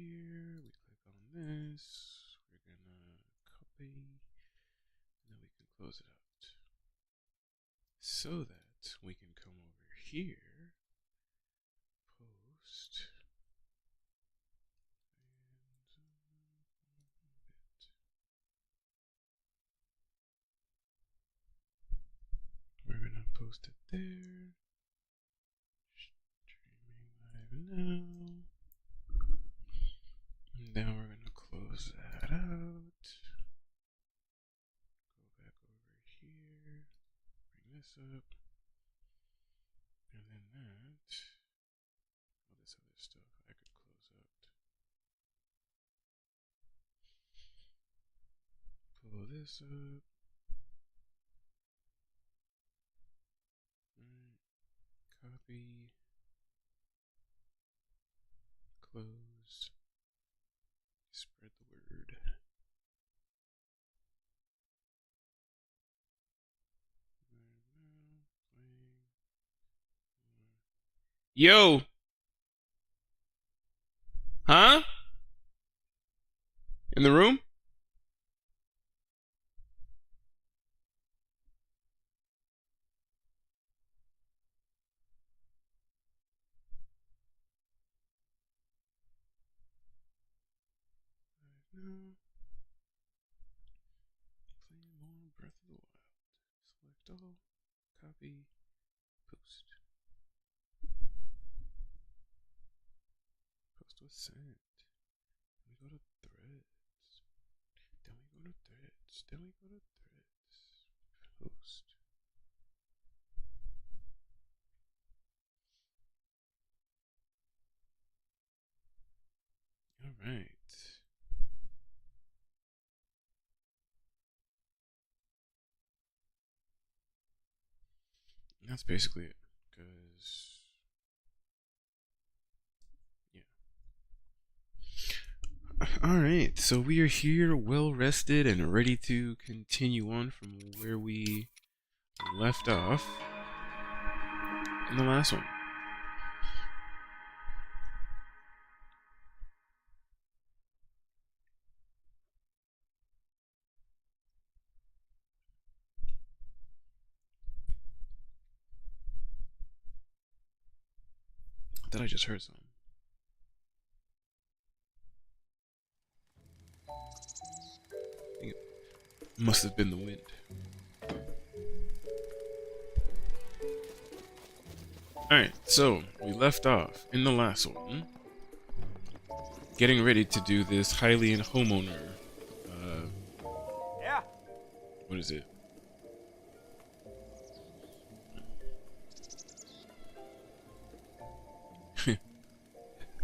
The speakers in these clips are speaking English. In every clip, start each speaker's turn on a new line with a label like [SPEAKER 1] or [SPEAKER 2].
[SPEAKER 1] here. We click on this. We're gonna copy. And then we can close it out. So that we can come over here, post, and we're gonna post it there. Streaming live now. And now we're gonna close that out. Go back over here. Bring this up. And then that. All this other stuff I could close out. Pull this up. Copy. Close. Spread the word. Yo! Huh? In the room? No. Playing more Breath of the Wild. Select all. Copy. Post. Post was sent. Then we go to threads. Then we go to threads. Then we go to threads. Post. Alright. That's basically it. Because, yeah. Alright, so we are here, well rested, and ready to continue on from where we left off in the last one. I thought I just heard something. I think it must have been the wind. Alright, so we left off in the last one, getting ready to do this Hylian homeowner.
[SPEAKER 2] Yeah.
[SPEAKER 1] What is it?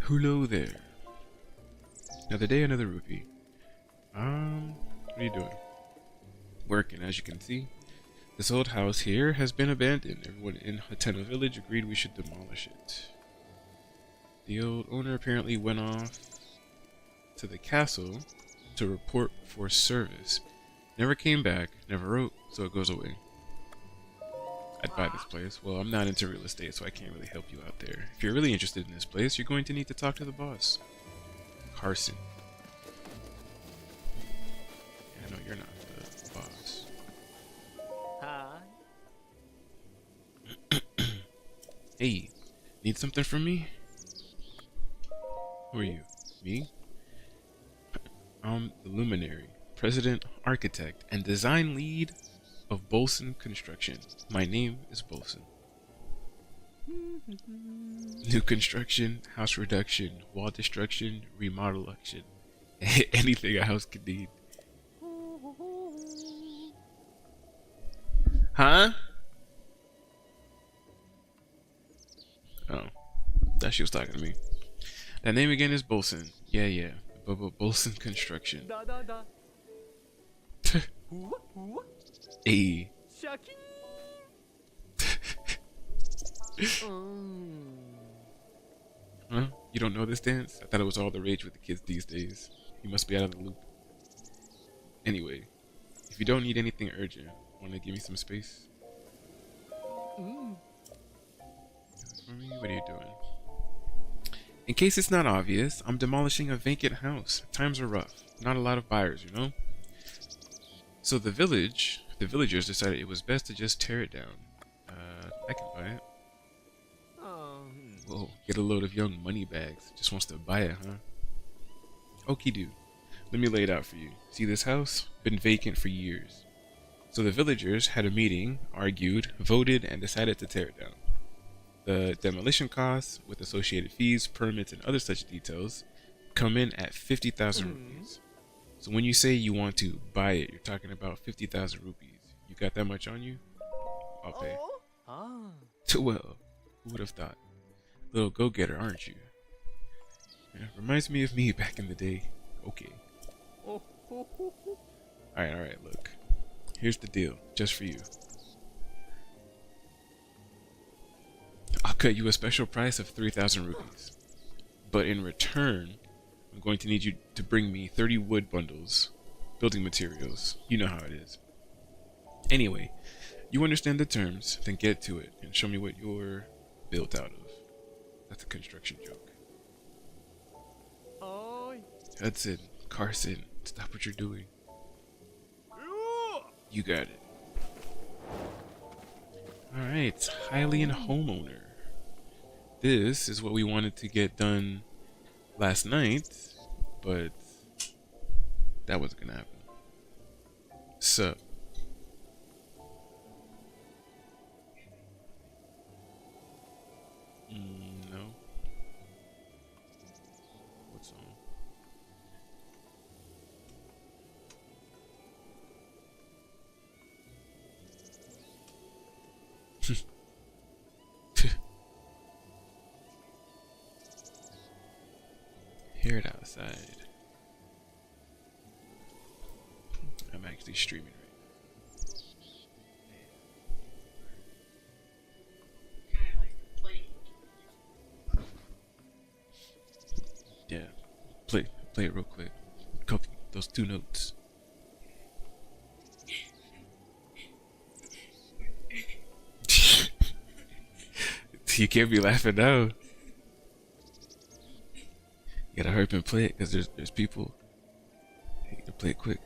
[SPEAKER 1] Hello there. Another day, another rupee. What are you doing? Working, as you can see. This old house here has been abandoned. Everyone in Hatena village agreed we should demolish it. The old owner apparently went off to the castle to report for service. Never came back, never wrote, so it goes away. I'd buy this place. Well, I'm not into real estate, so I can't really help you out there. If you're really interested in this place, you're going to need to talk to the boss. Carson. Yeah, no, you're not the boss.
[SPEAKER 2] Hi.
[SPEAKER 1] Hey, need something from me? Who are you? Me? I'm the luminary, president, architect, and design lead of Bolson Construction. My name is Bolson. New construction, house reduction, wall destruction, remodel action. Anything a house could need. Huh? Oh, thought she was talking to me. That name again is Bolson. Yeah. Bolson Construction.
[SPEAKER 2] Da.
[SPEAKER 1] Hey.
[SPEAKER 2] Shaki.
[SPEAKER 1] Huh? You don't know this dance? I thought it was all the rage with the kids these days. You must be out of the loop. Anyway, if you don't need anything urgent, want to give me some space? For me? What are you doing? In case it's not obvious, I'm demolishing a vacant house. Times are rough. Not a lot of buyers, you know? So the villagers decided it was best to just tear it down. I can buy it. Whoa, get a load of young money bags. Just wants to buy it, huh? Okie do. Let me lay it out for you. See this house? Been vacant for years. So the villagers had a meeting, argued, voted, and decided to tear it down. The demolition costs, with associated fees, permits, and other such details, come in at 50,000 rupees. So when you say you want to buy it, you're talking about 50,000 rupees. You got that much on you? I'll pay. Well, who would have thought? Little go-getter, aren't you? Yeah, reminds me of me back in the day. Okay. Alright, look. Here's the deal, just for you. I'll cut you a special price of 3,000 rupees. But in return, I'm going to need you to bring me 30 wood bundles, building materials. You know how it is. Anyway, you understand the terms, then get to it and show me what you're built out of. That's a construction joke. Hudson, Carson, stop what you're doing. You got it. Alright, Hylian homeowner. This is what we wanted to get done last night, but that wasn't gonna happen. Sup? No. What's on? Hear it outside. I'm actually streaming right now. Yeah, play it real quick. Copy those 2 notes. You can't be laughing now. You gotta hurry up and play it because there's people. You gotta play it quick.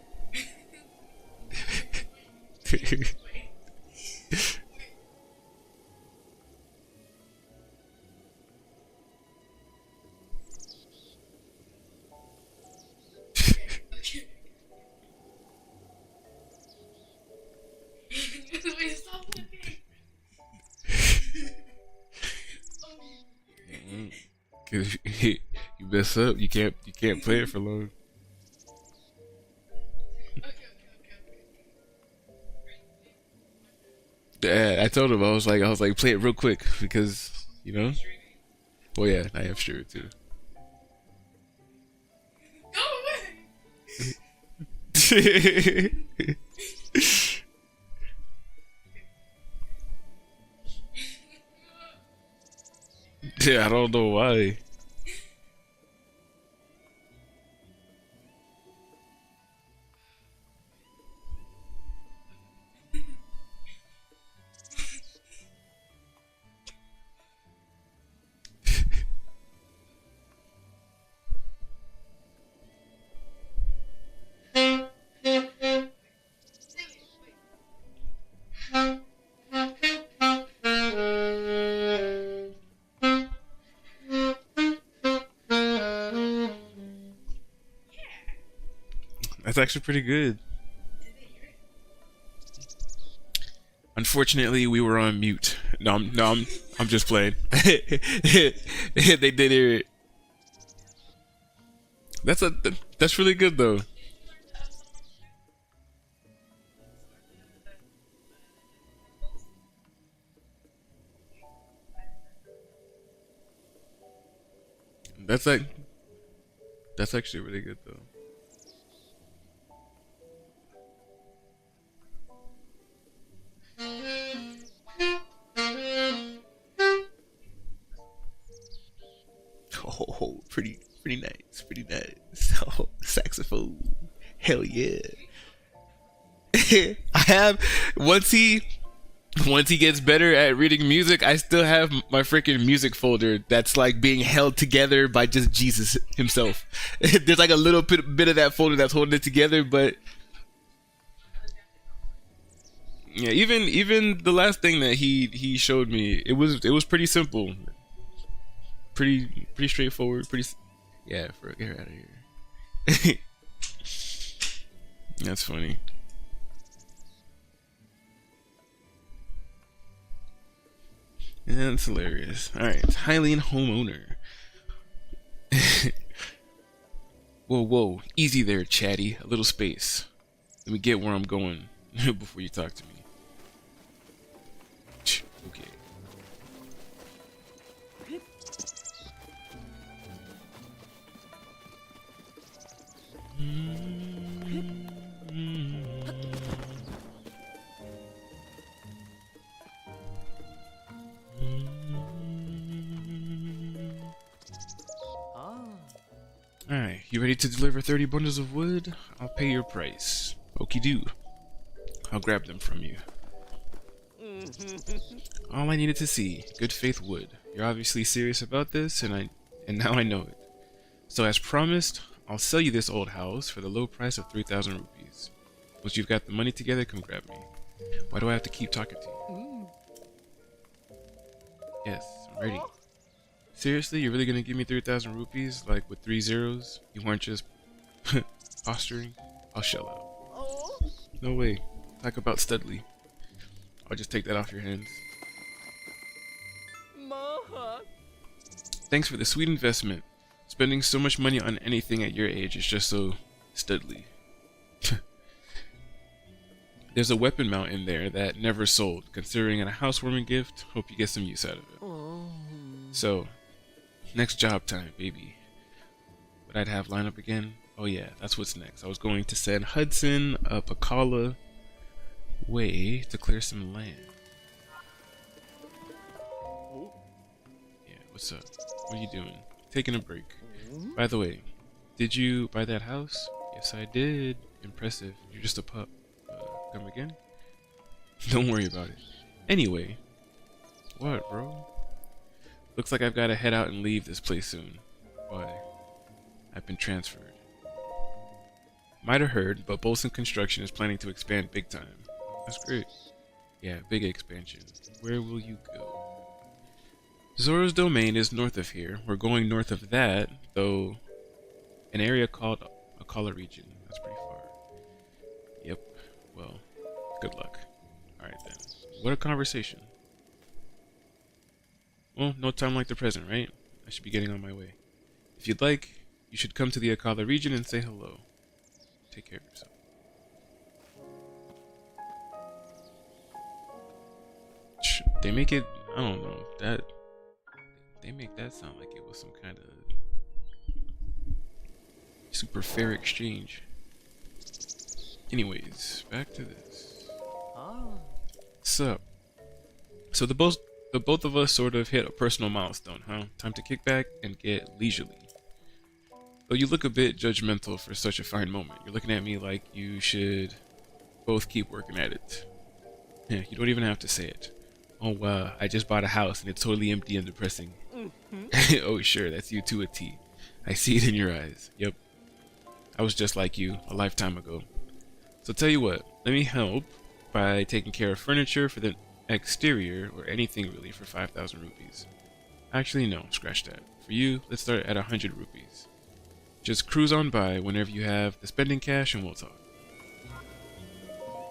[SPEAKER 1] Cause you mess up, you can't play it for long. Yeah, I told him I was like, play it real quick because you know. Well, yeah, I am sure too. Yeah, I don't know why. That's actually pretty good. Unfortunately, we were on mute. I'm just playing. They did hear it. That's really good though. That's actually really good though. Oh, pretty nice, pretty nice. Oh, saxophone, hell yeah. I have once he Once he gets better at reading music, I still have my freaking music folder that's like being held together by just Jesus himself. There's like a little bit of that folder that's holding it together, but yeah, even the last thing that he showed me, it was pretty simple, pretty straightforward, yeah. Get her out of here. That's funny. That's hilarious. Alright, Hylian homeowner. Whoa, easy there, chatty. A little space. Let me get where I'm going before you talk to me. Okay. Alright, you ready to deliver 30 bundles of wood? I'll pay your price. Okie do. I'll grab them from you. All I needed to see. Good faith wood. You're obviously serious about this, and now I know it. So as promised, I'll sell you this old house for the low price of 3,000 rupees. Once you've got the money together, come grab me. Why do I have to keep talking to you? Yes, I'm ready. Seriously, you're really gonna give me 3,000 rupees, like with 3 zeros? You weren't just posturing? I'll shell out. No way. Talk about Studley. I'll just take that off your hands. Thanks for the sweet investment. Spending so much money on anything at your age is just so Studley. There's a weapon mount in there that never sold. Considering it a housewarming gift, hope you get some use out of it. So, next job time, baby. What I'd have line up again? Oh yeah, that's what's next. I was going to send Hudson up Akala way to clear some land. Yeah, what's up? What are you doing? Taking a break. By the way, did you buy that house? Yes, I did. Impressive. You're just a pup. Come again? Don't worry about it. Anyway. What, bro? Looks like I've got to head out and leave this place soon. Why? I've been transferred. Might have heard, but Bolson Construction is planning to expand big time. That's great. Yeah, big expansion. Where will you go? Zoro's domain is north of here. We're going north of that, though an area called Akala region. That's pretty far. Yep. Well, good luck. Alright then. What a conversation. Well, no time like the present, right? I should be getting on my way. If you'd like, you should come to the Akala region and say hello. Take care of yourself. They make it, I don't know, they make that sound like it was some kind of super fair exchange. Anyways, back to this. So the both of us sort of hit a personal milestone, huh? Time to kick back and get leisurely. Though you look a bit judgmental for such a fine moment. You're looking at me like you should both keep working at it. Yeah, you don't even have to say it. Oh wow, I just bought a house and it's totally empty and depressing. Oh sure, that's you to a T. I see it in your eyes. Yep. I was just like you a lifetime ago. So tell you what, let me help by taking care of furniture for the exterior or anything really for 5,000 rupees. Actually no, scratch that. For you, let's start at 100 rupees. Just cruise on by whenever you have the spending cash and we'll talk.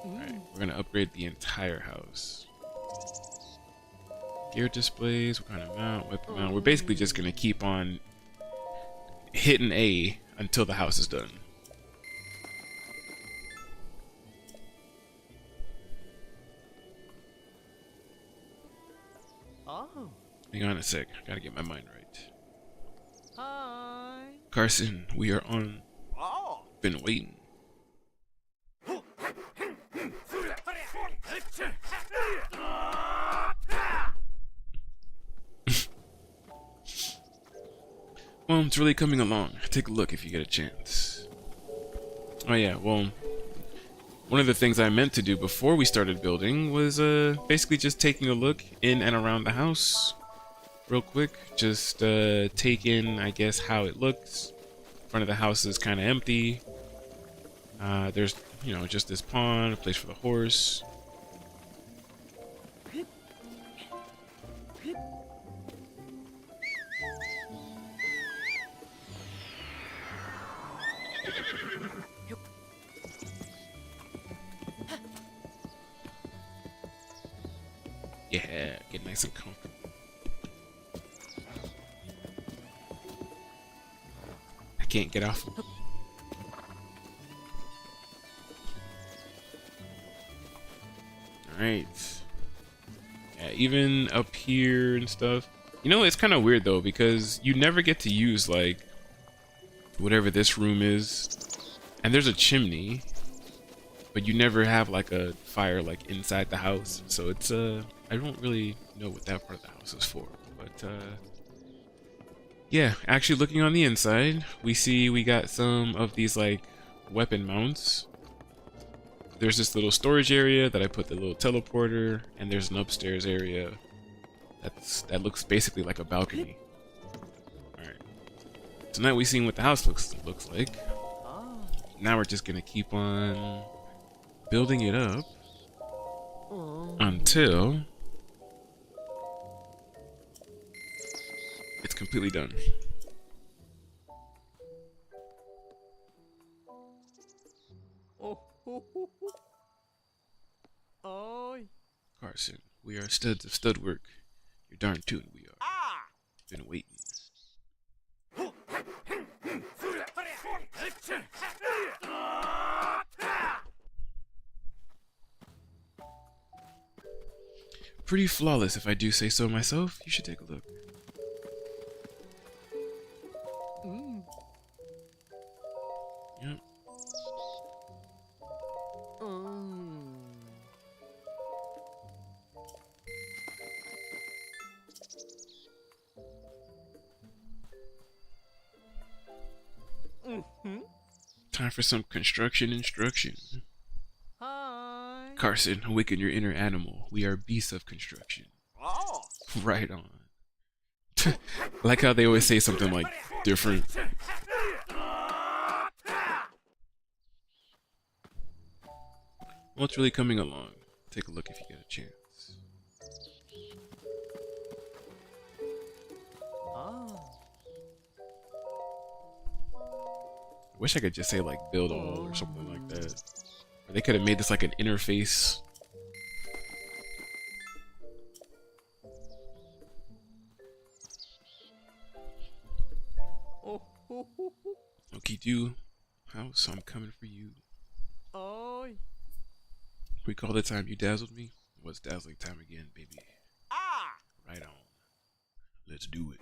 [SPEAKER 1] Alright, we're gonna upgrade the entire house. Gear displays, what kind of mount, weapon mount. We're basically just gonna keep on hitting A until the house is done. Hang on a sec, I gotta get my mind right.
[SPEAKER 3] Hi.
[SPEAKER 1] Carson, we are on. Been waiting. Well, it's really coming along. Take a look if you get a chance. Oh yeah, well, One of the things I meant to do before we started building was basically just taking a look in and around the house real quick. Just take in, I guess, how it looks. Front of the house is kind of empty. There's, you know, just this pond, a place for the horse. Yeah, get nice and comfortable. I can't get off. Alright. Yeah, even up here and stuff. You know, it's kind of weird though, because you never get to use, like, whatever this room is. And there's a chimney. But you never have, like, a fire, like, inside the house. So it's, I don't really know what that part of the house is for. But, yeah, actually looking on the inside, we see we got some of these, like, weapon mounts. There's this little storage area that I put the little teleporter, and there's an upstairs area that looks basically like a balcony. Alright. So now we've seen what the house looks like. Now we're just gonna keep on building it up until it's completely done. Carson, we are studs of stud work. You're darn tootin' we are. Been waiting. Pretty flawless, if I do say so myself. You should take a look. Yep. Time for some construction instruction.
[SPEAKER 3] Hi.
[SPEAKER 1] Carson, awaken your inner animal. We are beasts of construction.
[SPEAKER 3] Oh.
[SPEAKER 1] Right on. Like how they always say something like different. Well, it's really coming along. Take a look if you get a chance. I wish I could just say like build all or something like that. Or they could have made this like an interface. Okie do. House, I'm coming for you. Recall the time you dazzled me? What's dazzling time again, baby? Right on. Let's do it.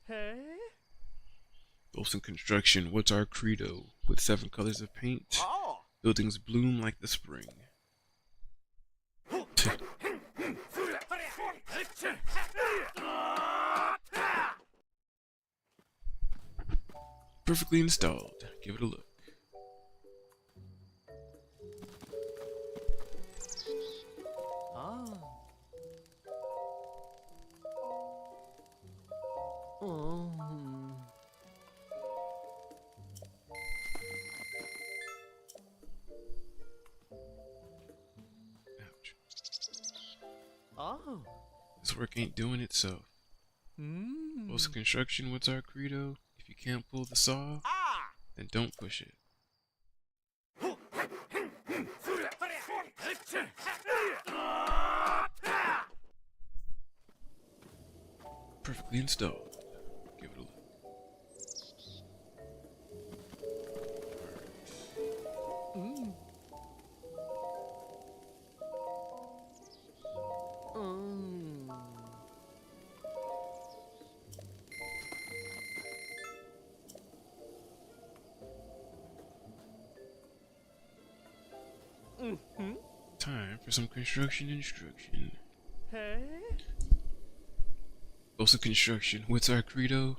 [SPEAKER 3] Hey?
[SPEAKER 1] Bolson Construction, what's our credo? With 7 colors of paint, buildings bloom like the spring. Perfectly installed. Give it a look.
[SPEAKER 3] Oh.
[SPEAKER 1] This work ain't doing itself. Bolson Construction, what's our credo? If you can't pull the saw, then don't push it. Perfectly installed. Give it a look.
[SPEAKER 3] Mm-hmm.
[SPEAKER 1] Time for some construction instruction.
[SPEAKER 3] Hey?
[SPEAKER 1] Also construction. What's our credo?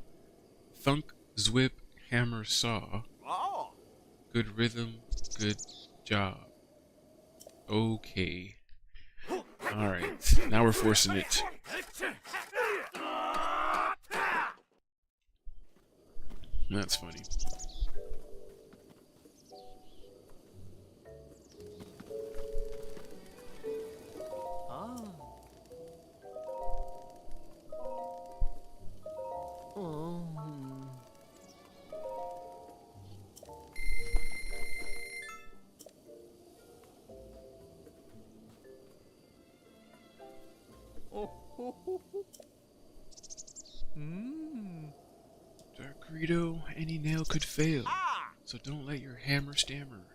[SPEAKER 1] Thunk, zwip, hammer, saw.
[SPEAKER 3] Oh.
[SPEAKER 1] Good rhythm, good job. Okay. Alright, now we're forcing it. That's funny.
[SPEAKER 3] Ah. Oh. Oh. Mmm.
[SPEAKER 1] Our credo, any nail could fail.
[SPEAKER 3] Ah.
[SPEAKER 1] So don't let your hammer stammer.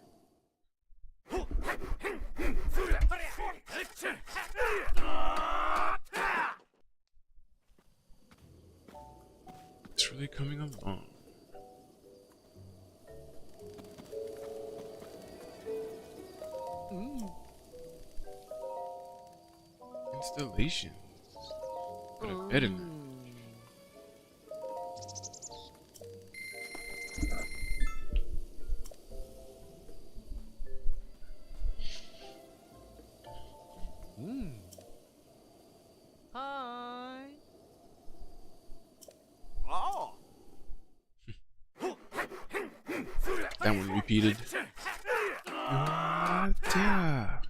[SPEAKER 1] It's really coming along.
[SPEAKER 3] Mm.
[SPEAKER 1] Installations. Put a bed in there.
[SPEAKER 3] Mm. Hi. Oh.
[SPEAKER 1] That one repeated. Yeah.
[SPEAKER 3] Ah.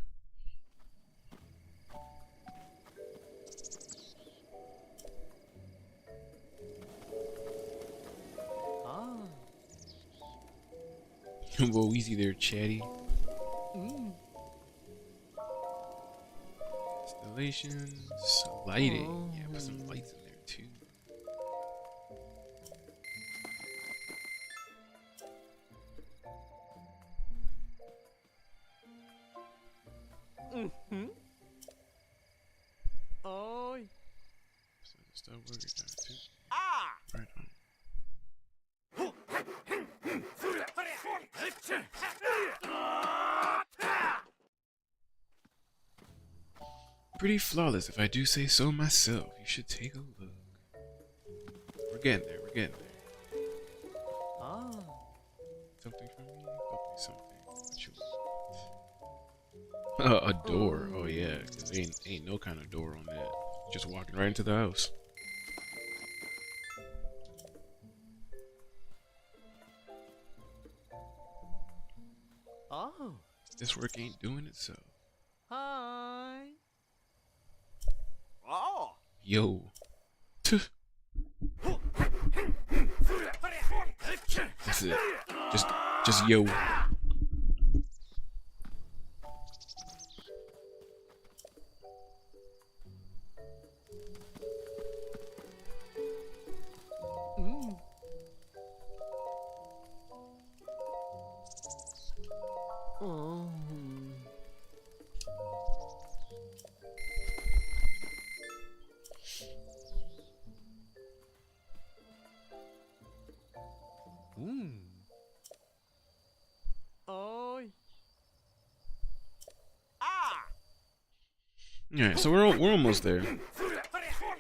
[SPEAKER 1] Whoa, easy there, chatty.
[SPEAKER 3] Mm.
[SPEAKER 1] Installations, lighting. Yeah, put some lights in there too.
[SPEAKER 3] Mm-hmm. Oh.
[SPEAKER 1] So stop working on it too.
[SPEAKER 3] Ah.
[SPEAKER 1] Right on. Pretty flawless, if I do say so myself. You should take a look. We're getting there. We're getting there.
[SPEAKER 3] Ah.
[SPEAKER 1] Something from me? Build me something. What you want? A door. Oh yeah, cause ain't no kind of door on that. Just walking right into the house.
[SPEAKER 3] Oh.
[SPEAKER 1] This work ain't doing itself.
[SPEAKER 3] Hi. Oh.
[SPEAKER 1] Yo. That's it. Just yo.
[SPEAKER 3] Mm. Oh. Mm. Oh. Ah.
[SPEAKER 1] Alright, so we're almost there.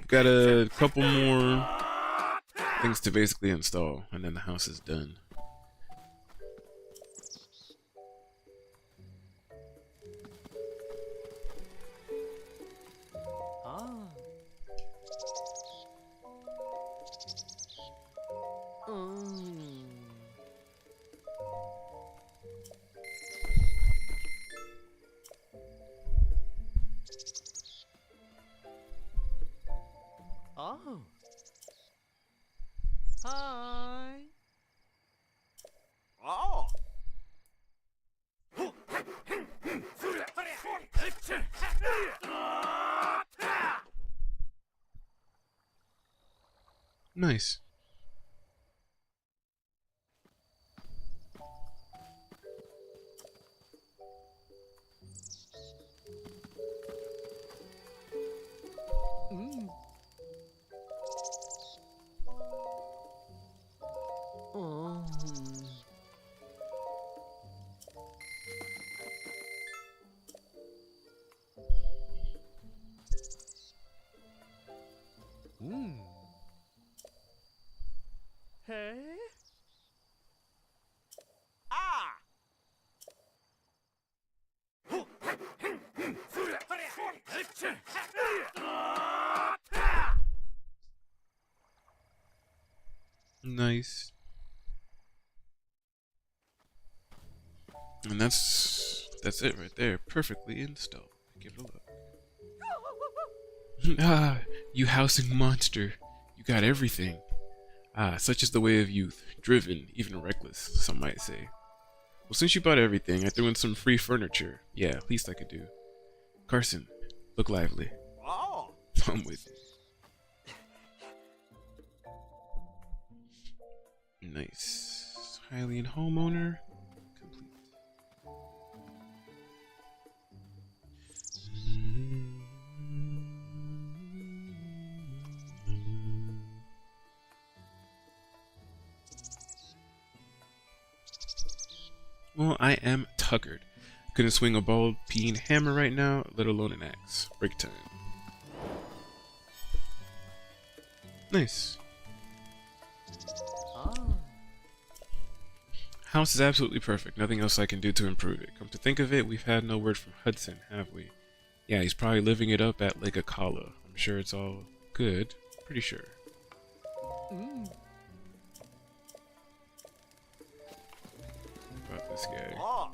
[SPEAKER 1] Got a couple more things to basically install, and then the house is done.
[SPEAKER 3] Ah. Mm. Oh. Hi. Oh.
[SPEAKER 1] Nice.
[SPEAKER 3] Mm. Oh.
[SPEAKER 1] Nice. And that's it right there. Perfectly installed. Give it a look. Ah, you housing monster. You got everything. Ah, such is the way of youth. Driven, even reckless, some might say. Well, since you bought everything, I threw in some free furniture. Yeah, least I could do. Carson, look lively.
[SPEAKER 3] Oh.
[SPEAKER 1] I'm with you. Nice. Hylian homeowner. Complete. Well, I am tuckered. Couldn't swing a ball peen hammer right now, let alone an axe. Break time. Nice.
[SPEAKER 3] Ah.
[SPEAKER 1] House is absolutely perfect. Nothing else I can do to improve it. Come to think of it, we've had no word from Hudson, have we? Yeah, he's probably living it up at Lake Akala. I'm sure it's all good. Pretty sure.
[SPEAKER 3] Mm.
[SPEAKER 1] About this guy.
[SPEAKER 3] Oh.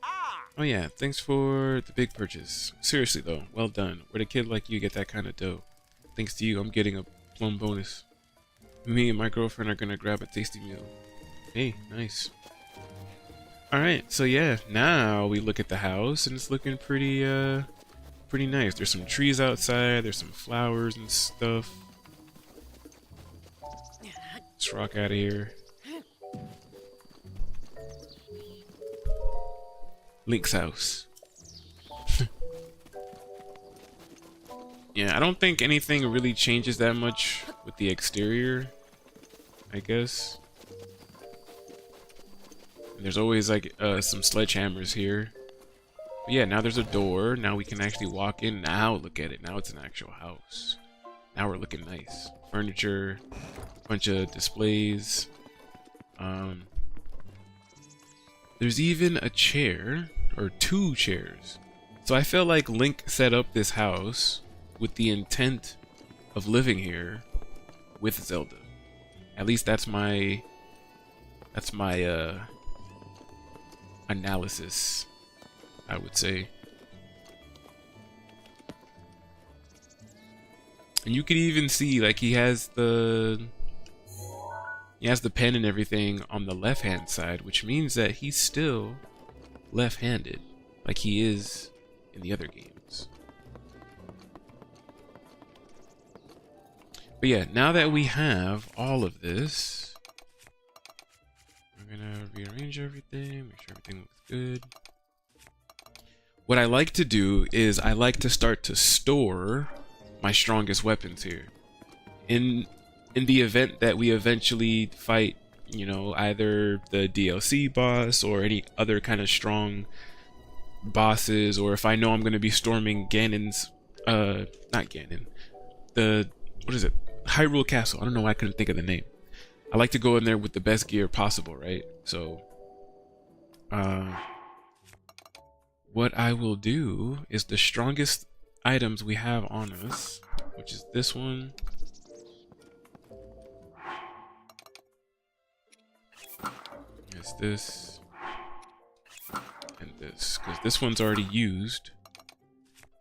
[SPEAKER 3] Ah.
[SPEAKER 1] Oh yeah, thanks for the big purchase. Seriously though, well done. Where'd a kid like you get that kind of dough? Thanks to you, I'm getting a plum bonus. Me and my girlfriend are gonna grab a tasty meal. Hey, nice. Alright, so yeah, now we look at the house and it's looking pretty nice. There's some trees outside, there's some flowers and stuff. Let's rock out of here. Link's house. Yeah, I don't think anything really changes that much with the exterior, I guess. And there's always like some sledgehammers here. But yeah, now there's a door. Now we can actually walk in. Now look at it. Now it's an actual house. Now we're looking nice. Furniture, bunch of displays. There's even a chair, or 2 chairs. So I feel like Link set up this house with the intent of living here with Zelda. At least that's my analysis, I would say. And you could even see like he has the pen and everything on the left-hand side, which means that he's still left-handed, like he is in the other games. But yeah, now that we have all of this, we're gonna rearrange everything, make sure everything looks good. What I like to do is I like to start to store my strongest weapons here. In the event that we eventually fight, you know, either the DLC boss or any other kind of strong bosses, or if I know I'm going to be storming Ganon's, not Ganon, what is it? Hyrule Castle. I don't know why I couldn't think of the name. I like to go in there with the best gear possible, right? So, what I will do is the strongest items we have on us, which is this one. It's this and this, because this one's already used,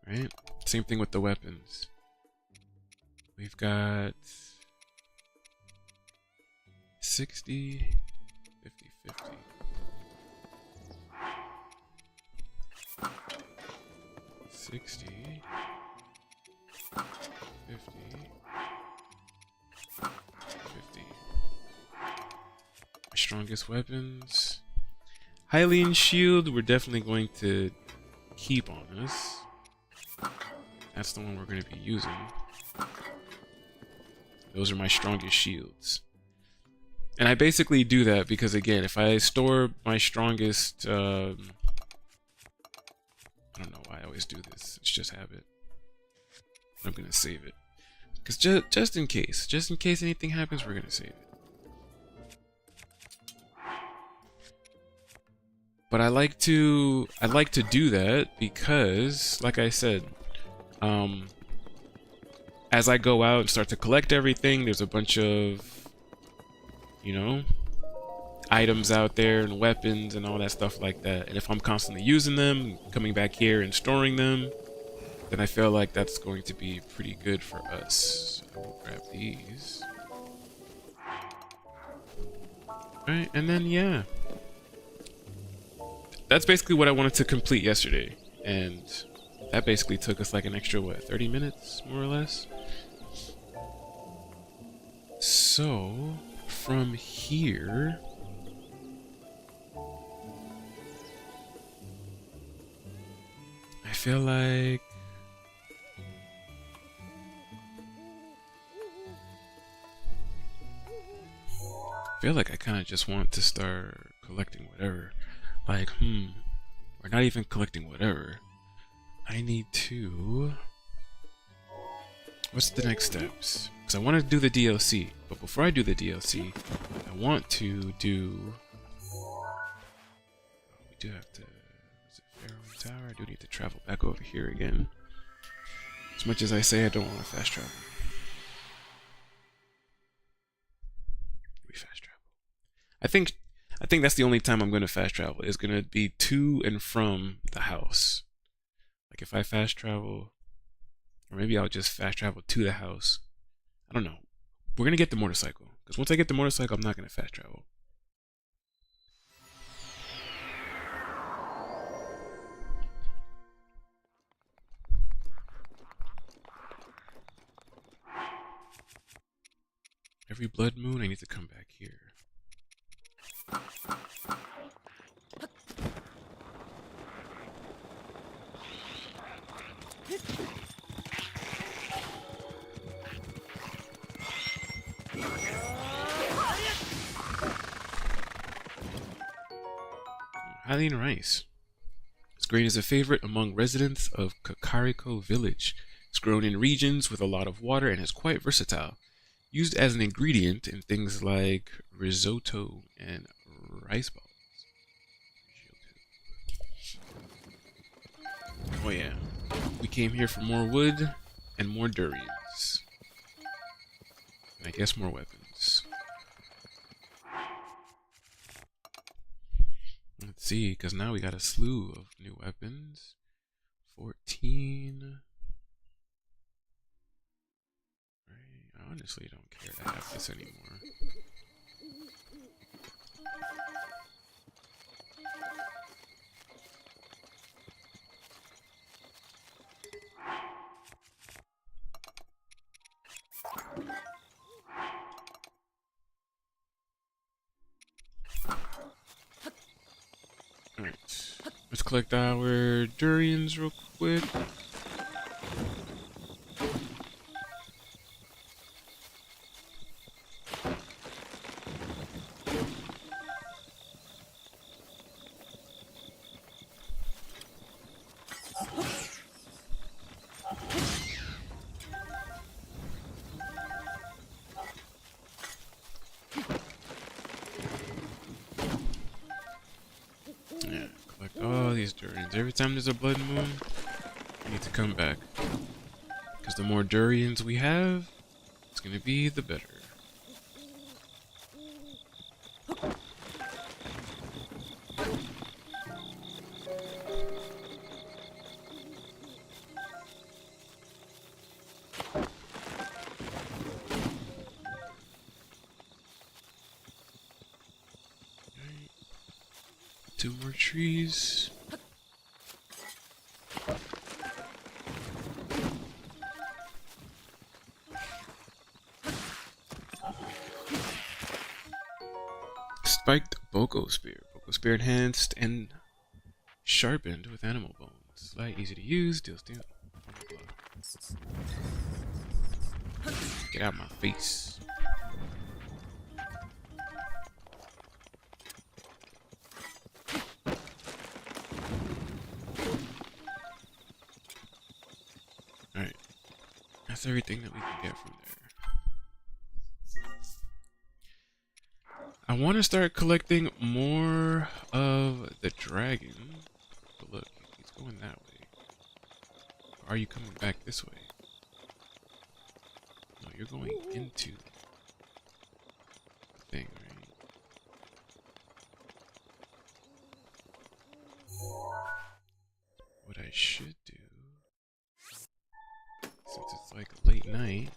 [SPEAKER 1] right? Same thing with the weapons. We've got 60, 50, 50. 60, 50, 50. My strongest weapons. Hylian shield, we're definitely going to keep on us. That's the one we're going to be using. Those are my strongest shields. And I basically do that because, again, if I store my strongest... I don't know why I always do this. It's just habit. I'm going to save it. Because just in case anything happens, we're going to save it. But I like to do that because, like I said, as I go out and start to collect everything, there's a bunch of you know, items out there and weapons and all that stuff like that. And if I'm constantly using them, coming back here and storing them, then I feel like that's going to be pretty good for us. So we'll grab these. Alright, and then yeah. That's basically what I wanted to complete yesterday. And that basically took us like an extra, what, 30 minutes, more or less? So, from here... I feel like... I kind of just want to start collecting whatever. Like, or not even collecting whatever. I need to... What's the next steps? Because I want to do the DLC, but before I do the DLC, I want to do... We do have to... Is it Pharaoh Tower? I do need to travel back over here again. As much as I say I don't want to fast travel. We fast travel. I think that's the only time I'm going to fast travel. Is going to be to and from the house. Like if I fast travel, or maybe I'll just fast travel to the house. I don't know. We're going to get the motorcycle. Because once I get the motorcycle, I'm not going to fast travel. Every blood moon, I need to come back here. Hylian rice. This grain is a favorite among residents of Kakariko village. It's grown in regions with a lot of water and is quite versatile. Used as an ingredient in things like risotto and rice balls. Oh yeah. We came here for more wood and more durians. And I guess more weapons. Let's see, because now we got a slew of new weapons. 14. Right. I honestly don't care to have this anymore. Alright. Let's collect our durians real quick. Yeah, collect all these durians. Every time there's a blood moon, I need to come back. Because the more durians we have, it's gonna be the better. Two more trees. Spiked Boko Spear. Boko Spear enhanced and sharpened with animal bones. Light, easy to use, deals damage. Get out of my face. Alright. That's everything that we can get from there. I want to start collecting more of the dragon. But look, he's going that way. Or are you coming back this way? No, you're going into the thing, right? what I should do, since it's like late night,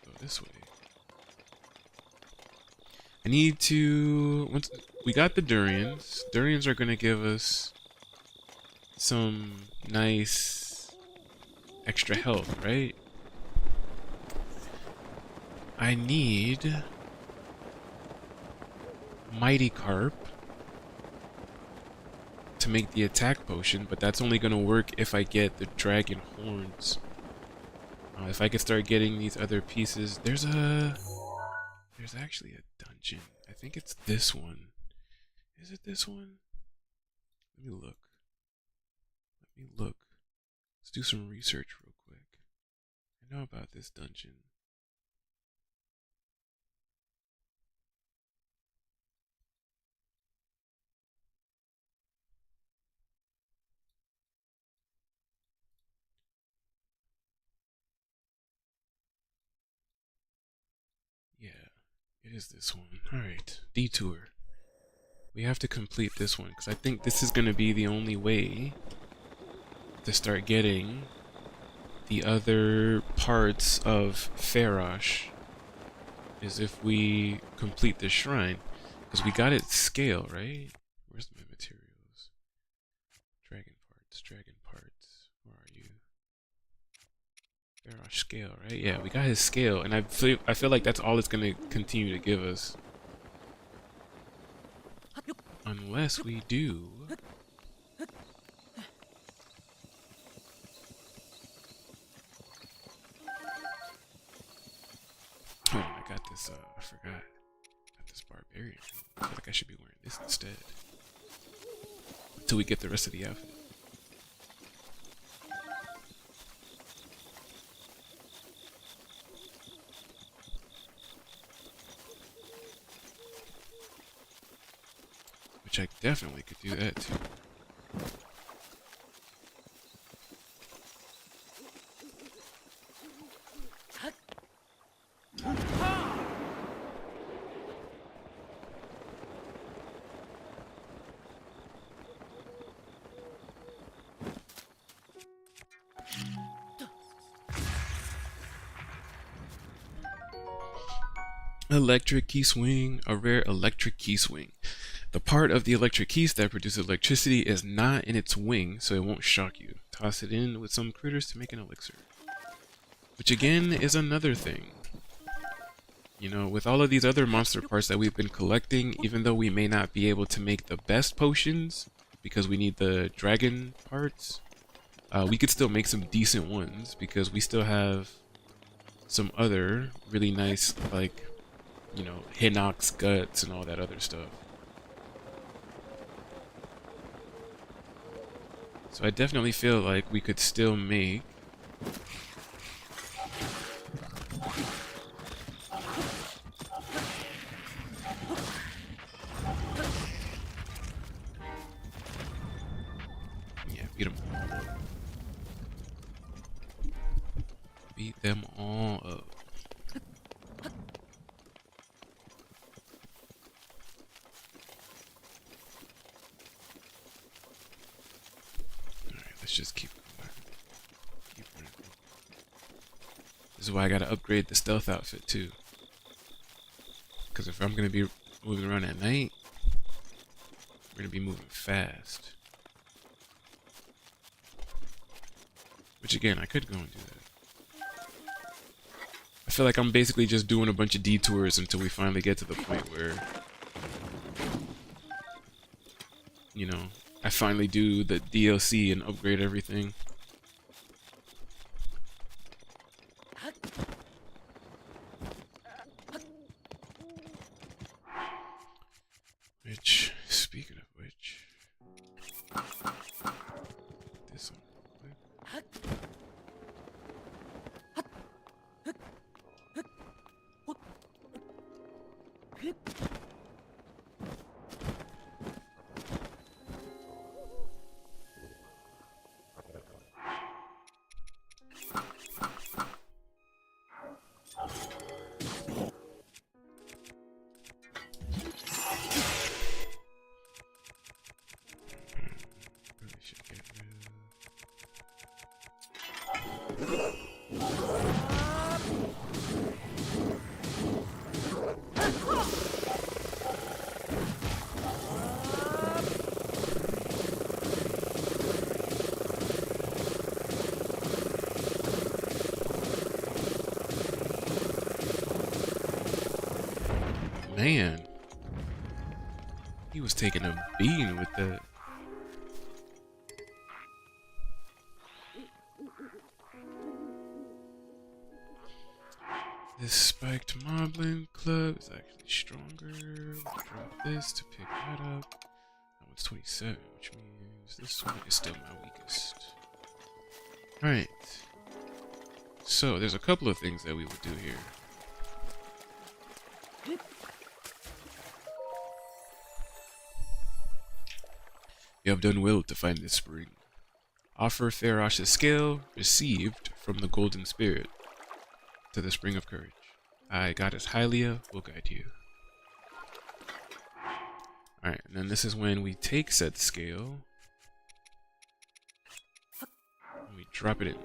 [SPEAKER 1] go this way. I need to, once we got the durians. Durians are gonna give us some nice extra health, right? I need Mighty Carp to make the attack potion, but that's only gonna work if I get the dragon horns. If I could start getting these other pieces, there's actually a dungeon. I think it's this one. Is it this one? Let me look. Let's do some research real quick. I know about this dungeon. Yeah, it is this one. Alright, detour. We have to complete this one, because I think this is going to be the only way to start getting the other parts of Farosh, is if we complete this shrine. Because we got it scale, right? Where's my materials? Dragon parts. Where are you? Farosh scale, right? Yeah, we got his scale, and I feel like that's all it's gonna continue to give us. Unless we do. Oh, I got this, I forgot. Got this barbarian. I feel like I should be wearing this instead. Until we get the rest of the outfit. Which I definitely could do that too. Electric key swing, a rare electric key swing. The part of the electric keys that produces electricity is not in its wing, so it won't shock you. Toss it in with some critters to make an elixir. Which again is another thing. You know, with all of these other monster parts that we've been collecting, even though we may not be able to make the best potions, because we need the dragon parts, we could still make some decent ones, because we still have some other really nice, like, you know, Hinox guts and all that other stuff. So I definitely feel like we could still make beat them all up. Beat them all up. Alright, let's just keep going. Keep running. This is why I gotta upgrade the stealth outfit too. Because if I'm gonna be moving around at night, we're gonna be moving fast. Which again, I could go and do that. I feel like I'm basically just doing a bunch of detours until we finally get to the point where, you know, I finally do the DLC and upgrade everything. Which, speaking of which, this one. man. He was taking a beating with that. This spiked moblin club is actually stronger. We'll drop this to pick that up. That one's 27, which means this one is still my weakest. Alright. So, there's a couple of things that we will do here. You have done well to find this spring. Offer Ferash's scale, received from the Golden Spirit, to the Spring of Courage. I, Goddess Hylia, will guide you. Alright, and then this is when we take said scale, and we drop it in.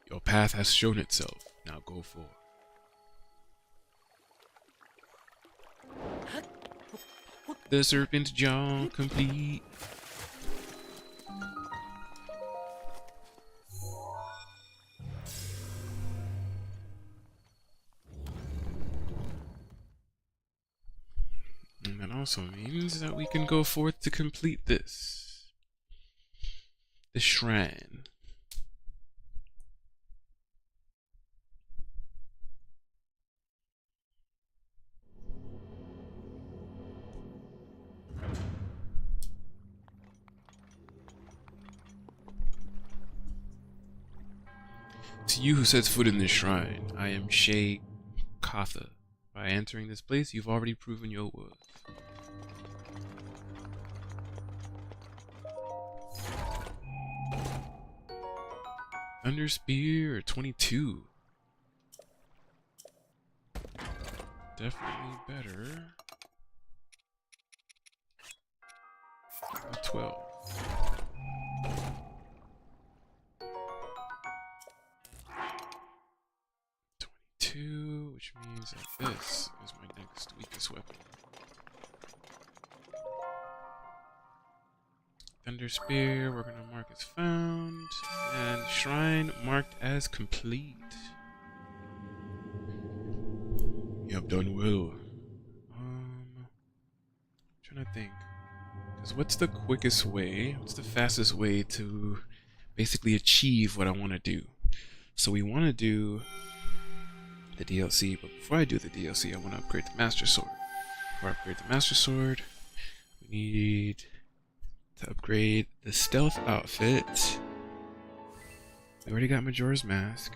[SPEAKER 1] Your path has shown itself. Now go forth. The serpent jaw complete. And that also means that we can go forth to complete this. The shrine. To you who sets foot in this shrine, I am Shay Katha. By entering this place, you've already proven your worth. Thunder Spear 22. Definitely better. 12. Which means that this is my next weakest weapon. Thunder Spear, we're gonna mark as found, and Shrine marked as complete. You have done well. Trying to think. Because what's the quickest way, what's the fastest way to basically achieve what I want to do? So we want to do the DLC, but before I do the DLC, I want to upgrade the Master Sword. Before I upgrade the Master Sword, we need to upgrade the Stealth outfit. We already got Majora's Mask.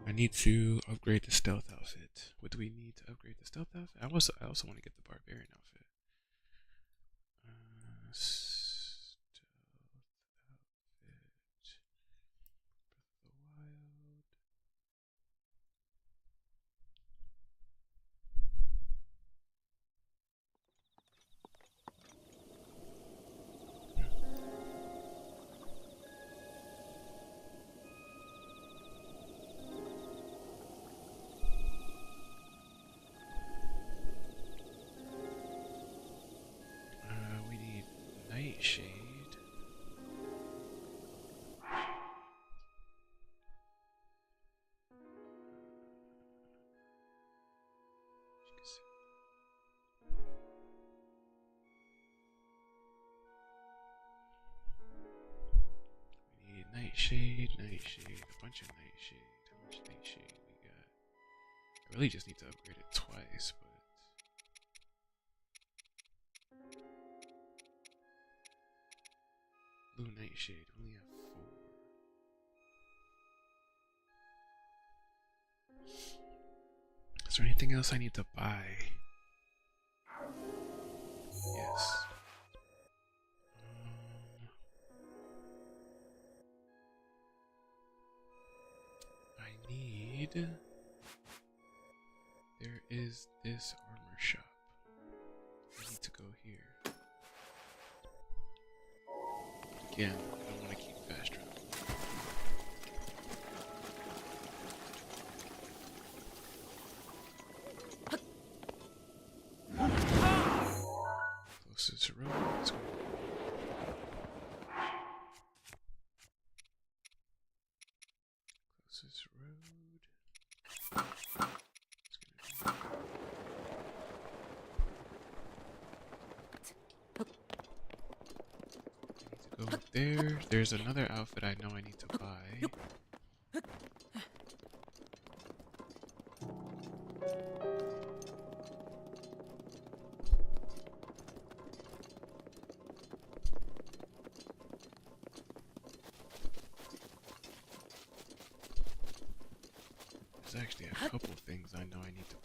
[SPEAKER 1] I need to upgrade the Stealth outfit. What do we need to upgrade the Stealth outfit? I also want to get the Barbarian outfit. Stealth outfit. Breath of the Wild. We need Nightshade. We need Nightshade, a bunch of Nightshade. How much Nightshade we got? I really just need to upgrade it twice, but Blue Nightshade, only have 4. Is there anything else I need to buy? Yes. I need... There is this armor shop. I need to go here. Again, I don't want to keep fast travel. this road? Go there. There's another outfit I know I need to buy. There's actually a couple things I know I need to buy.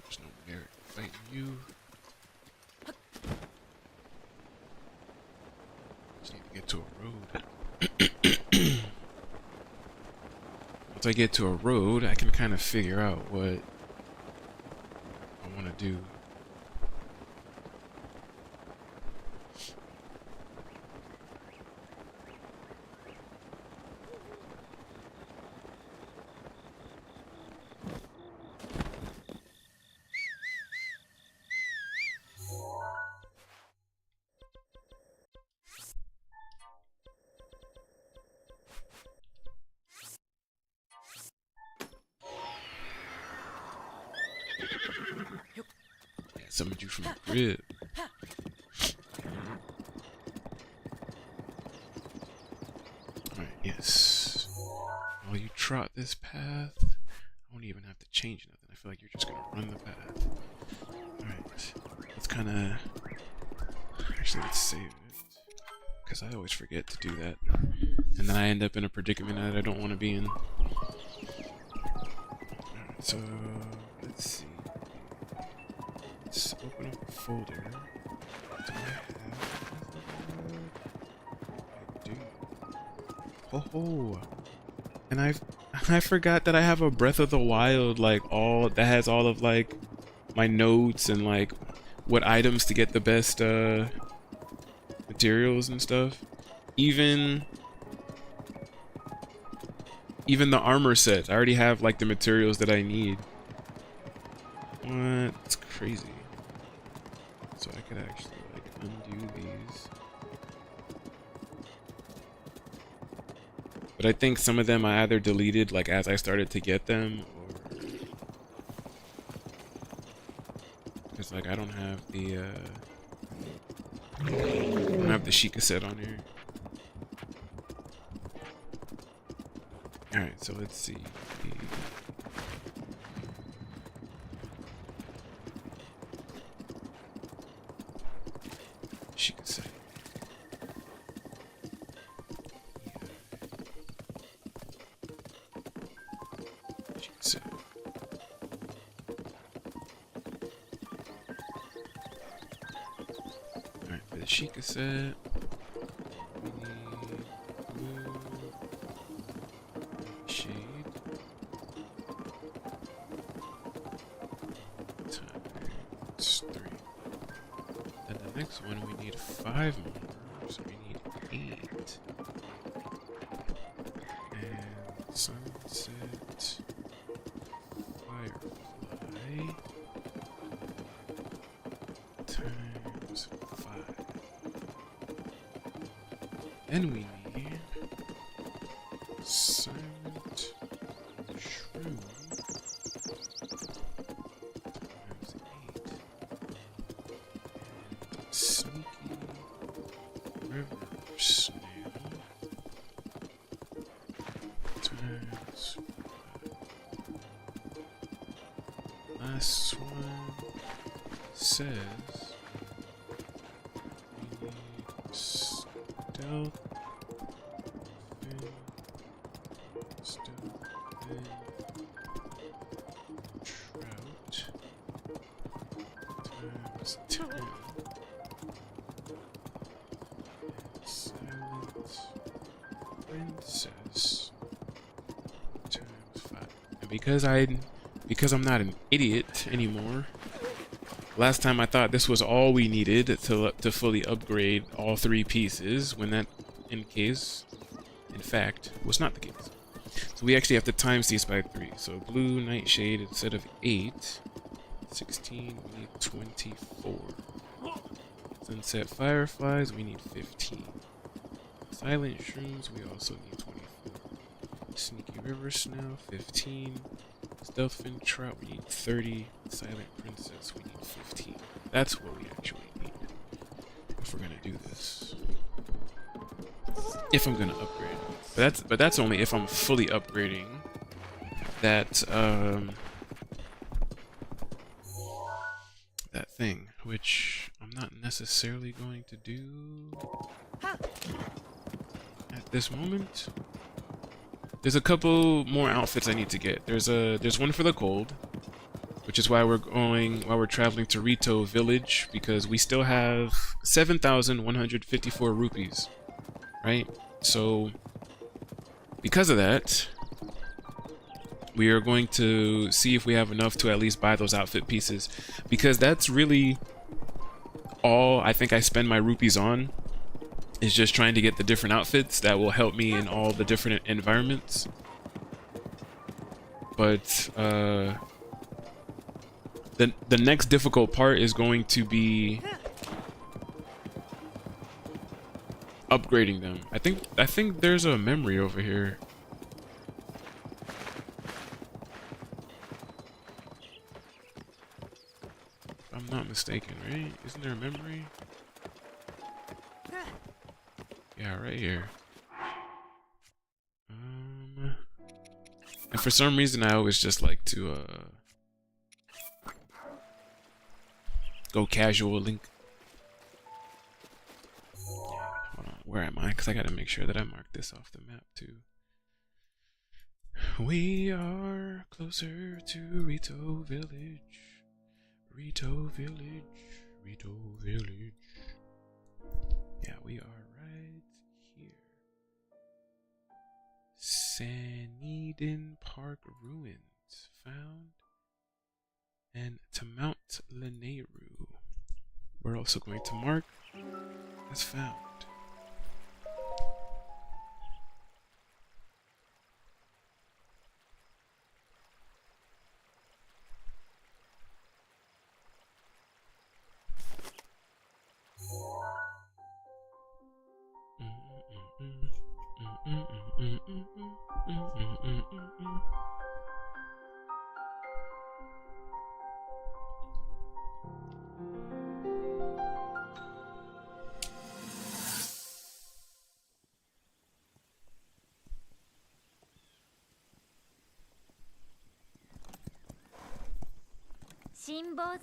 [SPEAKER 1] There's no merit in fighting you. Just need to get to a road. Once I get to a road, I can kind of figure out what I want to do. Yeah, summoned you from the crib. Alright, yes. While you trot this path, I won't even have to change nothing. I feel like you're just gonna run the path. Alright. Let's kinda... Actually, let's save it. Because I always forget to do that. And then I end up in a predicament that I don't want to be in. Alright, so... Let's see. Let's open up a folder. Do I have... I do. Oh, and I forgot that I have a Breath of the Wild, like, all that has all of, like, my notes and, like, what items to get the best materials and stuff. Even the armor sets, I already have, like, the materials that I need. What? It's crazy. So I could actually, like, undo these. But I think some of them I either deleted, like, as I started to get them, or... Because, like, I don't have the, I don't have the Sheikah set on here. Alright, so let's see. Sheikah set. Alright, for the Sheikah set, we need blue, shade, times 3. Then the next one we need 5 more, so we need 8. And sunset, firefly, times 5. Then we need silent shrew times 8. And sneaky river snail times 5. Last one says we need stealth and trout times 10 and silent princess times 5. And because I'm not an idiot anymore. Last time I thought this was all we needed to fully upgrade all 3 pieces, when that, in fact, was not the case. So we actually have to times these by 3. So blue nightshade, instead of 8, 16, we need 24. Sunset fireflies, we need 15. Silent shrooms, we also need 24. Sneaky river snail, 15. Stealthfin trout, we need 30. Silent princess, we need 15. That's what we actually need if we're gonna do this. If I'm gonna upgrade, but that's only if I'm fully upgrading that that thing, which I'm not necessarily going to do at this moment. There's a couple more outfits I need to get. There's one for the cold, which is why we're traveling to Rito Village, because we still have 7,154 rupees, right? So because of that, we are going to see if we have enough to at least buy those outfit pieces, because that's really all I think I spend my rupees on, is just trying to get the different outfits that will help me in all the different environments. But the next difficult part is going to be upgrading them. I think there's a memory over here. If I'm not mistaken, right? Isn't there a memory? Yeah, right here. And for some reason I always just like to go casual link. Hold on, where am I? Because I gotta make sure that I mark this off the map too. We are closer to Rito Village. Rito Village. Rito Village. Yeah, we are right here. Saniden Park Ruins found. And to Mount Leneru. We're also going to mark as found.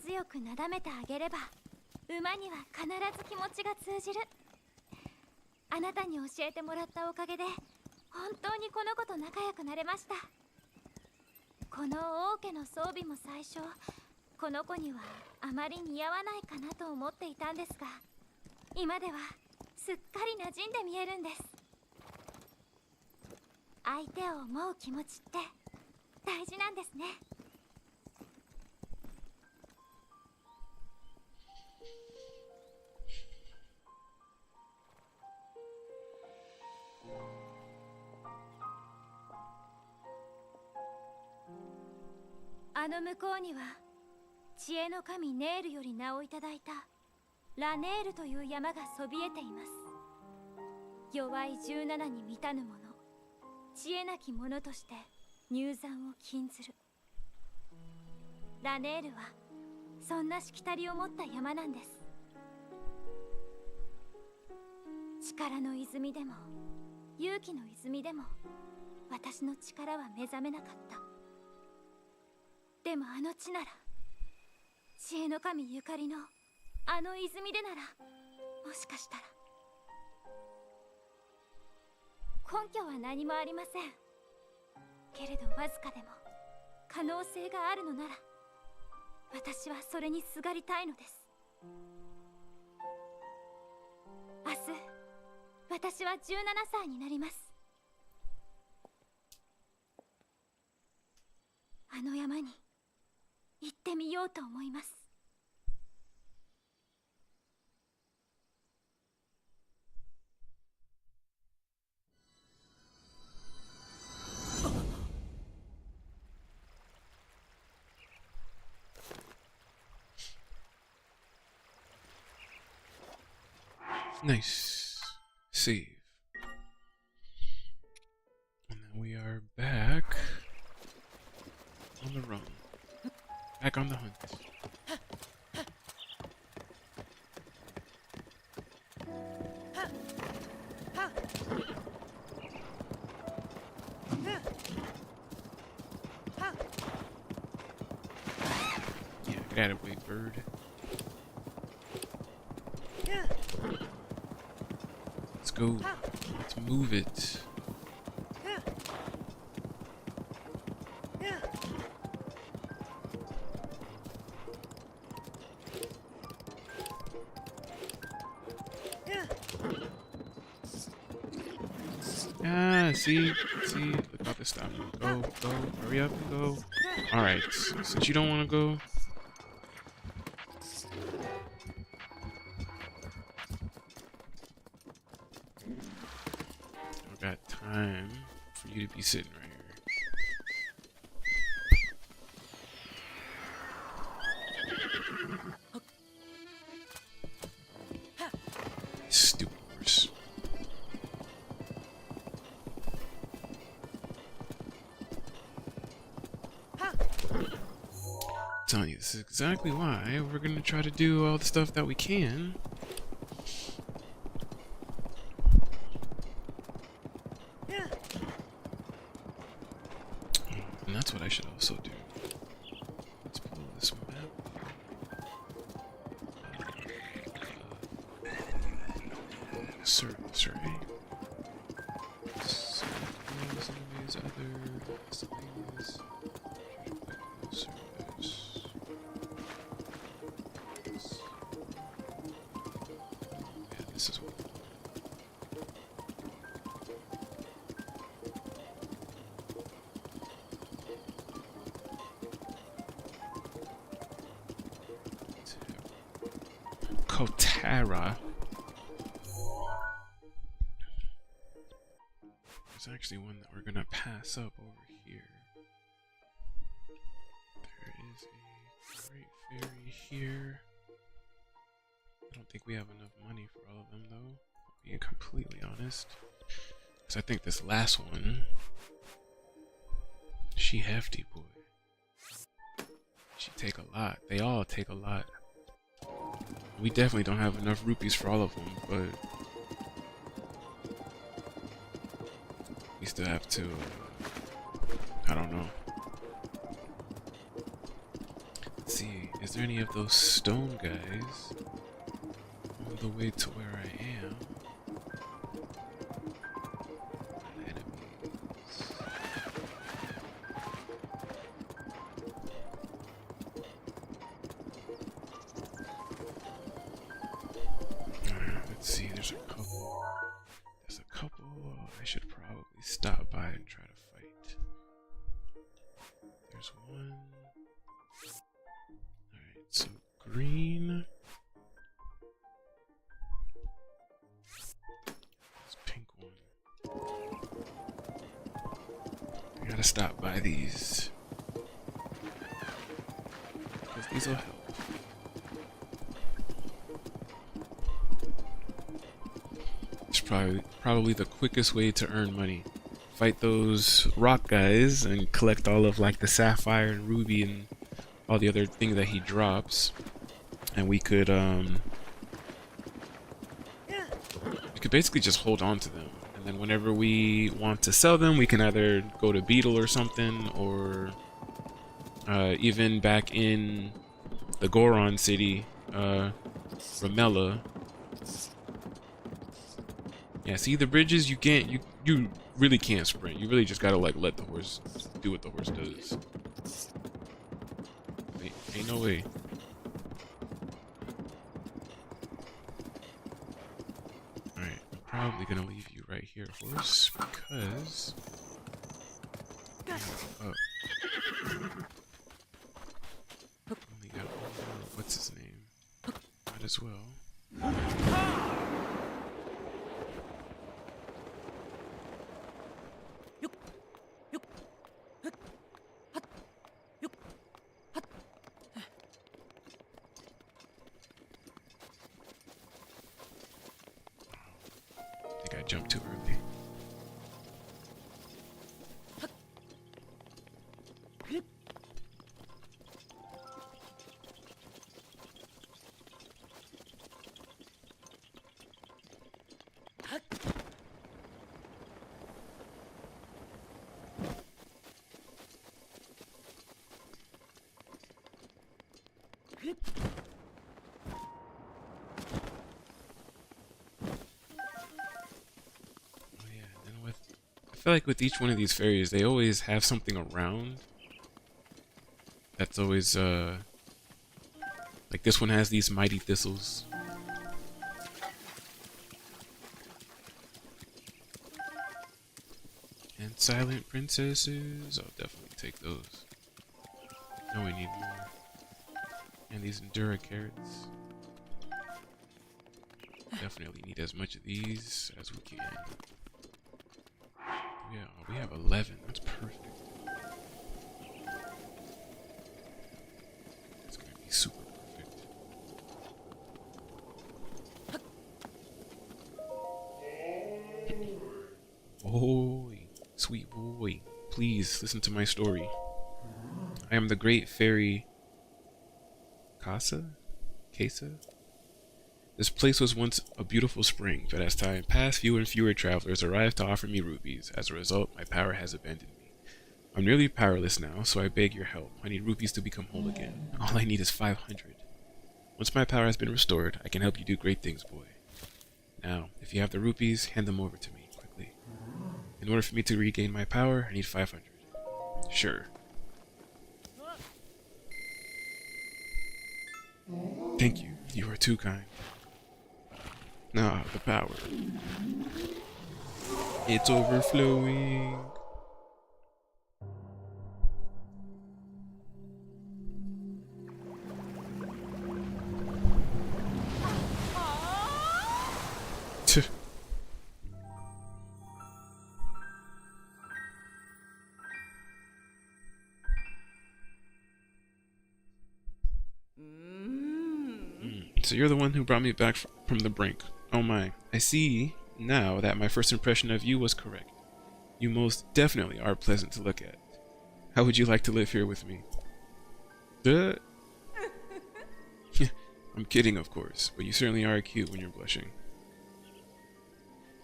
[SPEAKER 2] 強くなだめてあげれば馬には必ず気持ちが通じる。あなたに教えてもらったおかげで本当にこの子と仲良くなれました。この王家の装備も最初この子にはあまり似合わないかなと思っていたんですが、今ではすっかり馴染んで見えるんです。相手を思う気持ちって大事なんですね。あの向こうには知恵の神ネールより名をいただいたラネールという山がそびえています。弱い17に満たぬ者、知恵なき者として入山を禁ずる。ラネールはそんなしきたりを持った山なんです。力の泉でも勇気の泉でも私の力は目覚めなかった。でもあの地なら、知恵の神ゆかりのあの泉でなら、もしかしたら。根拠は何もありませんけれど、わずかでも可能性があるのなら、私はそれにすがりたいのです。明日私は17歳になります。あの山に行ってみようと思います。
[SPEAKER 1] Nice. Save. And then we are back on the run. Back on the hunt. Yeah, get out of the way, bird. Let's go. Let's move it. Ah, see, look about this stop. Go, hurry up and go. Alright, since you don't want to go, I've got time for you to be sitting right here. Stupid horse. Telling you, this is exactly why we're gonna try to do all the stuff that we can. And that's what I should also do. Let's pull this map. Service, right? Enemies, other miscellaneous. Service. Yeah, this is what. Kotara. There's actually one that we're gonna pass up over here. There is a great fairy here. I don't think we have enough money for all of them though, being completely honest. Because I think this last one, she hefty, boy. She take a lot. They all take a lot. We definitely don't have enough rupees for all of them, but we still have to, I don't know. Let's see, is there any of those stone guys on the way to where I am? Let's see, there's a couple. I should probably stop by and try to fight. There's one. Alright, so green. This pink one. I gotta stop by these. Because these will help. Probably the quickest way to earn money. Fight those rock guys and collect all of like the sapphire and ruby and all the other things that he drops, and we could basically just hold on to them, and then whenever we want to sell them, we can either go to Beetle or something, or even back in the Goron city, Ramella. Yeah, see the bridges, you really can't sprint. You really just gotta like let the horse do what the horse does. Ain't no way. Alright, I'm probably gonna leave you right here, horse, because up. Only got one more. What's his name? Might as well. I think I jumped too early. Oh yeah, and I feel like with each one of these fairies, they always have something around that's always like this one has these mighty thistles. And silent princesses. I'll definitely take those. No, we need more. And these Endura carrots. Definitely need as much of these as we can. Yeah, we have 11. That's perfect. It's gonna be super perfect. Boy, sweet boy, please listen to my story. I am the great fairy Casa? This place was once a beautiful spring, but as time passed, fewer and fewer travelers arrived to offer me rupees. As a result, my power has abandoned me. I'm nearly powerless now, so I beg your help. I need rupees to become whole again. All I need is 500. Once my power has been restored, I can help you do great things, boy. Now, if you have the rupees, hand them over to me, quickly. In order for me to regain my power, I need 500. Sure. Thank you. You are too kind. Now the power. It's overflowing. Tch. So you're the one who brought me back from the brink. Oh my. I see now that my first impression of you was correct. You most definitely are pleasant to look at. How would you like to live here with me? I'm kidding, of course, but you certainly are cute when you're blushing.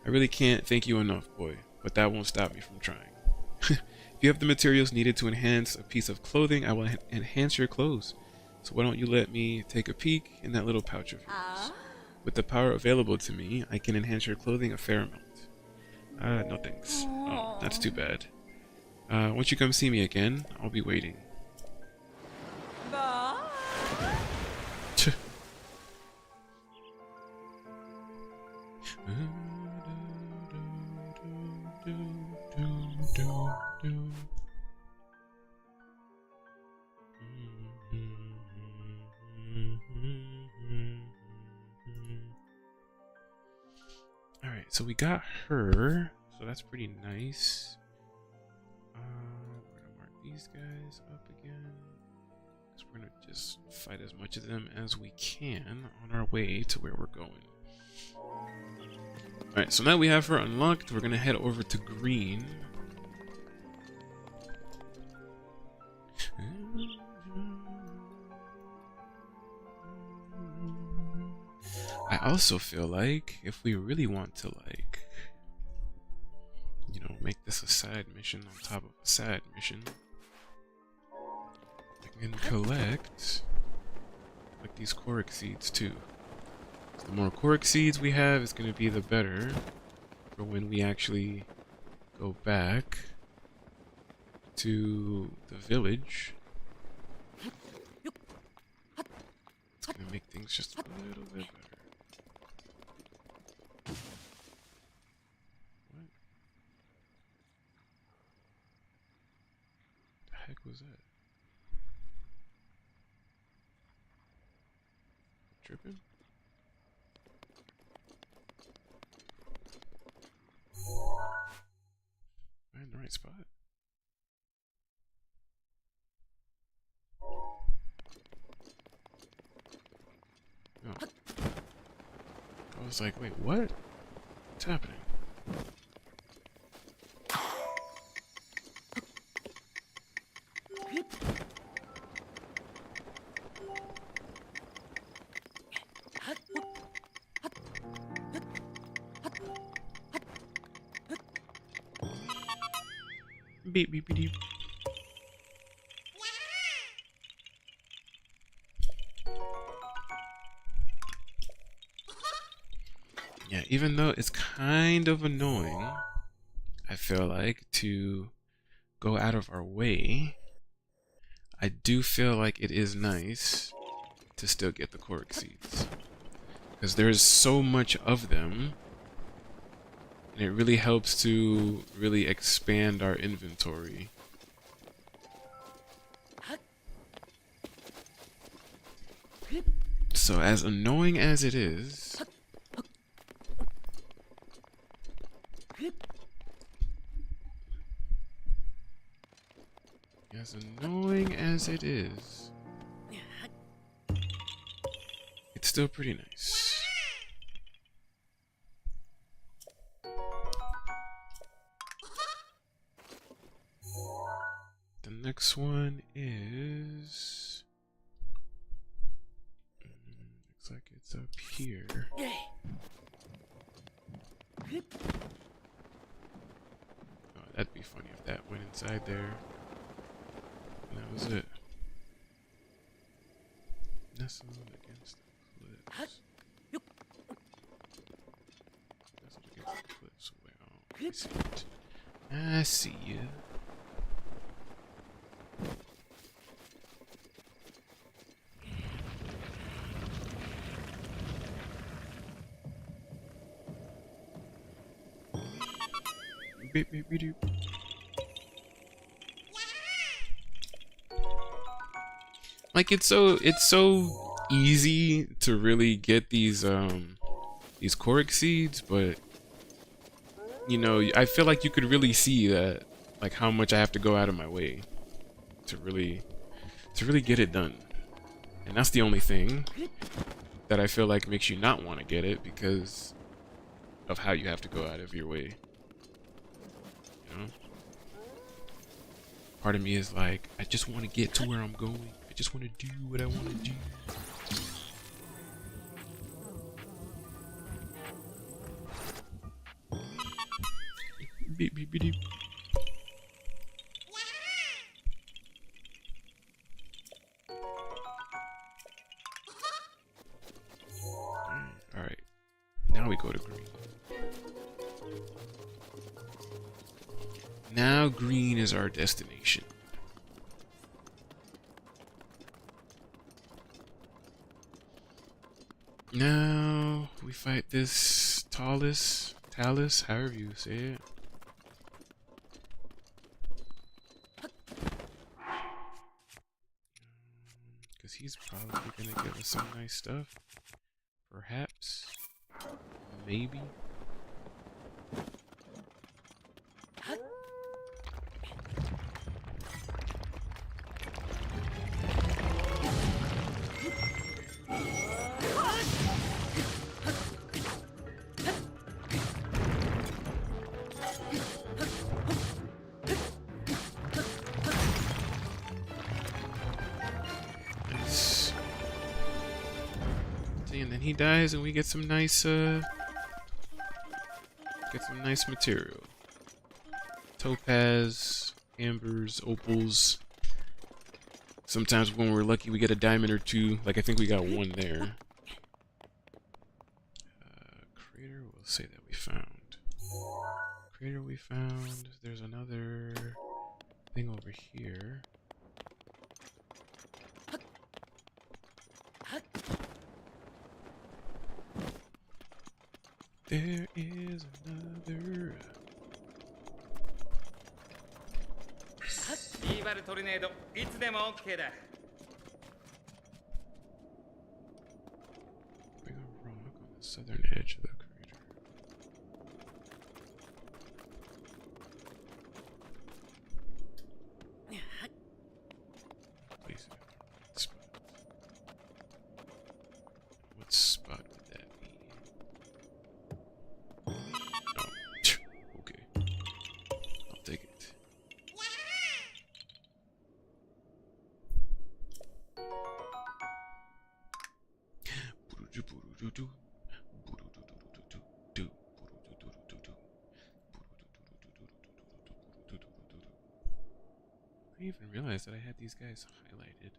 [SPEAKER 1] I really can't thank you enough, boy, but that won't stop me from trying. If you have the materials needed to enhance a piece of clothing, I will enhance your clothes. So why don't you let me take a peek in that little pouch of yours? With the power available to me, I can enhance your clothing a fair amount. No thanks. Oh, that's too bad. Once you come see me again, I'll be waiting. Tch. Alright, so we got her, so that's pretty nice. We're gonna mark these guys up again, because we're gonna just fight as much of them as we can on our way to where we're going. Alright, so now we have her unlocked, we're gonna head over to Green. I also feel like if we really want to, like, you know, make this a side mission on top of a side mission, we can collect like these Korok seeds too. So the more Korok seeds we have, it's going to be the better for when we actually go back to the village. It's going to make things just a little bit better. What the heck was that? tripping? Am I in the right spot? Oh. I was like, wait, what? What's happening? Beep beep beep. Yeah, even though it's kind of annoying, I feel like, to go out of our way, I do feel like it is nice to still get the cork seeds. Because there's so much of them, and it really helps to really expand our inventory. So as annoying as it is, it's still pretty nice. The next one is... looks like it's up here. Oh, that'd be funny if that went inside there. And that was it. Nestled against the cliffs. Nestled against the cliffs. Well, I see it. I see you. Beep beep beep doop. Like it's so easy to really get these cork seeds, but you know, I feel like you could really see that, like how much I have to go out of my way to really get it done. And that's the only thing that I feel like makes you not want to get it, because of how you have to go out of your way. You know? Part of me is like, I just want to get to where I'm going. I just want to do what I want to do. Beep beep beep beep. Alright. Now we go to green. Now green is our destination. Now we fight this Talus, however you say it. Because he's probably gonna give us some nice stuff. Perhaps. Maybe. And then he dies and we get some nice material. Topaz, ambers, opals. Sometimes when we're lucky we get a diamond or two. Like I think we got one there. Crater, we'll say that we found. Crater we found. There's another thing over here. There is another. southern edge of the crater. Place it in the right spot. What spot would that be? Oh, okay. I'll take it. I didn't even realize that I had these guys highlighted,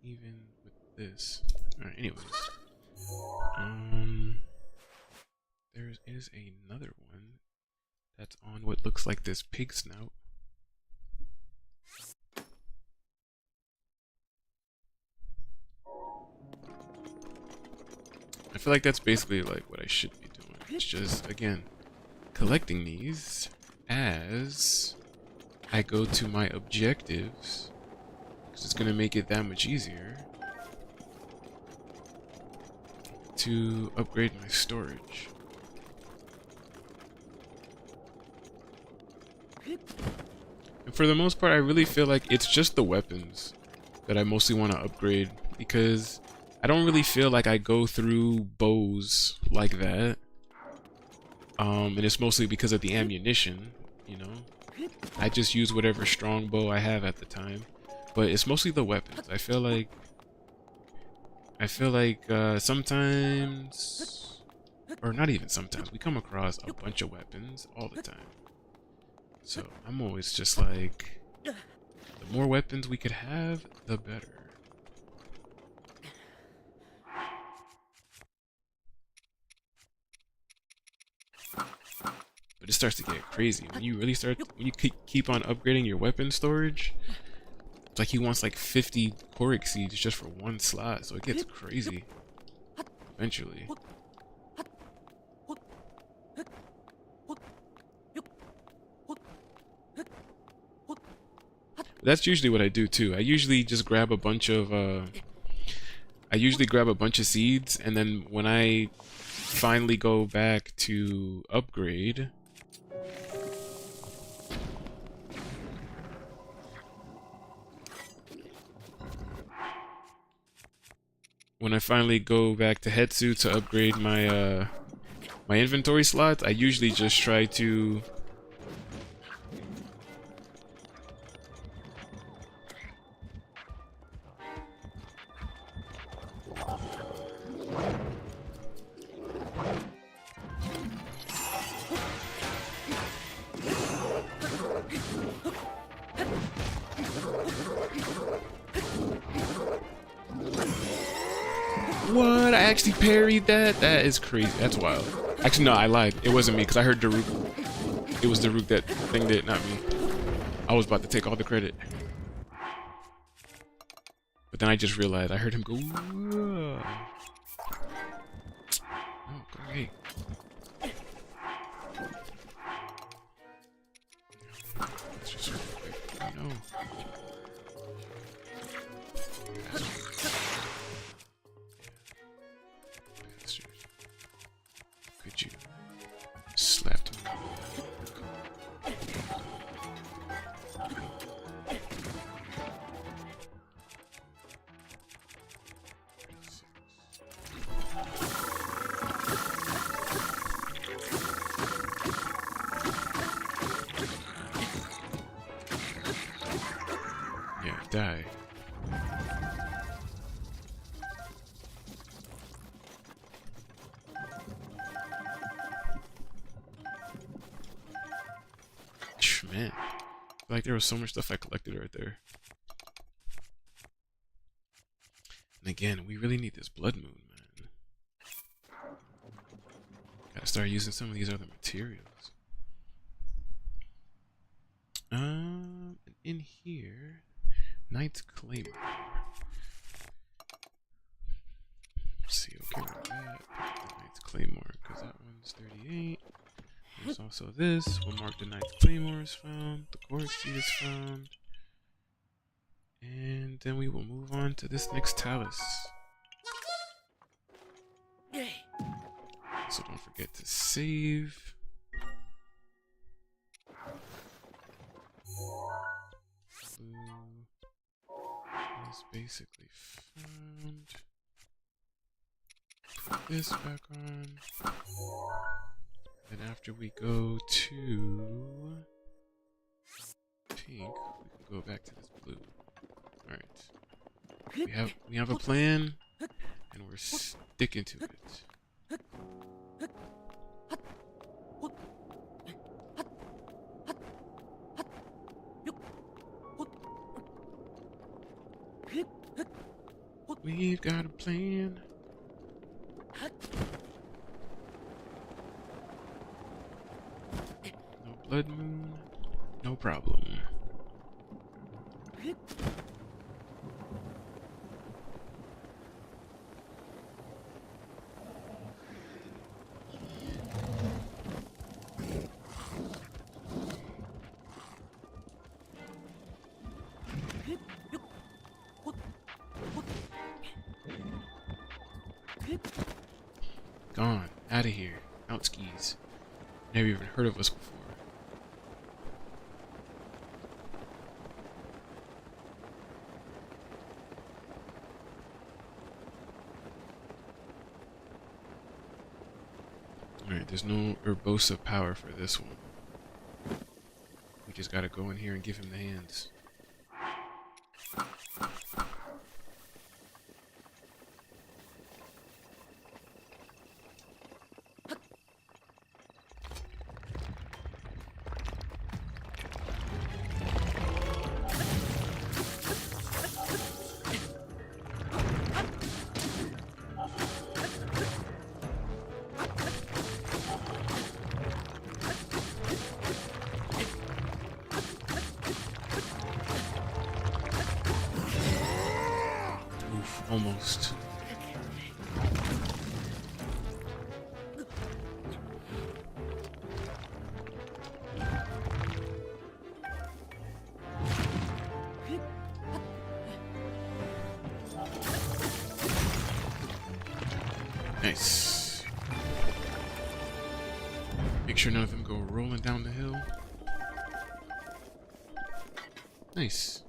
[SPEAKER 1] even with this. Alright, anyways. There is another one that's on what looks like this pig snout. I feel like that's basically like what I should be doing. It's just, again, collecting these as I go to my objectives, because it's going to make it that much easier to upgrade my storage. And for the most part, I really feel like it's just the weapons that I mostly want to upgrade, because I don't really feel like I go through bows like that. And it's mostly because of the ammunition, you know. I just use whatever strong bow I have at the time. But it's mostly the weapons. I feel like sometimes, or not even sometimes, we come across a bunch of weapons all the time. So I'm always just like, the more weapons we could have, the better. But it starts to get crazy when you really start, when you keep on upgrading your weapon storage. It's like he wants like 50 Korok seeds just for one slot, so it gets crazy eventually. That's usually what I do too. I usually just grab a bunch of seeds, and then when I finally go back to upgrade, Hetsu to upgrade my my inventory slots, I usually just try to What? I actually parried that? That is crazy. That's wild. Actually, no, I lied. It wasn't me, because I heard Daruk. It was Daruk that thinged it, not me. I was about to take all the credit. But then I just realized I heard him go, "Whoa." Oh, great. Let's just real quick. Oh, no. Could you slapped me? Yeah, die. Man, like there was so much stuff I collected right there. And again, we really need this blood moon, man. Gotta start using some of these other materials. In here, Knight's Claymore. Let's see, okay with that. Knight's Claymore, because that one's 38. There's also this. We'll mark the Knight's Claymore is found. The Korok seed is found. And then we will move on to this next talus. Forget to save. Blue is basically found. Put this back on. Then after we go to pink, we can go back to this blue. Alright. We have a plan and we're sticking to it. We've got a plan. No blood moon, no problem. Gone. Out of here. Out skis. Never even heard of us before. Alright, there's no Urbosa power for this one. We just gotta go in here and give him the hands. Almost. Nice. Make sure none of them go rolling down the hill. Nice.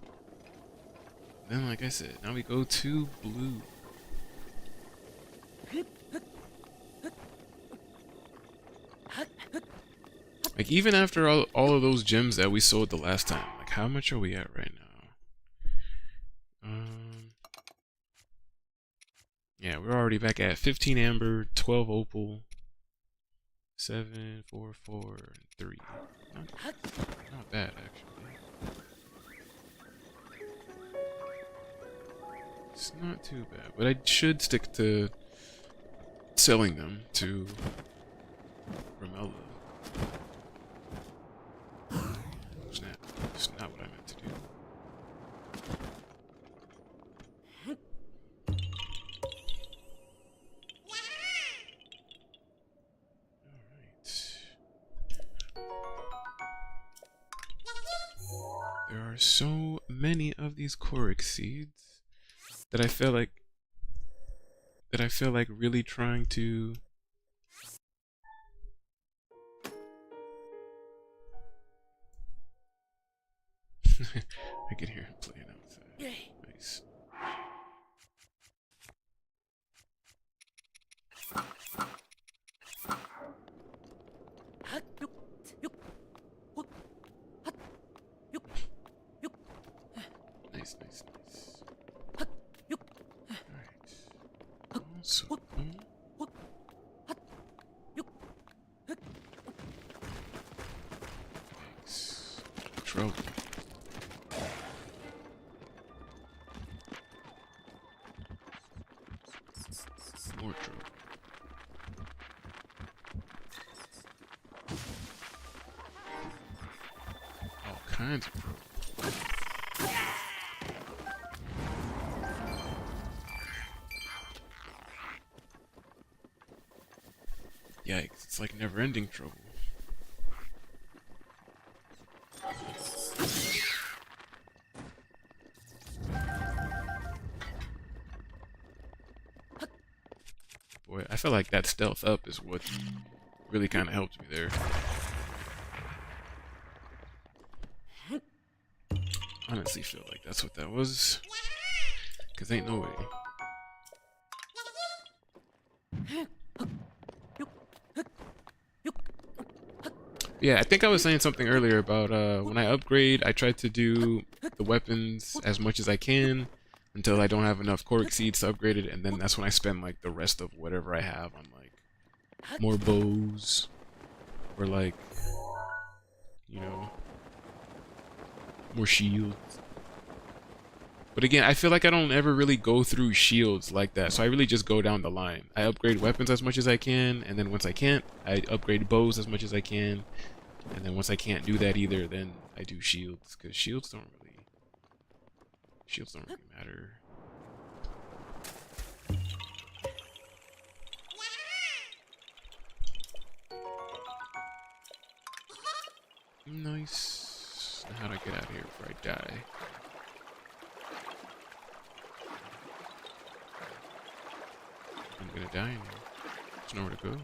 [SPEAKER 1] Then, like I said, now we go to blue. Like, even after all of those gems that we sold the last time, like, how much are we at right now? Yeah, we're already back at 15 amber, 12 opal, 7, 4, 4, and 3. Not bad, actually. It's not too bad, but I should stick to selling them to Ramella. Snap. That's not what I meant to do. Alright. There are so many of these Korok seeds that I feel like really trying to I can hear him playing outside. Nice. Nice, nice, nice. Alright. Also, thanks. Trouble. More trouble. All kinds of trouble. Yikes, it's like never-ending trouble. Boy, I feel like that stealth up is what really kind of helped me there. Honestly feel like that's what that was. Cause ain't no way. Yeah, I think I was saying something earlier about when I upgrade, I try to do the weapons as much as I can until I don't have enough core seeds to upgrade it, and then that's when I spend like the rest of whatever I have on like more bows or like, you know, more shields. But again, I feel like I don't ever really go through shields like that, so I really just go down the line. I upgrade weapons as much as I can, and then once I can't, I upgrade bows as much as I can, and then once I can't do that either, then I do shields, because shields don't really matter. Nice. Now how do I get out of here before I die? I'm gonna die in here. There's nowhere to go.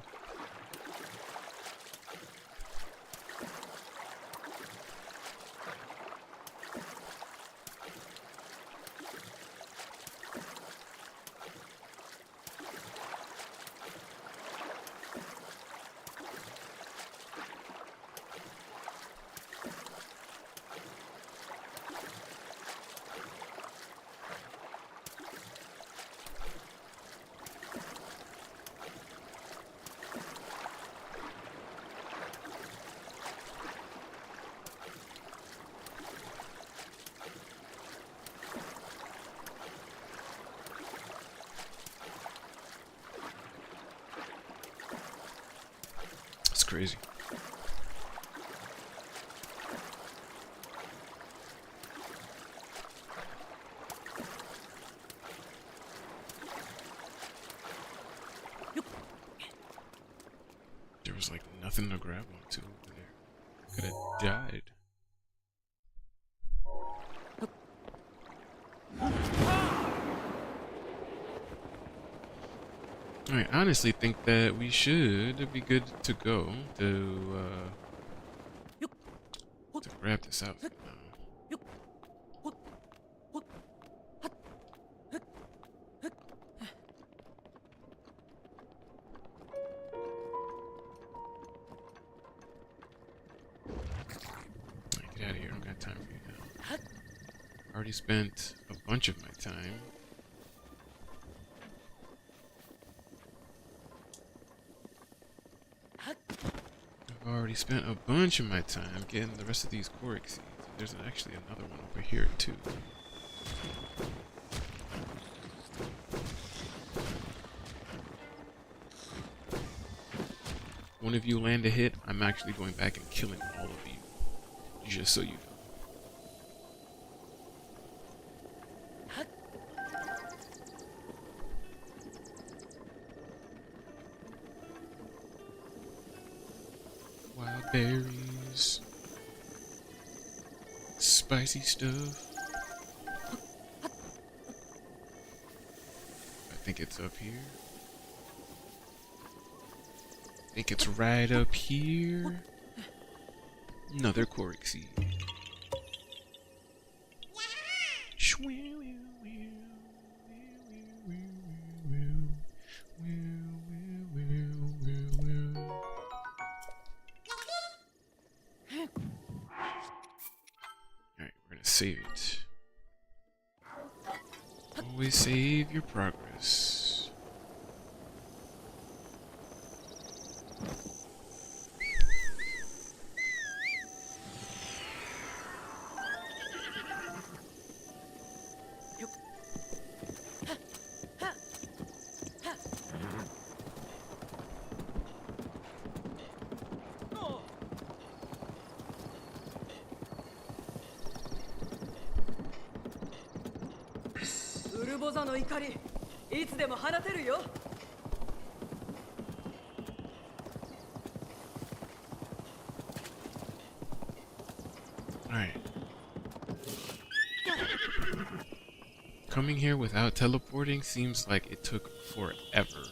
[SPEAKER 1] It's crazy. There was like nothing to grab onto over there. Could have died. I honestly think that we should be good to go to grab this outfit now. Alright, get out of here. I don't got time for you now. I already spent a bunch of my time. I've already spent a bunch of my time getting the rest of these Korok seeds. There's actually another one over here too. One of you land a hit, I'm actually going back and killing all of you. Just so you know. Wild berries. Spicy stuff. I think it's up here. I think it's right up here. Another Korok seed. Alright, we're gonna save it. Always save your progress. Alright. Coming here without teleporting seems like it took forever.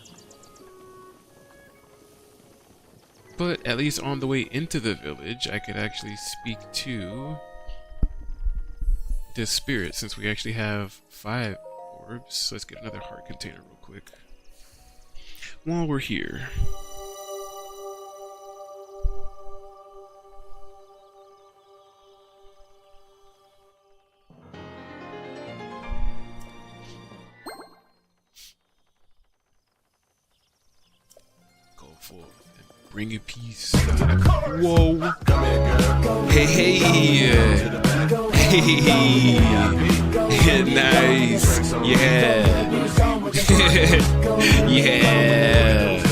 [SPEAKER 1] But at least on the way into the village, I could actually speak to this spirit, since we actually have 5 orbs. So let's get another heart container real quick while we're here. Go forth and bring you peace. Whoa. Hey, hey. Hey. Nice. Yeah. Yeah.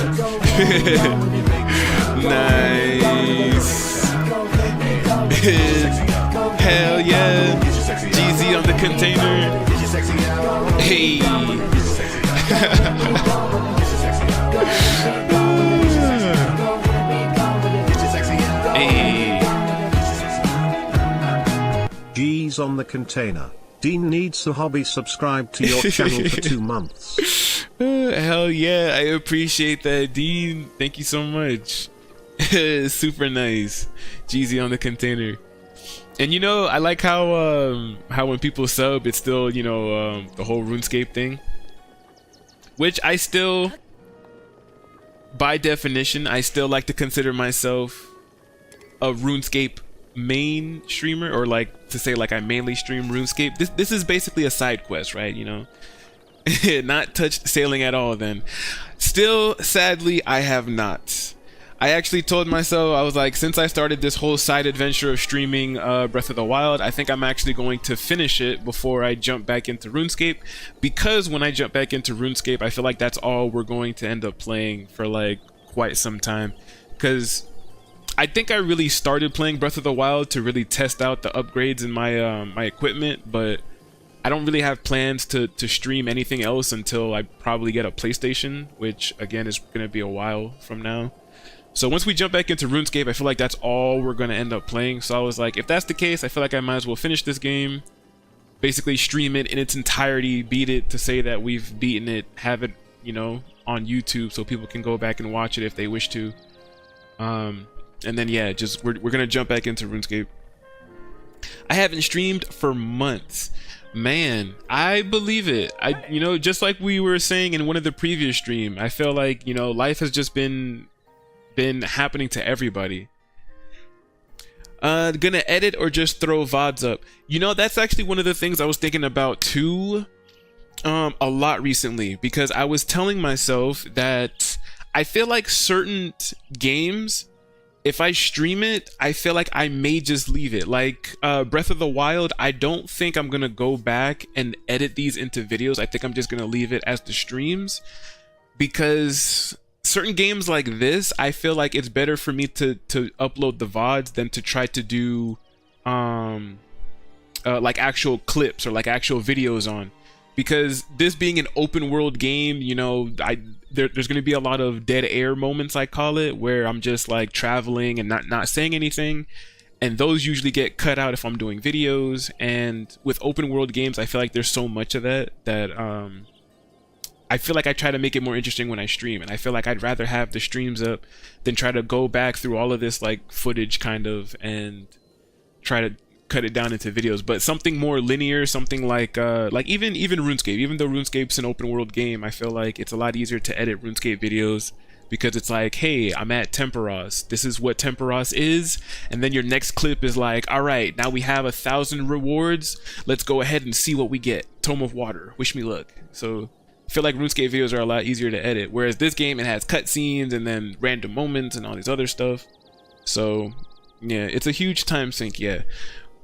[SPEAKER 1] Nice. Hell yeah. GZ on the container. Hey. Hey.
[SPEAKER 4] G's on the container. Dean needs a hobby. Subscribe to your channel for 2 months.
[SPEAKER 1] Hell yeah, I appreciate that, Dean. Thank you so much. Super nice. GZ on the container. And you know, I like how when people sub, it's still, you know, the whole RuneScape thing. Which I still, by definition, I still like to consider myself a RuneScape main streamer, or like to say like I mainly stream RuneScape. This is basically a side quest, right? You know, not touched sailing at all. Then, still, sadly, I have not. I actually told myself, I was like, since I started this whole side adventure of streaming Breath of the Wild, I think I'm actually going to finish it before I jump back into RuneScape, because when I jump back into RuneScape, I feel like that's all we're going to end up playing for like quite some time, because I think I really started playing Breath of the Wild to really test out the upgrades in my my equipment, but I don't really have plans to stream anything else until I probably get a PlayStation, which again is going to be a while from now. So once we jump back into RuneScape, I feel like that's all we're going to end up playing. So I was like, if that's the case, I feel like I might as well finish this game, basically stream it in its entirety, beat it to say that we've beaten it, have it, you know, on YouTube so people can go back and watch it if they wish to. And then yeah, just we're gonna jump back into RuneScape. I haven't streamed for months, man. I believe it. You know, just like we were saying in one of the previous stream, I feel like, you know, life has just been happening to everybody. Gonna edit or just throw VODs up? You know, that's actually one of the things I was thinking about too, a lot recently, because I was telling myself that I feel like certain games, if I stream it, I feel like I may just leave it. Like Breath of the Wild, I don't think I'm gonna go back and edit these into videos. I think I'm just gonna leave it as the streams, because certain games like this, I feel like it's better for me to upload the VODs than to try to do like actual clips or like actual videos on. Because this being an open world game, you know, there's going to be a lot of dead air moments, I call it, where I'm just like traveling and not saying anything, and those usually get cut out if I'm doing videos. And with open world games, I feel like there's so much of that I feel like I try to make it more interesting when I stream, and I feel like I'd rather have the streams up than try to go back through all of this like footage kind of and try to cut it down into videos. But something more linear, something like even RuneScape, even though RuneScape's an open world game, I feel like it's a lot easier to edit RuneScape videos, because it's like, hey, I'm at Temperos, this is what Temperos is, and then your next clip is like, all right, now we have 1,000 rewards, let's go ahead and see what we get. Tome of Water, wish me luck. So I feel like RuneScape videos are a lot easier to edit, whereas this game, it has cutscenes and then random moments and all these other stuff. So yeah, it's a huge time sink, yeah.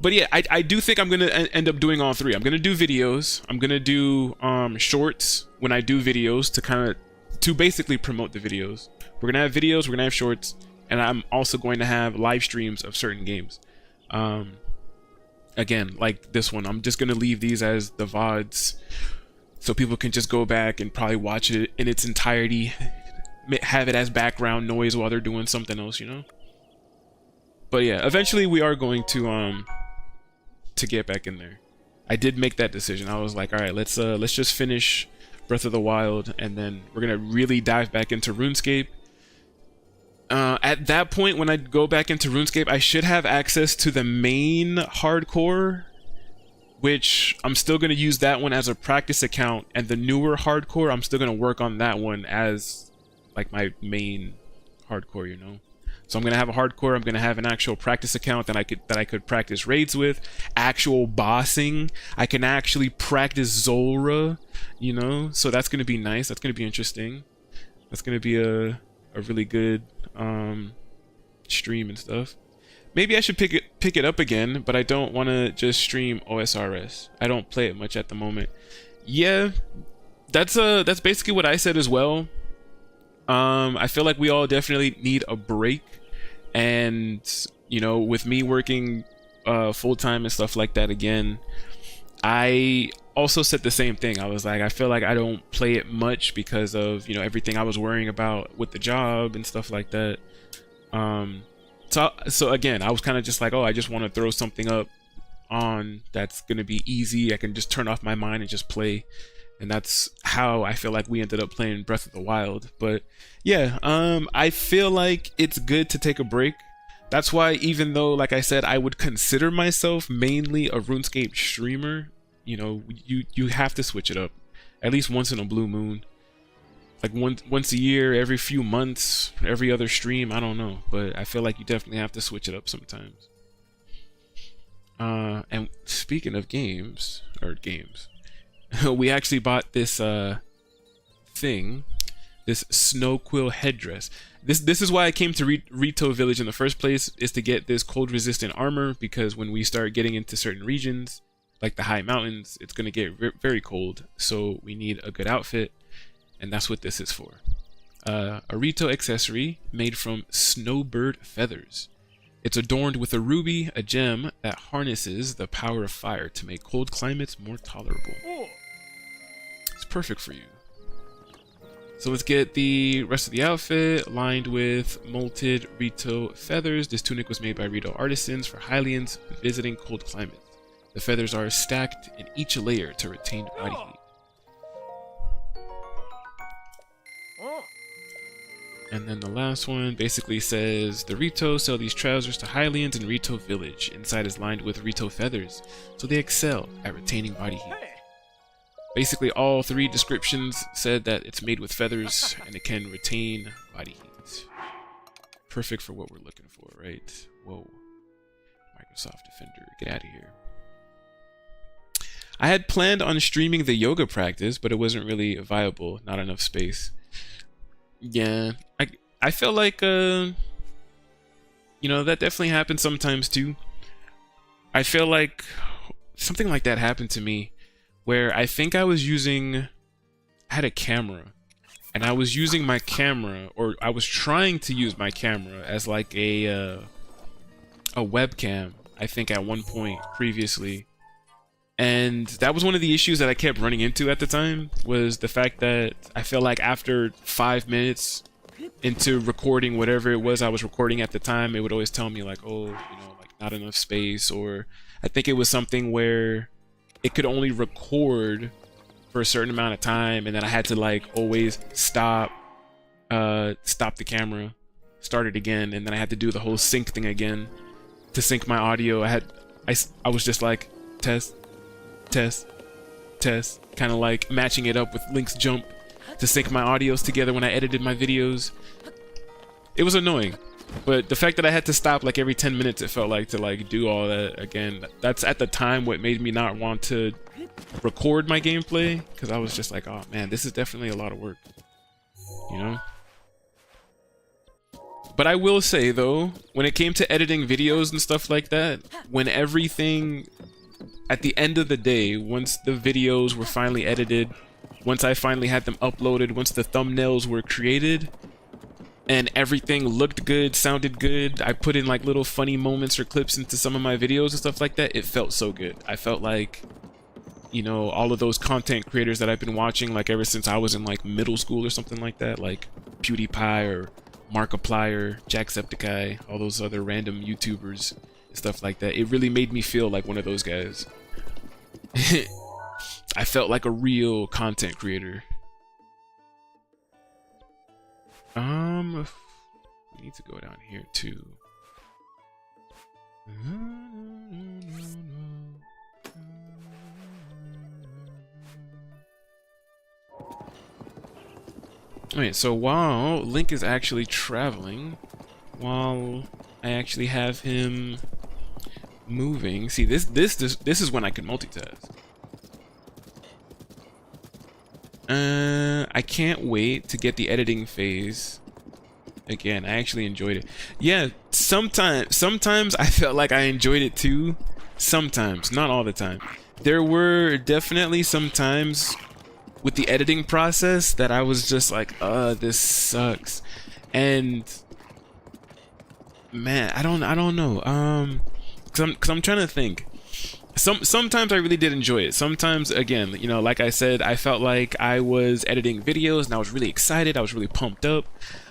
[SPEAKER 1] But yeah, I do think I'm gonna end up doing all three. I'm gonna do videos, I'm gonna do shorts when I do videos to basically promote the videos. We're gonna have videos, we're gonna have shorts, and I'm also going to have live streams of certain games. Again, like this one, I'm just gonna leave these as the VODs, so people can just go back and probably watch it in its entirety, have it as background noise while they're doing something else, you know? But yeah, eventually we are going to get back in there. I did make that decision. I was like, all right, let's just finish Breath of the Wild, and then we're gonna really dive back into RuneScape. At that point, when I go back into RuneScape, I should have access to the main hardcore, which I'm still going to use that one as a practice account, and the newer hardcore, I'm still going to work on that one as like my main hardcore, you know. So I'm going to have a hardcore, I'm going to have an actual practice account that I could practice raids with, actual bossing. I can actually practice Zulrah, you know. So that's going to be nice. That's going to be interesting. That's going to be a really good stream and stuff. Maybe I should pick it up again, but I don't want to just stream OSRS. I don't play it much at the moment. Yeah, that's basically what I said as well. I feel like we all definitely need a break, and you know, with me working full-time and stuff like that again, I also said the same thing. I was like, I feel like I don't play it much because of, you know, everything I was worrying about with the job and stuff like that. So again, I was kind of just like, oh, I just want to throw something up on that's gonna be easy. I can just turn off my mind and just play. And that's how I feel like we ended up playing Breath of the Wild. But yeah, I feel like it's good to take a break. That's why, even though, like I said, I would consider myself mainly a RuneScape streamer, you know, you have to switch it up at least once in a blue moon, like once a year, every few months, every other stream. I don't know, but I feel like you definitely have to switch it up sometimes. And speaking of games, we actually bought this thing, this Snowquill headdress. This is why I came to Rito Village in the first place, is to get this cold resistant armor, because when we start getting into certain regions like the high mountains, it's going to get very cold, so we need a good outfit, and that's what this is for. A Rito accessory made from snowbird feathers. It's adorned with a ruby, a gem that harnesses the power of fire to make cold climates more tolerable. It's perfect for you. So let's get the rest of the outfit lined with molted Rito feathers. This tunic was made by Rito artisans for Hylians visiting cold climates. The feathers are stacked in each layer to retain body heat. And then the last one basically says, the Rito sell these trousers to Hylians in Rito Village. Inside is lined with Rito feathers, so they excel at retaining body heat. Basically, all three descriptions said that it's made with feathers and it can retain body heat. Perfect for what we're looking for, right? Whoa. Microsoft Defender, get out of here. I had planned on streaming the yoga practice, but it wasn't really viable. Not enough space. Yeah, I feel like, you know, that definitely happens sometimes too. I feel like something like that happened to me, where I think I had a camera, and I was using my camera, or I was trying to use my camera as like a webcam, I think at one point previously. And that was one of the issues that I kept running into at the time, was the fact that I felt like after 5 minutes into recording whatever it was I was recording at the time, it would always tell me like, oh, you know, like not enough space, or I think it was something where it could only record for a certain amount of time, and then I had to like always stop the camera, start it again, and then I had to do the whole sync thing again to sync my audio. I was just like test, kind of like matching it up with Link's jump to sync my audios together when I edited my videos. It was annoying, but the fact that I had to stop like every 10 minutes, it felt like, to like do all that again, that's at the time what made me not want to record my gameplay, because I was just like, oh man, this is definitely a lot of work, you know? But I will say though, when it came to editing videos and stuff like that, when everything, at the end of the day, once the videos were finally edited, once I finally had them uploaded, once the thumbnails were created, and everything looked good, sounded good, I put in like little funny moments or clips into some of my videos and stuff like that, it felt so good. I felt like, you know, all of those content creators that I've been watching like ever since I was in like middle school or something like that, like PewDiePie or Markiplier, Jacksepticeye, all those other random YouTubers and stuff like that, it really made me feel like one of those guys. I felt like a real content creator. Let me need to go down here too. Alright, so while Link is actually traveling, while I actually have him moving, see this is when I can multitask. I can't wait to get the editing phase. Again, I actually enjoyed it. Yeah, sometimes I felt like I enjoyed it too. Sometimes, not all the time. There were definitely some times with the editing process that I was just like, this sucks. And man, I don't know. Cause I'm trying to think. Sometimes I really did enjoy it. Sometimes, again, you know, like I said, I felt like I was editing videos and I was really excited. I was really pumped up.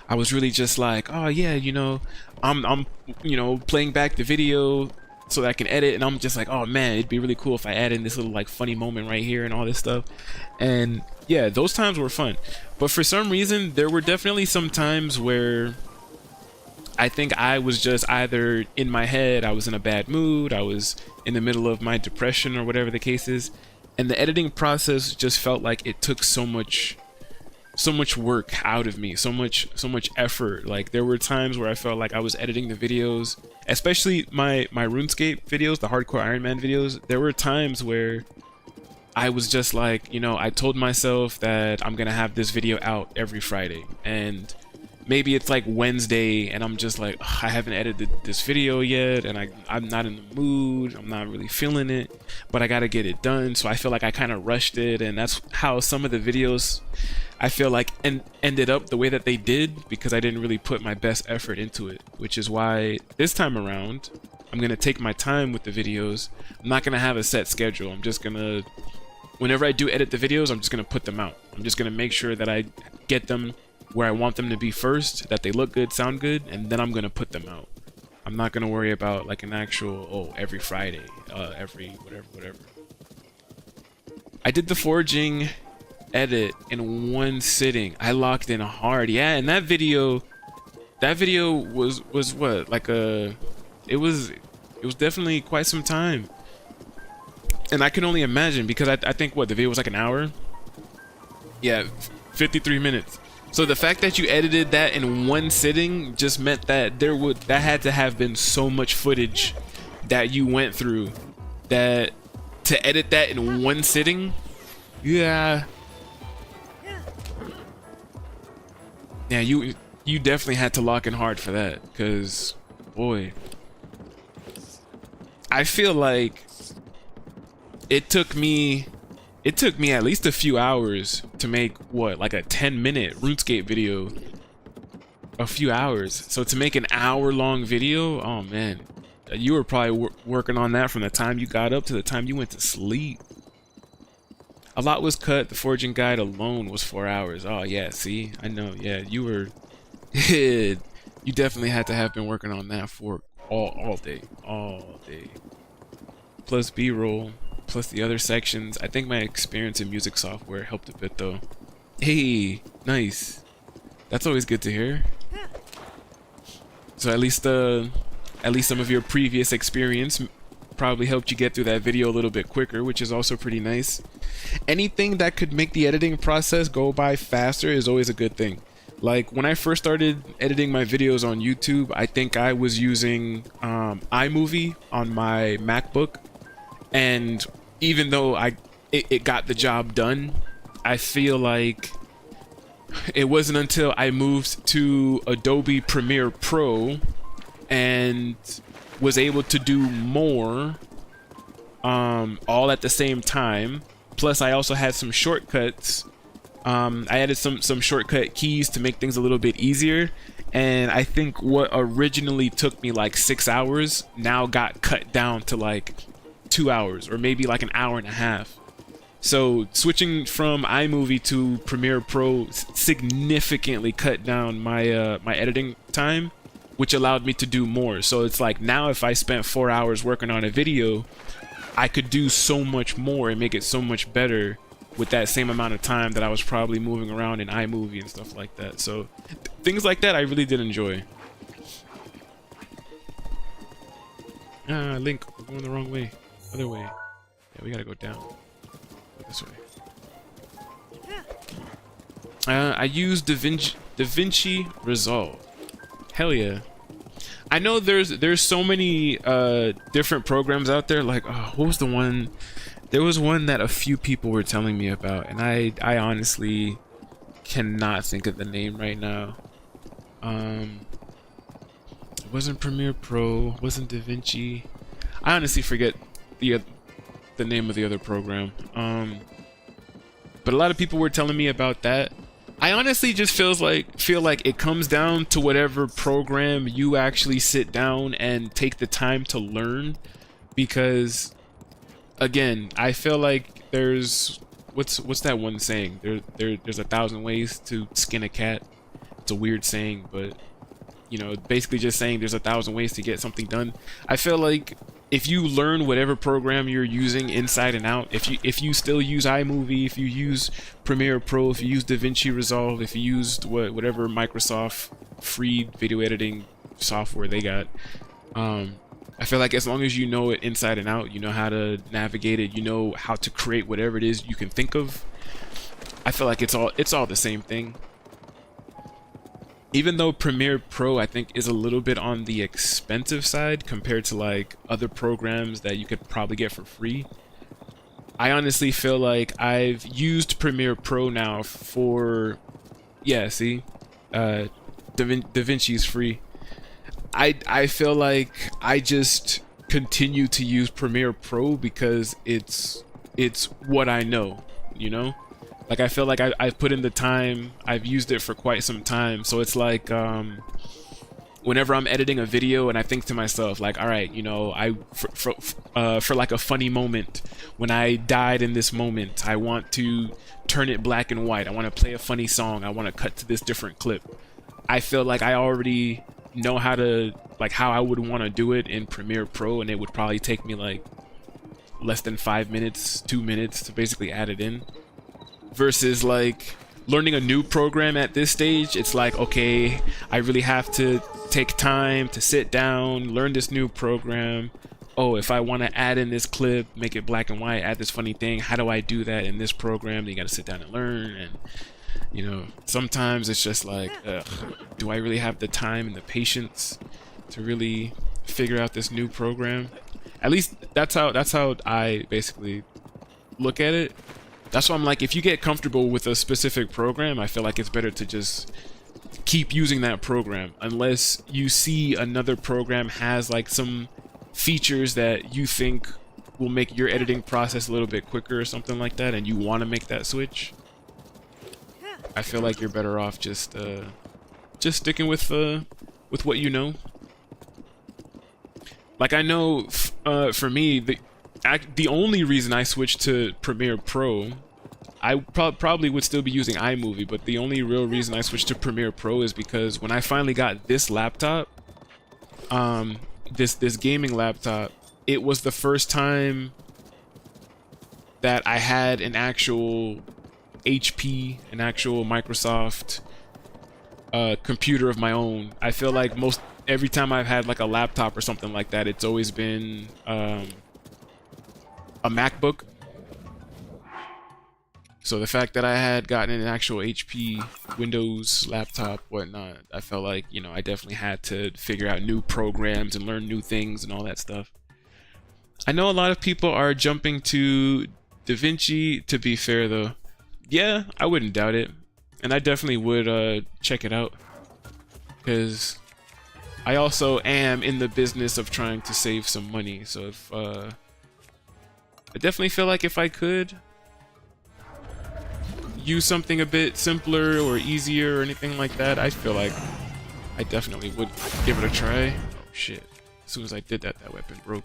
[SPEAKER 1] I was really just like, oh yeah, you know, I'm you know, playing back the video so that I can edit, and I'm just like, oh man, it'd be really cool if I add in this little like funny moment right here and all this stuff. And yeah, those times were fun. But for some reason, there were definitely some times where I think I was just either in my head, I was in a bad mood, I was in the middle of my depression or whatever the case is, and the editing process just felt like it took so much work out of me, so much effort. Like there were times where I felt like I was editing the videos, especially my RuneScape videos, the hardcore Iron Man videos. There were times where I was just like, you know, I told myself that I'm gonna have this video out every Friday, and maybe it's like Wednesday and I'm just like, I haven't edited this video yet, and I'm not in the mood, I'm not really feeling it, but I gotta get it done. So I feel like I kind of rushed it, and that's how some of the videos I feel like ended up the way that they did, because I didn't really put my best effort into it. Which is why this time around I'm gonna take my time with the videos. I'm not gonna have a set schedule. I'm just gonna, whenever I do edit the videos, I'm just gonna put them out. I'm just gonna make sure that I get them where I want them to be first, that they look good, sound good, and then I'm gonna put them out. I'm not gonna worry about like an actual, every Friday, every whatever. I did the forging edit in one sitting. I locked in hard. Yeah, and that video was what, like it was definitely quite some time. And I can only imagine, because I think what, the video was like an hour? Yeah, 53 minutes. So the fact that you edited that in one sitting just meant that that had to have been so much footage that you went through, that to edit that in one sitting, yeah, you definitely had to lock in hard for that, because boy, I feel like it took me at least a few hours to make what, like a 10-minute RuneScape video. A few hours. So to make an hour-long video, oh man, you were probably working on that from the time you got up to the time you went to sleep. A lot was cut. The forging guide alone was 4 hours. Oh yeah, see, I know. Yeah, you were. You definitely had to have been working on that for all day. Plus B-roll. Plus the other sections. I think my experience in music software helped a bit though. Hey, nice. That's always good to hear. So at least some of your previous experience probably helped you get through that video a little bit quicker, which is also pretty nice. Anything that could make the editing process go by faster is always a good thing. Like when I first started editing my videos on YouTube, I think I was using iMovie on my MacBook. And even though it got the job done, I feel like it wasn't until I moved to Adobe Premiere Pro and was able to do more all at the same time. Plus I also had some shortcuts. I added some shortcut keys to make things a little bit easier. And I think what originally took me like 6 hours now got cut down to like 2 hours, or maybe like an hour and a half. So switching from iMovie to Premiere Pro significantly cut down my my editing time, which allowed me to do more. So it's like now if I spent 4 hours working on a video, I could do so much more and make it so much better with that same amount of time that I was probably moving around in iMovie and stuff like that. So things like that I really did enjoy. Ah, Link, we're going the wrong way. Other way. Yeah, we gotta go down. Go this way. I use DaVinci Resolve. Hell yeah. I know there's so many different programs out there. Like, oh, what was the one? There was one that a few people were telling me about, and I honestly cannot think of the name right now. It wasn't Premiere Pro, wasn't DaVinci. I honestly forget the name of the other program. But a lot of people were telling me about that. I honestly just feel like it comes down to whatever program you actually sit down and take the time to learn, because again, I feel like there's what's that one saying? There's 1,000 ways to skin a cat. It's a weird saying, but you know, basically just saying there's 1,000 ways to get something done. I feel like if you learn whatever program you're using inside and out, if you still use iMovie, if you use Premiere Pro, if you use DaVinci Resolve, if you used whatever Microsoft free video editing software they got, I feel like as long as you know it inside and out, you know how to navigate it, you know how to create whatever it is you can think of, I feel like it's all the same thing. Even though Premiere Pro, I think, is a little bit on the expensive side compared to like other programs that you could probably get for free, I honestly feel like I've used Premiere Pro now for, yeah, see, DaVinci's free. I feel like I just continue to use Premiere Pro because it's what I know, you know? Like, I feel like I've put in the time, I've used it for quite some time, so it's like, whenever I'm editing a video and I think to myself, like, all right, you know, for like a funny moment, when I died in this moment, I want to turn it black and white, I want to play a funny song, I want to cut to this different clip. I feel like I already know how I would want to do it in Premiere Pro, and it would probably take me like less than 5 minutes, 2 minutes to basically add it in. Versus like learning a new program at this stage, it's like, okay, I really have to take time to sit down, learn this new program. Oh, if I want to add in this clip, make it black and white, add this funny thing, how do I do that in this program? Then you got to sit down and learn. And you know, sometimes it's just like, ugh, do I really have the time and the patience to really figure out this new program? At least that's how I basically look at it. That's why I'm like, if you get comfortable with a specific program, I feel like it's better to just keep using that program, unless you see another program has like some features that you think will make your editing process a little bit quicker or something like that, and you want to make that switch. I feel like you're better off just sticking with what you know. Like, I know for me, the only reason I switched to Premiere Pro, I probably would still be using iMovie, but the only real reason I switched to Premiere Pro is because when I finally got this laptop, this gaming laptop, it was the first time that I had an actual HP, an actual Microsoft computer of my own. I feel like every time I've had like a laptop or something like that, it's always been a MacBook. So the fact that I had gotten an actual HP Windows laptop, whatnot, I felt like, you know, I definitely had to figure out new programs and learn new things and all that stuff. I know a lot of people are jumping to DaVinci. To be fair though, yeah, I wouldn't doubt it. And I definitely would check it out, because I also am in the business of trying to save some money. So if I definitely feel like if I could use something a bit simpler or easier or anything like that, I feel like I definitely would give it a try. Oh shit, as soon as I did that, that weapon broke.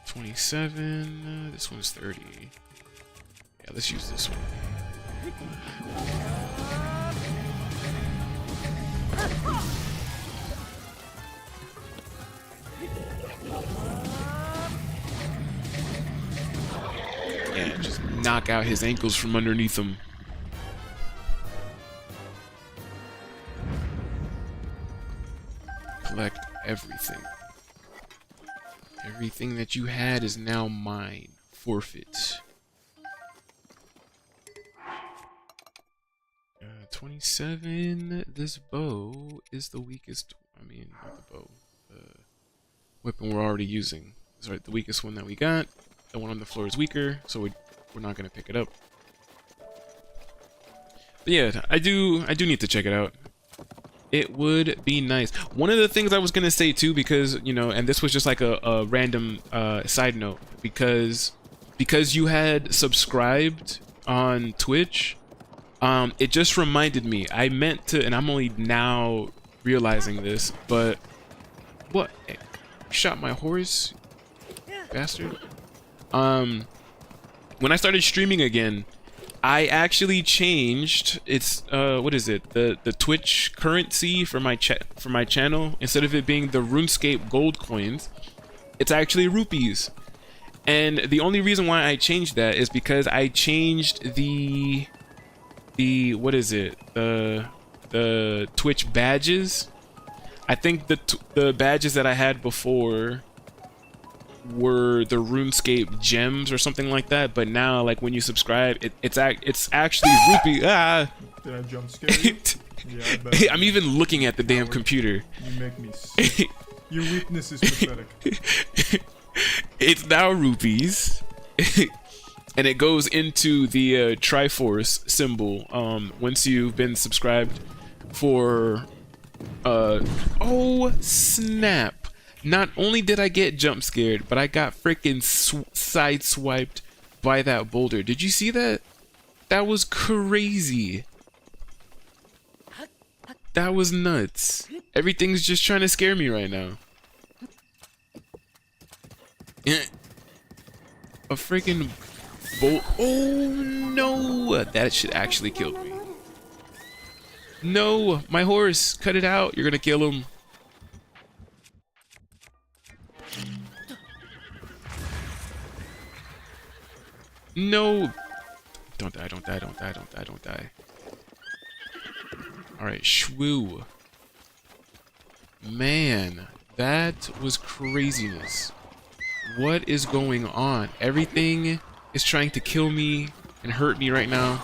[SPEAKER 1] 27, this one's 30. Yeah, let's use this one. Yeah, just knock out his ankles from underneath him. Collect everything. Everything that you had is now mine. Forfeit. 27. This bow is the weakest. I mean, not the bow. The weapon we're already using. Sorry, the weakest one that we got. The one on the floor is weaker, so we're not gonna pick it up. But yeah, I do need to check it out. It would be nice. One of the things I was gonna say too, because you know, and this was just like a random side note, because you had subscribed on Twitch, it just reminded me. I meant to, and I'm only now realizing this, but what? Hey, you shot my horse, bastard. When I started streaming again, I actually changed its what is it, the Twitch currency for my channel. Instead of it being the RuneScape gold coins, it's actually rupees. And the only reason why I changed that is because I changed the what is it, the Twitch badges. I think the badges that I had before were the RuneScape gems or something like that, but now, like, when you subscribe, it's actually rupee. Ah!
[SPEAKER 5] Did I jump scare you? Yeah, I bet.
[SPEAKER 1] I'm even looking at the damn computer.
[SPEAKER 5] You make me sick. Your weakness is pathetic.
[SPEAKER 1] It's now rupees. And it goes into the Triforce symbol once you've been subscribed for oh snap. Not only did I get jump scared, but I got freaking sideswiped by that boulder. Did you see that? That was crazy. That was nuts. Everything's just trying to scare me right now. A freaking bolt. Oh no! That shit actually killed me. No! My horse! Cut it out! You're gonna kill him. No! Don't die, don't die, don't die, don't die, don't die. Alright, shwoo. Man, that was craziness. What is going on? Everything is trying to kill me and hurt me right now.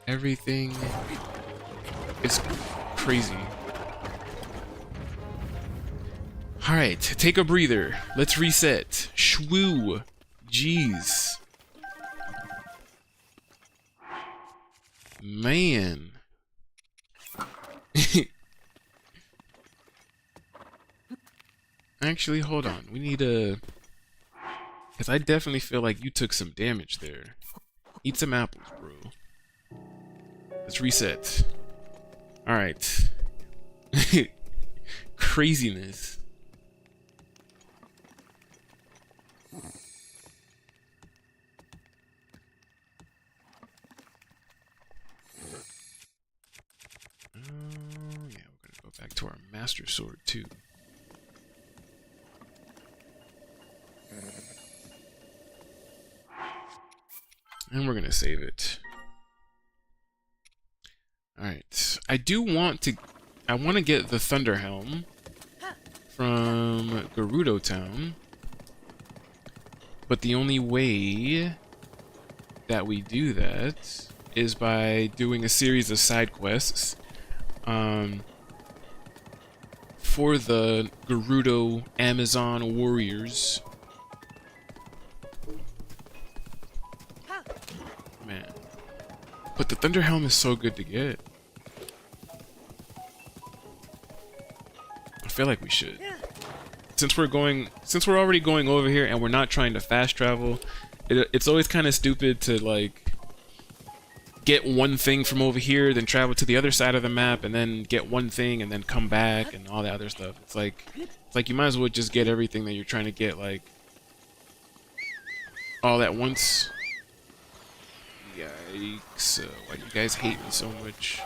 [SPEAKER 1] Everything is crazy. Alright, take a breather. Let's reset. Shwoo. Jeez. Man. Actually, hold on. We need a... Because I definitely feel like you took some damage there. Eat some apples, bro. Let's reset. Alright. Craziness. Yeah, we're gonna go back to our Master Sword too. And we're gonna save it. Alright. I want to get the Thunder Helm from Gerudo Town. But the only way that we do that is by doing a series of side quests for the Gerudo Amazon warriors. Man. But the Thunder Helm is so good to get. I feel like we should. Since we're already going over here and we're not trying to fast travel, it's always kind of stupid to like get one thing from over here, then travel to the other side of the map, and then get one thing and then come back and all that other stuff. It's like you might as well just get everything that you're trying to get like all at once. Yikes! Why do you guys hate me so much?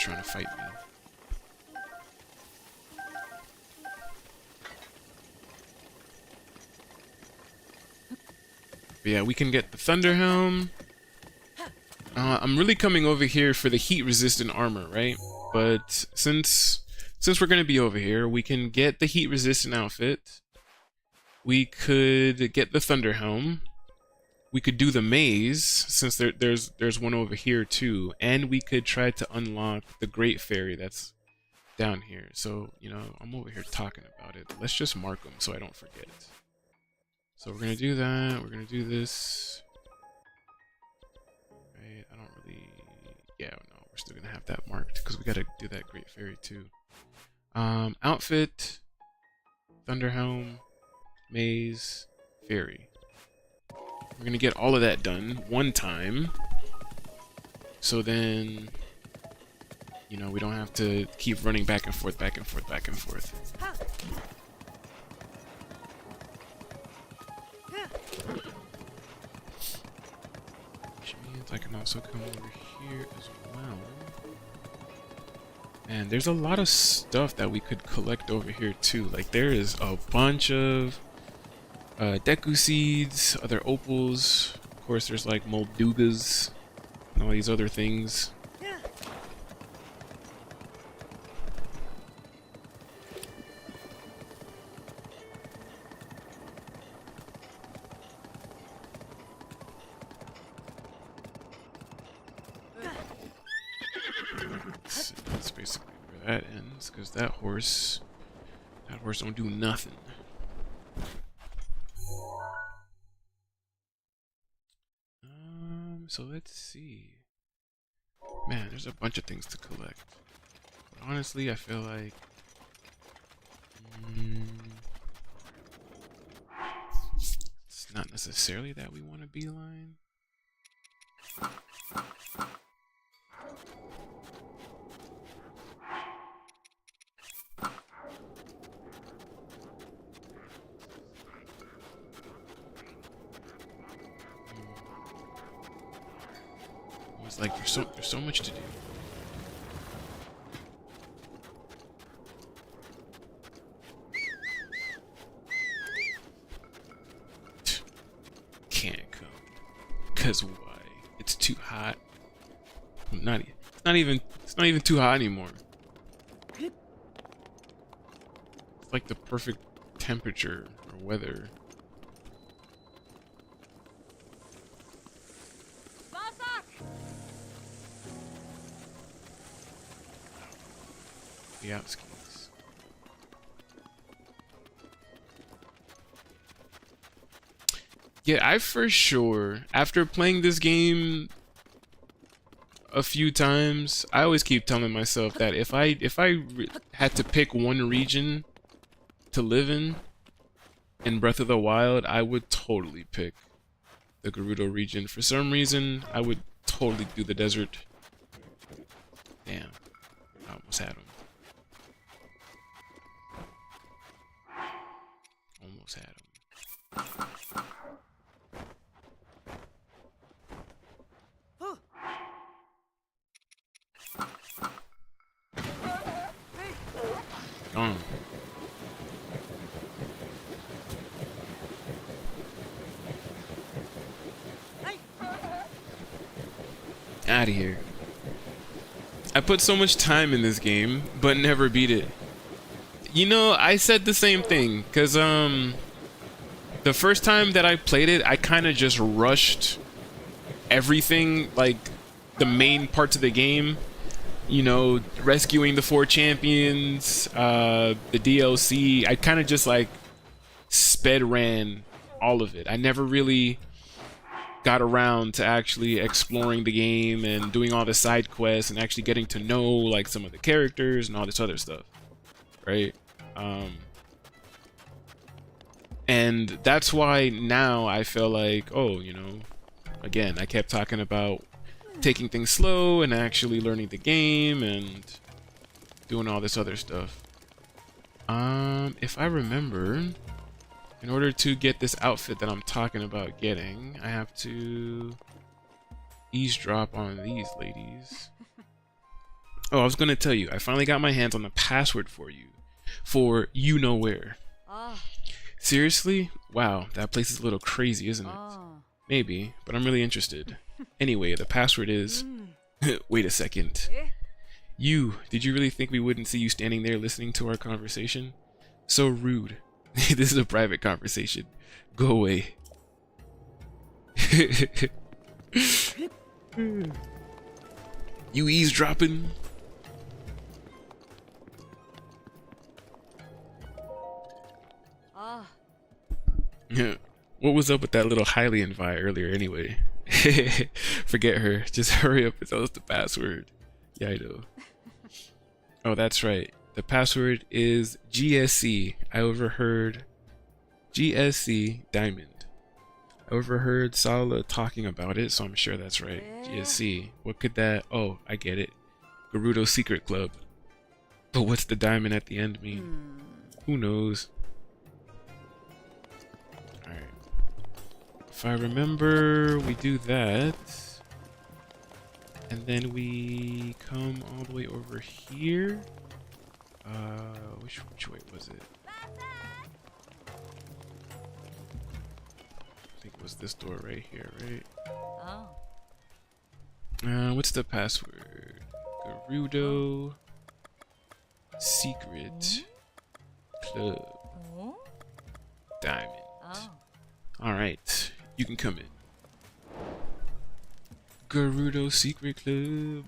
[SPEAKER 1] trying to fight me. But yeah, we can get the Thunder Helm. I'm really coming over here for the heat-resistant armor, right? But since we're gonna be over here, we can get the heat-resistant outfit. We could get the Thunder Helm. We could do the maze, since there's one over here too, and we could try to unlock the Great Fairy that's down here. So, you know, I'm over here talking about it. Let's just mark them so I don't forget. So we're gonna do that. We're gonna do this. Right? I don't really. Yeah, no, we're still gonna have that marked because we gotta do that Great Fairy too. Outfit, Thunder Helm, maze, fairy. We're gonna get all of that done one time, so then, you know, we don't have to keep running back and forth, back and forth, back and forth. Which means I can also come over here as well. And there's a lot of stuff that we could collect over here too. Like there is a bunch of Deku seeds, other opals. Of course, there's like Moldugas and all these other things. That's basically where that ends, because that horse don't do nothing. So let's see. Man, there's a bunch of things to collect. But honestly, I feel like it's not necessarily that we want to beeline. It's like there's so much to do. Can't come. Cause why? It's too hot. It's not even too hot anymore. It's like the perfect temperature or weather. The outskirts. Yeah, I for sure, after playing this game a few times, I always keep telling myself that if I had to pick one region to live in Breath of the Wild, I would totally pick the Gerudo region. For some reason, I would totally do the desert. Damn, I almost had him. Almost had him. Gone. Out of here. I put so much time in this game, but never beat it. You know, I said the same thing, because the first time that I played it, I kind of just rushed everything, like the main parts of the game. You know, rescuing the 4 champions, the DLC. I kind of just like sped ran all of it. I never really got around to actually exploring the game and doing all the side quests and actually getting to know like some of the characters and all this other stuff, right? And that's why now I feel like, oh, you know, again, I kept talking about taking things slow and actually learning the game and doing all this other stuff. If I remember, in order to get this outfit that I'm talking about getting, I have to eavesdrop on these ladies. Oh, I was gonna tell you, I finally got my hands on the password for you. For you know where.
[SPEAKER 2] Ah.
[SPEAKER 1] Seriously? Wow, that place is a little crazy, isn't it? Maybe, but I'm really interested. Anyway, the password is... Wait a second. Did you really think we wouldn't see you standing there listening to our conversation? So rude. This is a private conversation. Go away. You eavesdropping? What was up with that little Hylian Vi earlier anyway? Forget her. Just hurry up and tell us the password. Yeah, I know. Oh, that's right. The password is GSC. I overheard GSC Diamond. I overheard Sala talking about it, so I'm sure that's right. GSC. What could that... Oh, I get it. Gerudo Secret Club. But what's the diamond at the end mean? Who knows? Alright. If I remember, we do that. And then we come all the way over here. Which way was it? I think it was this door right here, right? What's the password? Gerudo Secret Club Diamond. Alright, you can come in. Gerudo Secret Club.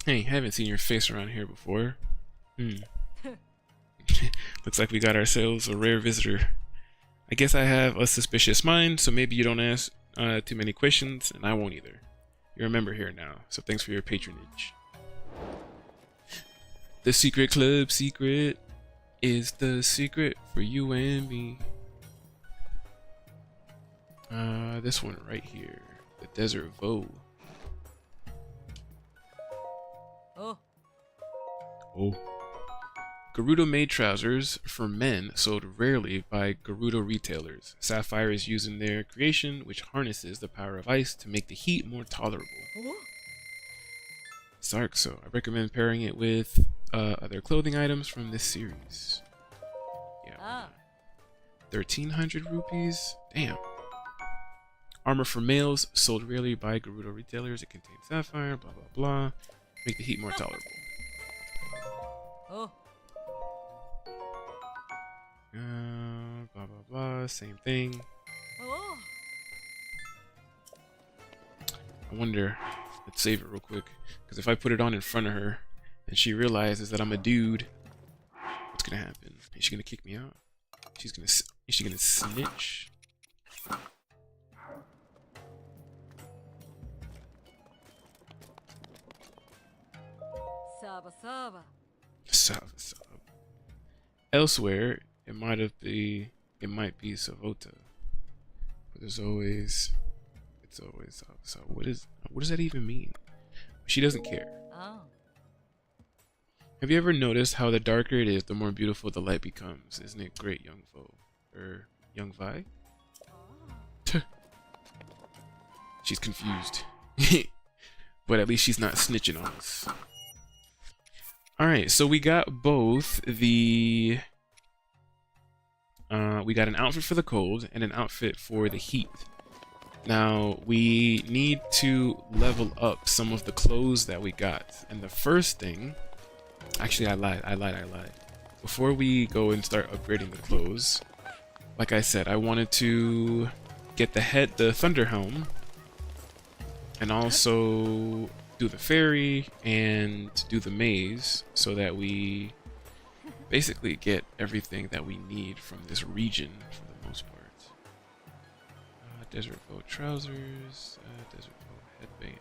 [SPEAKER 1] Hey, haven't seen your face around here before. Looks like we got ourselves a rare visitor. I guess I have a suspicious mind, so maybe you don't ask too many questions, and I won't either. You're a member here now, so thanks for your patronage. The secret club secret is the secret for you and me. This one right here, the Desert Voe. Oh. Gerudo made trousers for men sold rarely by Gerudo retailers. Sapphire is used in their creation, which harnesses the power of ice to make the heat more tolerable. Sark, so I recommend pairing it with other clothing items from this series. Yeah. 1,300 rupees? Damn. Armor for males sold rarely by Gerudo retailers. It contains sapphire, blah blah blah. Make the heat more tolerable. Blah blah blah, same thing. I wonder, let's save it real quick, because if I put it on in front of her and she realizes that I'm a dude, what's gonna happen? Is she gonna kick me out? Is she gonna snitch? Saba. Elsewhere, it might be Savota, but it's always Saba. What does that even mean? She doesn't care. Have you ever noticed how the darker it is, the more beautiful the light becomes? Isn't it great, young foe? Or young Vi? She's confused. But at least she's not snitching on us. Alright, so we got both the... we got an outfit for the cold and an outfit for the heat. Now, we need to level up some of the clothes that we got. And the first thing... Actually, I lied. Before we go and start upgrading the clothes, like I said, I wanted to get the Thunder Helm, and also do the ferry and do the maze, so that we basically get everything that we need from this region for the most part. Desert Voe trousers, Desert Voe headband.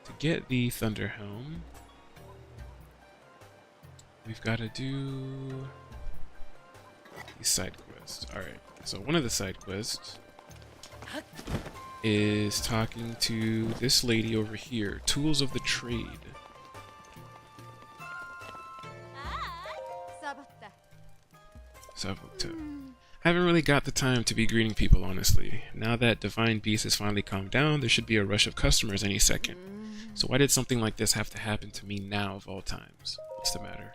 [SPEAKER 1] To get the Thunder Helm, we've got to do these side quests. Alright, so one of the side quests is talking to this lady over here, Tools of the Trade. I haven't really got the time to be greeting people, honestly. Now that Divine Beast has finally calmed down, there should be a rush of customers any second. So why did something like this have to happen to me now of all times? What's the matter?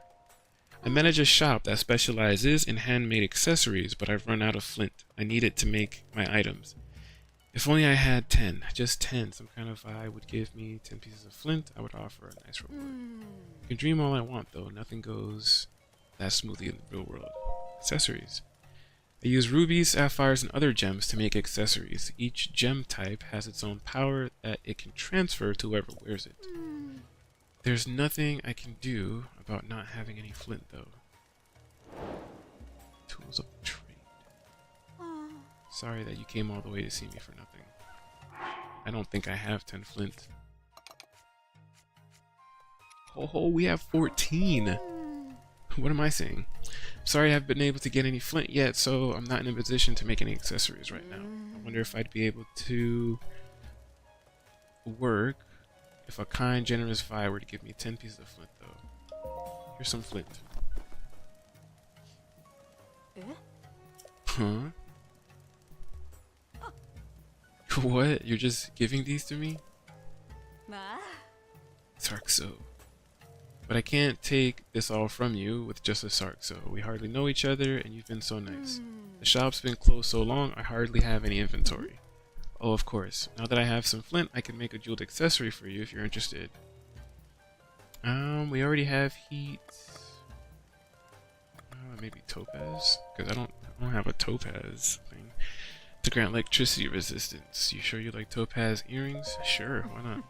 [SPEAKER 1] I manage a shop that specializes in handmade accessories, but I've run out of flint. I need it to make my items. If only I had 10, just 10. Some kind of guy would give me 10 pieces of flint, I would offer a nice reward. I can dream all I want, though. Nothing goes that smoothly in the real world. Accessories. I use rubies, sapphires, and other gems to make accessories. Each gem type has its own power that it can transfer to whoever wears it. There's nothing I can do about not having any flint, though. Tools of trade. Sorry that you came all the way to see me for nothing. I don't think I have 10 flint. Oh, we have 14! What am I saying? Sorry I haven't been able to get any flint yet, so I'm not in a position to make any accessories right now. I wonder if I'd be able to work if a kind, generous Vi were to give me 10 pieces of flint, though. Here's some flint. Huh? What? You're just giving these to me? Sarkso. But I can't take this all from you with just a Sarkso. We hardly know each other, and you've been so nice. The shop's been closed so long, I hardly have any inventory. Oh, of course. Now that I have some flint, I can make a jeweled accessory for you if you're interested. We already have heat. Maybe topaz? Because I don't have a topaz thing. To grant electricity resistance. You sure you like topaz earrings? Sure, why not?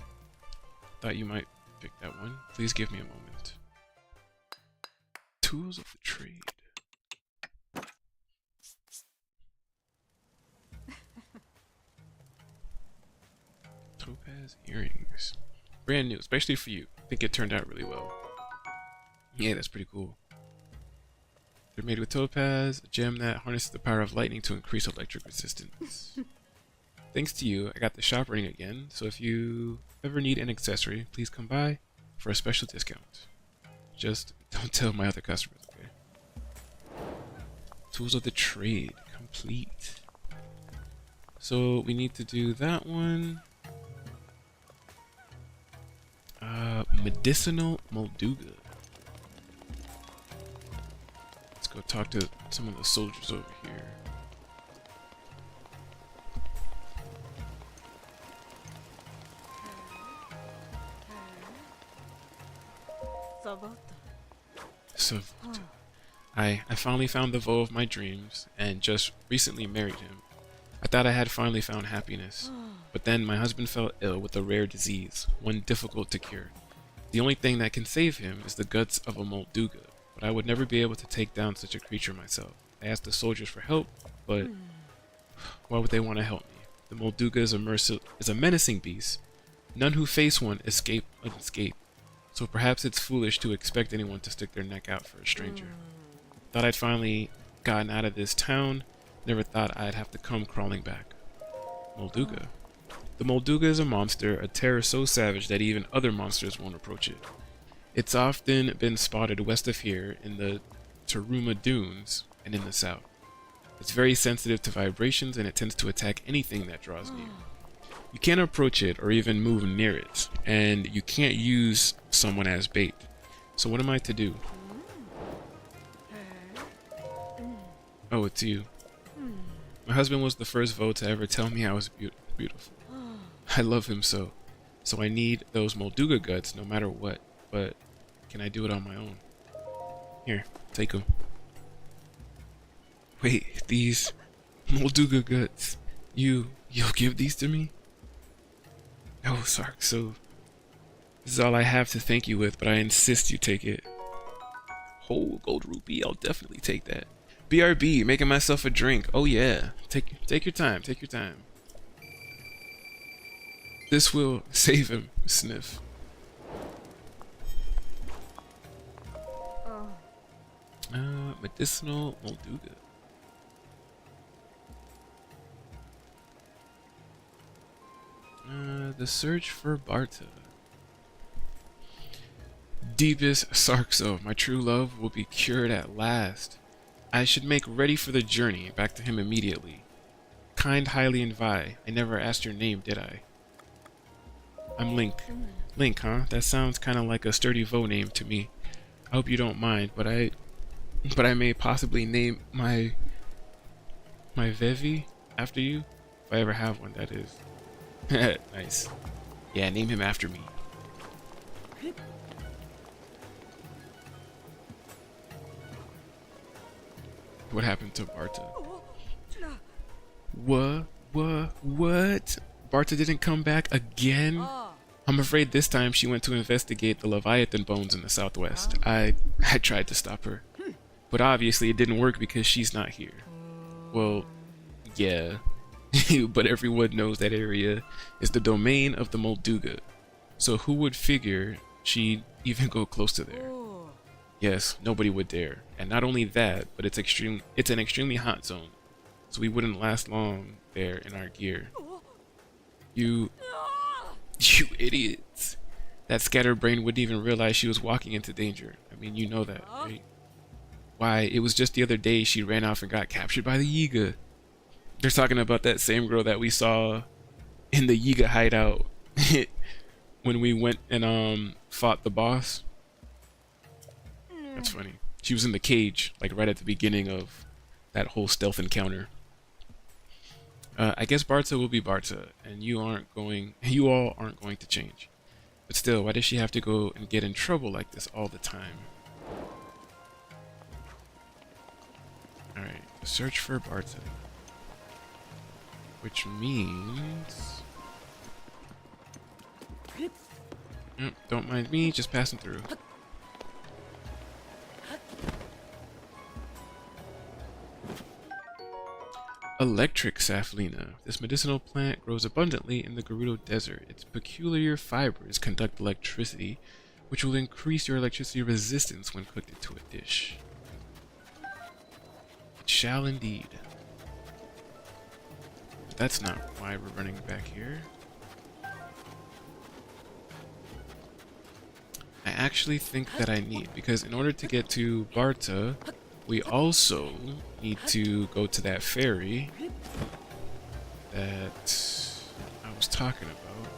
[SPEAKER 1] Thought you might pick that one. Please give me a moment. Tools of the trade. Topaz earrings. Brand new, especially for you. I think it turned out really well. Yeah, that's pretty cool. They're made with topaz, a gem that harnesses the power of lightning to increase electric resistance. Thanks to you, I got the shop running again, so if you ever need an accessory, please come by for a special discount. Just don't tell my other customers, okay? Tools of the trade, complete. So we need to do that one. Medicinal Molduga. Go talk to some of the soldiers over here. Savota. I finally found the Vo of my dreams and just recently married him. I thought I had finally found happiness, but then my husband fell ill with a rare disease, one difficult to cure. The only thing that can save him is the guts of a Molduga. But I would never be able to take down such a creature myself. I asked the soldiers for help, but why would they want to help me? The Molduga is a menacing beast. None who face one escape unscathed. So perhaps it's foolish to expect anyone to stick their neck out for a stranger. Thought I'd finally gotten out of this town. Never thought I'd have to come crawling back. Molduga. The Molduga is a monster, a terror so savage that even other monsters won't approach it. It's often been spotted west of here in the Taruma Dunes and in the south. It's very sensitive to vibrations and it tends to attack anything that draws near. You can't approach it or even move near it, and you can't use someone as bait. So what am I to do? Oh, it's you. My husband was the first Vo to ever tell me I was beautiful. I love him so. So I need those Molduga guts no matter what. But can I do it on my own? Here, take them. Wait, these Molduga guts. You'll give these to me? Oh, Sark, so this is all I have to thank you with, but I insist you take it. Whole gold rupee, I'll definitely take that. BRB, making myself a drink. Oh yeah, take your time, take your time. This will save him, sniff. Medicinal Molduga. The search for Barta. Deepest Sarkso, my true love will be cured at last. I should make ready for the journey back to him immediately. Kind, highly, and Vi. I never asked your name, did I? I'm Link. Link, huh? That sounds kind of like a sturdy Vo name to me. I hope you don't mind, but I may possibly name my Vevi after you, if I ever have one, that is. Nice. Yeah, name him after me. What happened to Barta? What? Barta didn't come back again? I'm afraid this time she went to investigate the Leviathan bones in the southwest. I tried to stop her. But obviously it didn't work because she's not here. Well, yeah. But everyone knows that area is the domain of the Molduga. So who would figure she'd even go close to there? Yes, nobody would dare. And not only that, but it's an extremely hot zone. So we wouldn't last long there in our gear. You idiots. That scatterbrain wouldn't even realize she was walking into danger. I mean, you know that, right? Why, it was just the other day she ran off and got captured by the Yiga. They're talking about that same girl that we saw in the Yiga hideout when we went and fought the boss. That's funny. She was in the cage, like right at the beginning of that whole stealth encounter. I guess Barta will be Barta, and you all aren't going to change. But still, why does she have to go and get in trouble like this all the time? Alright, search for Barta. Which means... don't mind me, just passing through. Electric Saflina. This medicinal plant grows abundantly in the Gerudo Desert. Its peculiar fibers conduct electricity, which will increase your electricity resistance when cooked into a dish. It shall indeed. But that's not why we're running back here. I actually think that I need, because in order to get to Barta, we also need to go to that ferry that I was talking about.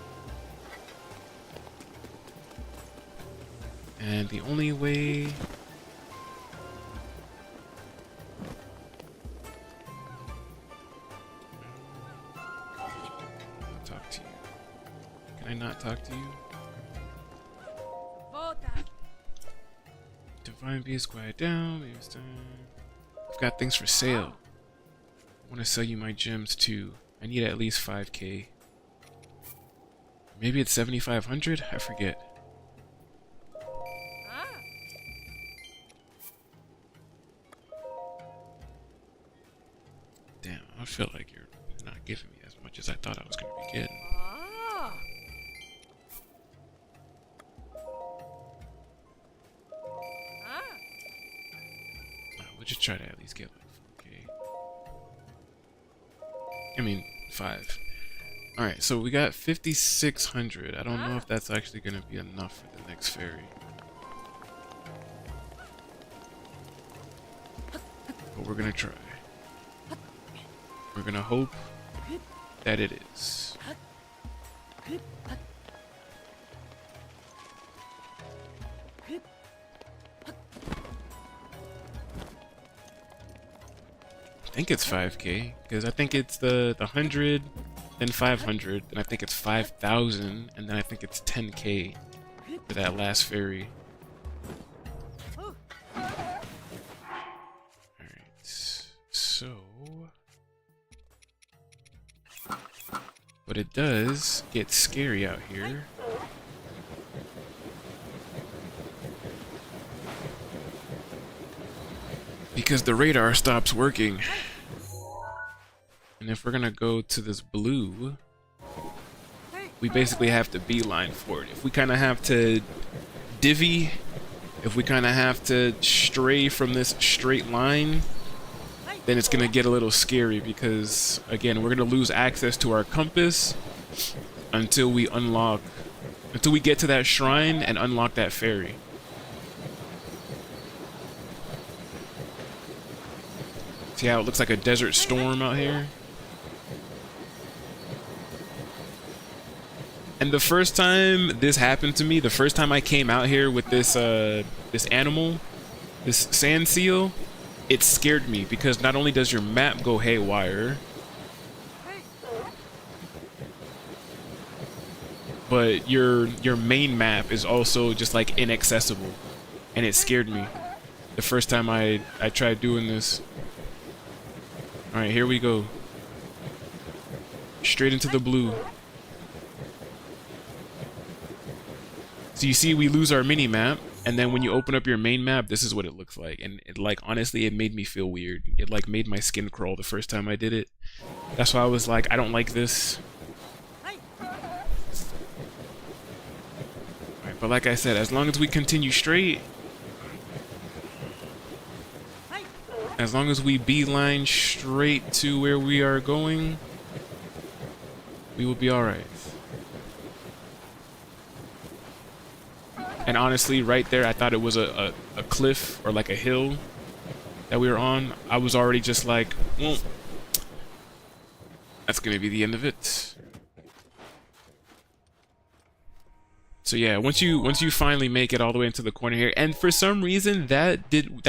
[SPEAKER 1] And the only way... talk to you. Can I not talk to you? Divine Beast, quiet down. Maybe it's time. I've got things for sale. I want to sell you my gems too. I need at least 5k. Maybe it's 7,500? I forget. Damn, I feel like you're not giving me as much as I thought I was going to be getting. We'll just try to at least get like 4k. I mean, 5. Alright, so we got 5,600. I don't know if that's actually going to be enough for the next ferry. But we're going to try. We're going to hope that it is. I think it's 5k, because I think it's the 100, then 500, and I think it's 5,000, and then I think it's 10k for that last ferry. Alright, so... But it does get scary out here. Because the radar stops working. And if we're gonna go to this blue, we basically have to beeline for it. If we kind of have to divvy, if we kind of have to stray from this straight line, then it's gonna get a little scary because, again, we're gonna lose access to our compass until we get to that shrine and unlock that ferry. See how it looks like a desert storm out here? And the first time this happened to me, the first time I came out here with this this animal, this sand seal, it scared me because not only does your map go haywire, but your main map is also just like inaccessible, and it scared me the first time I tried doing this. All right, here we go. Straight into the blue. So you see we lose our mini map, and then when you open up your main map, this is what it looks like. And it, like, honestly, it made me feel weird. It like made my skin crawl the first time I did it. That's why I was like, I don't like this. Alright, but like I said, as long as we continue straight, as long as we beeline straight to where we are going, we will be alright. And honestly, right there, I thought it was a cliff or like a hill that we were on. I was already just like, well, that's gonna be the end of it. So yeah, once you finally make it all the way into the corner here, and for some reason that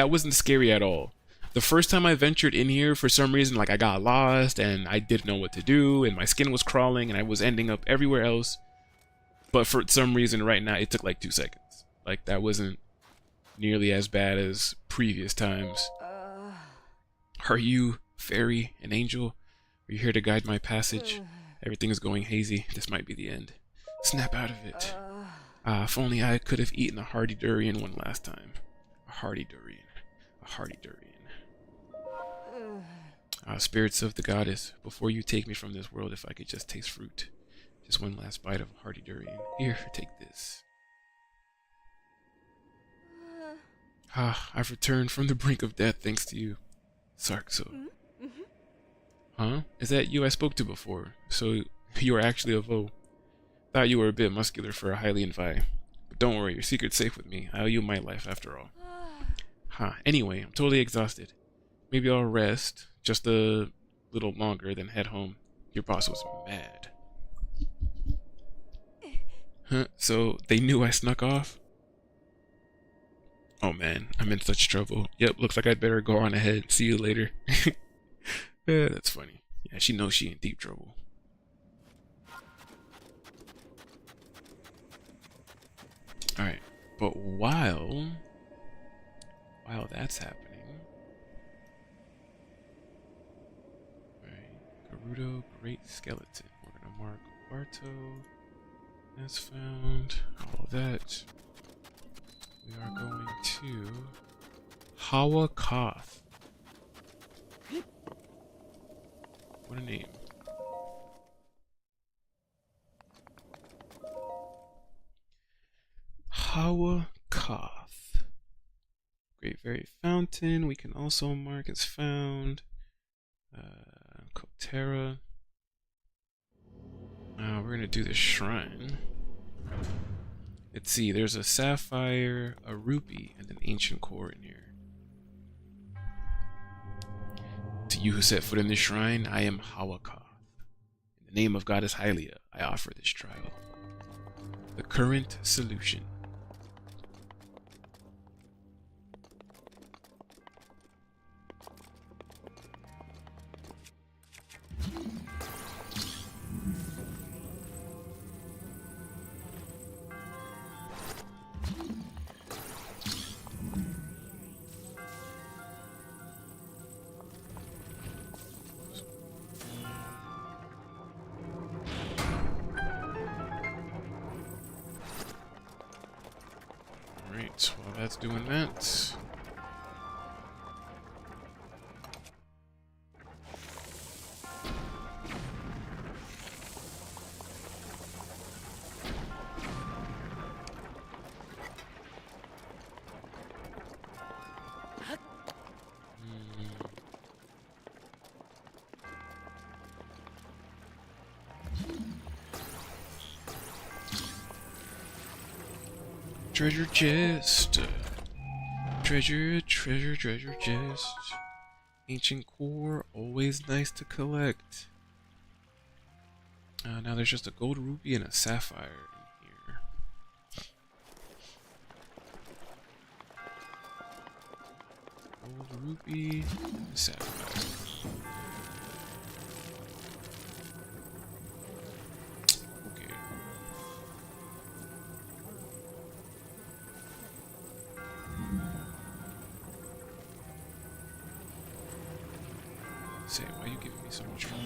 [SPEAKER 1] wasn't scary at all. The first time I ventured in here, for some reason, like I got lost and I didn't know what to do, and my skin was crawling, and I was ending up everywhere else. But for some reason, right now, it took like 2 seconds. Like, that wasn't nearly as bad as previous times. Are you, fairy, an angel? Are you here to guide my passage? Everything is going hazy. This might be the end. Snap out of it. Ah, if only I could have eaten a hardy durian one last time. A hardy durian. A hardy durian. Ah, spirits of the goddess, before you take me from this world, if I could just taste fruit. Just one last bite of hardy durian. Here, take this. Ah, I've returned from the brink of death thanks to you, Sarkso. Huh? Is that you I spoke to before? So you are actually a Vo. Thought you were a bit muscular for a Hylian Vi. But don't worry, your secret's safe with me. I owe you my life after all. Huh. Anyway, I'm totally exhausted. Maybe I'll rest just a little longer, then head home. Your boss was mad. Huh? So they knew I snuck off? Oh man, I'm in such trouble. Yep, looks like I'd better go on ahead. See you later. Yeah, that's funny. Yeah, she knows she in deep trouble. Alright, but while that's happening... Alright, Gerudo, Great Skeleton. We're gonna mark Barto as found. All of that. We are going to Hawa Koth. What a name. Hawa Koth. Great Fairy Fountain. We can also mark as found. Kotera. Now we're gonna do the shrine. Let's see, there's a sapphire, a rupee, and an ancient core in here. To you who set foot in this shrine, I am Hawakoth. In the name of Goddess Hylia, I offer this trial. The current solution. Alright, while that's doing that... Treasure chest. Treasure chest. Ancient core, always nice to collect. Now there's just a gold rupee and a sapphire in here. Gold rupee, sapphire. Okay. Say, why are you giving me so much trouble?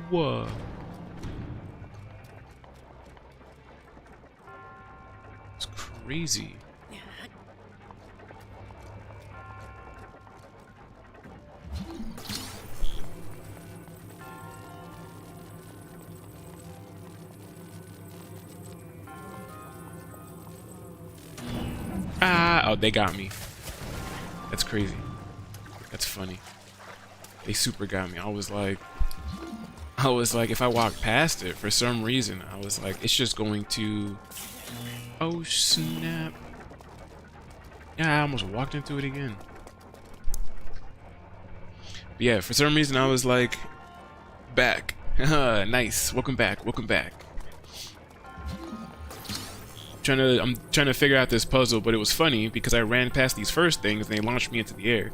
[SPEAKER 1] Whoa! It's crazy. Ah! Oh, they got me. That's crazy. That's funny. They super got me. I was like, if I walk past it, for some reason, I was like, it's just going to... Oh, snap. Yeah, I almost walked into it again. But yeah, for some reason, I was like, back. Nice. Welcome back. Welcome back. I'm trying to figure out this puzzle, but it was funny because I ran past these first things and they launched me into the air.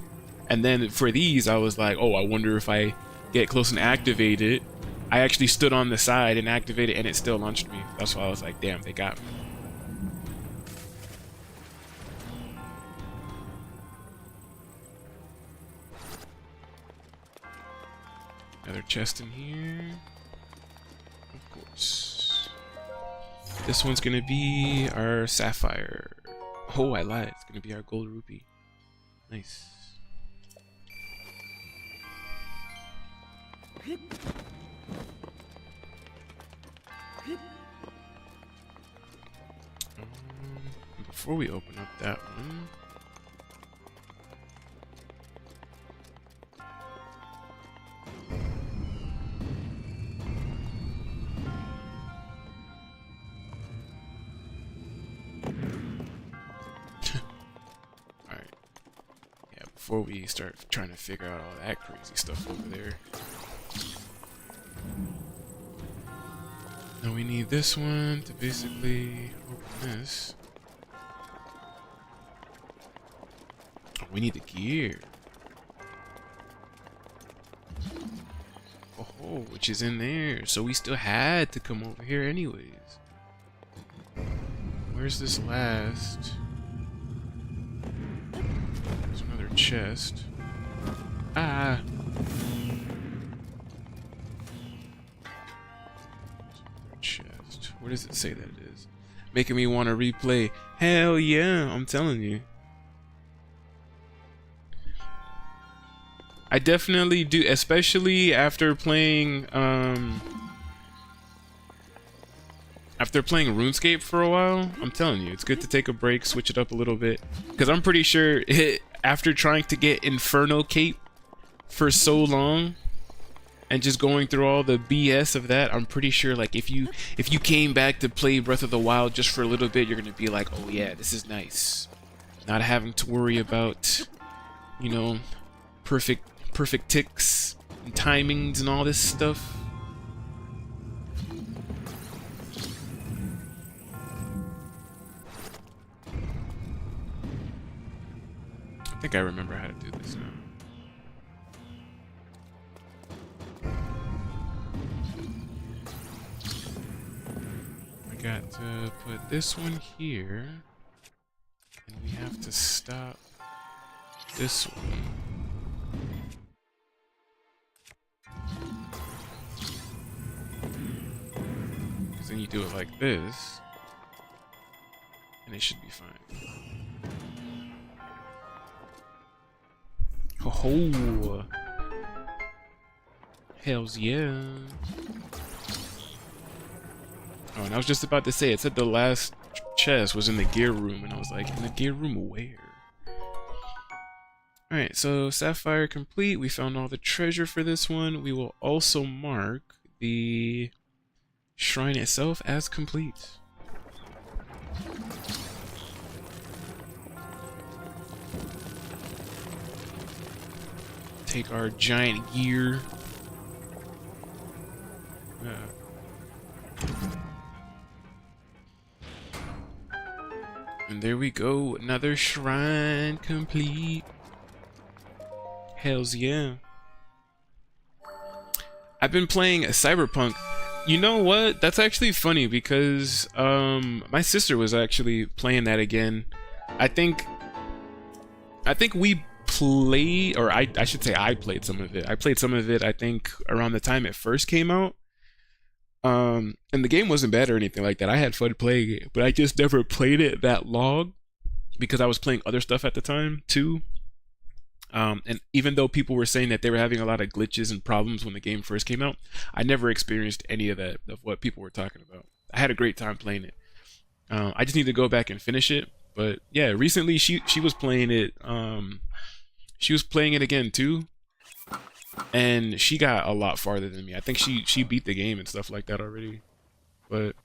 [SPEAKER 1] And then for these, I was like, oh, I wonder if I get close and activate it. I actually stood on the side and activated, and it still launched me. That's why I was like, damn, they got me. Another chest in here. Of course. This one's gonna be our sapphire. Oh, I lied. It's gonna be our gold rupee. Nice. Before we open up that one, alright. Yeah, before we start trying to figure out all that crazy stuff over there. Now we need this one to basically open this. Oh, we need the gear. Oh, which is in there. So we still had to come over here anyways. Where's this last? There's another chest. Ah! Chest. Where does it say that it is? Making me want to replay. Hell yeah, I'm telling you. I definitely do, especially after playing RuneScape for a while. I'm telling you, it's good to take a break, switch it up a little bit, because I'm pretty sure after trying to get Inferno Cape for so long and just going through all the BS of that, I'm pretty sure like if you came back to play Breath of the Wild just for a little bit, you're gonna be like, oh yeah, this is nice. Not having to worry about, you know, perfect ticks and timings and all this stuff. I think I remember how to do this now. I got to put this one here, and we have to stop this one. Because then you do it like this, and it should be fine. Oh, Hells yeah. Oh, and I was just about to say, it said the last chest was in the gear room, and I was like, in the gear room where? Alright, so Sapphire complete. We found all the treasure for this one. We will also mark the shrine itself as complete. Take our giant gear. And there we go, another shrine complete. Hells yeah. I've been playing Cyberpunk. You know what? That's actually funny because my sister was actually playing that again. I think we played, or I should say I played some of it. I played some of it, I think, around the time it first came out. And the game wasn't bad or anything like that. I had fun playing it, but I just never played it that long because I was playing other stuff at the time too. And even though people were saying that they were having a lot of glitches and problems when the game first came out, I never experienced any of that, of what people were talking about. I had a great time playing it. I just need to go back and finish it. But yeah, recently she was playing it. She was playing it again too, and she got a lot farther than me. I think she beat the game and stuff like that already. But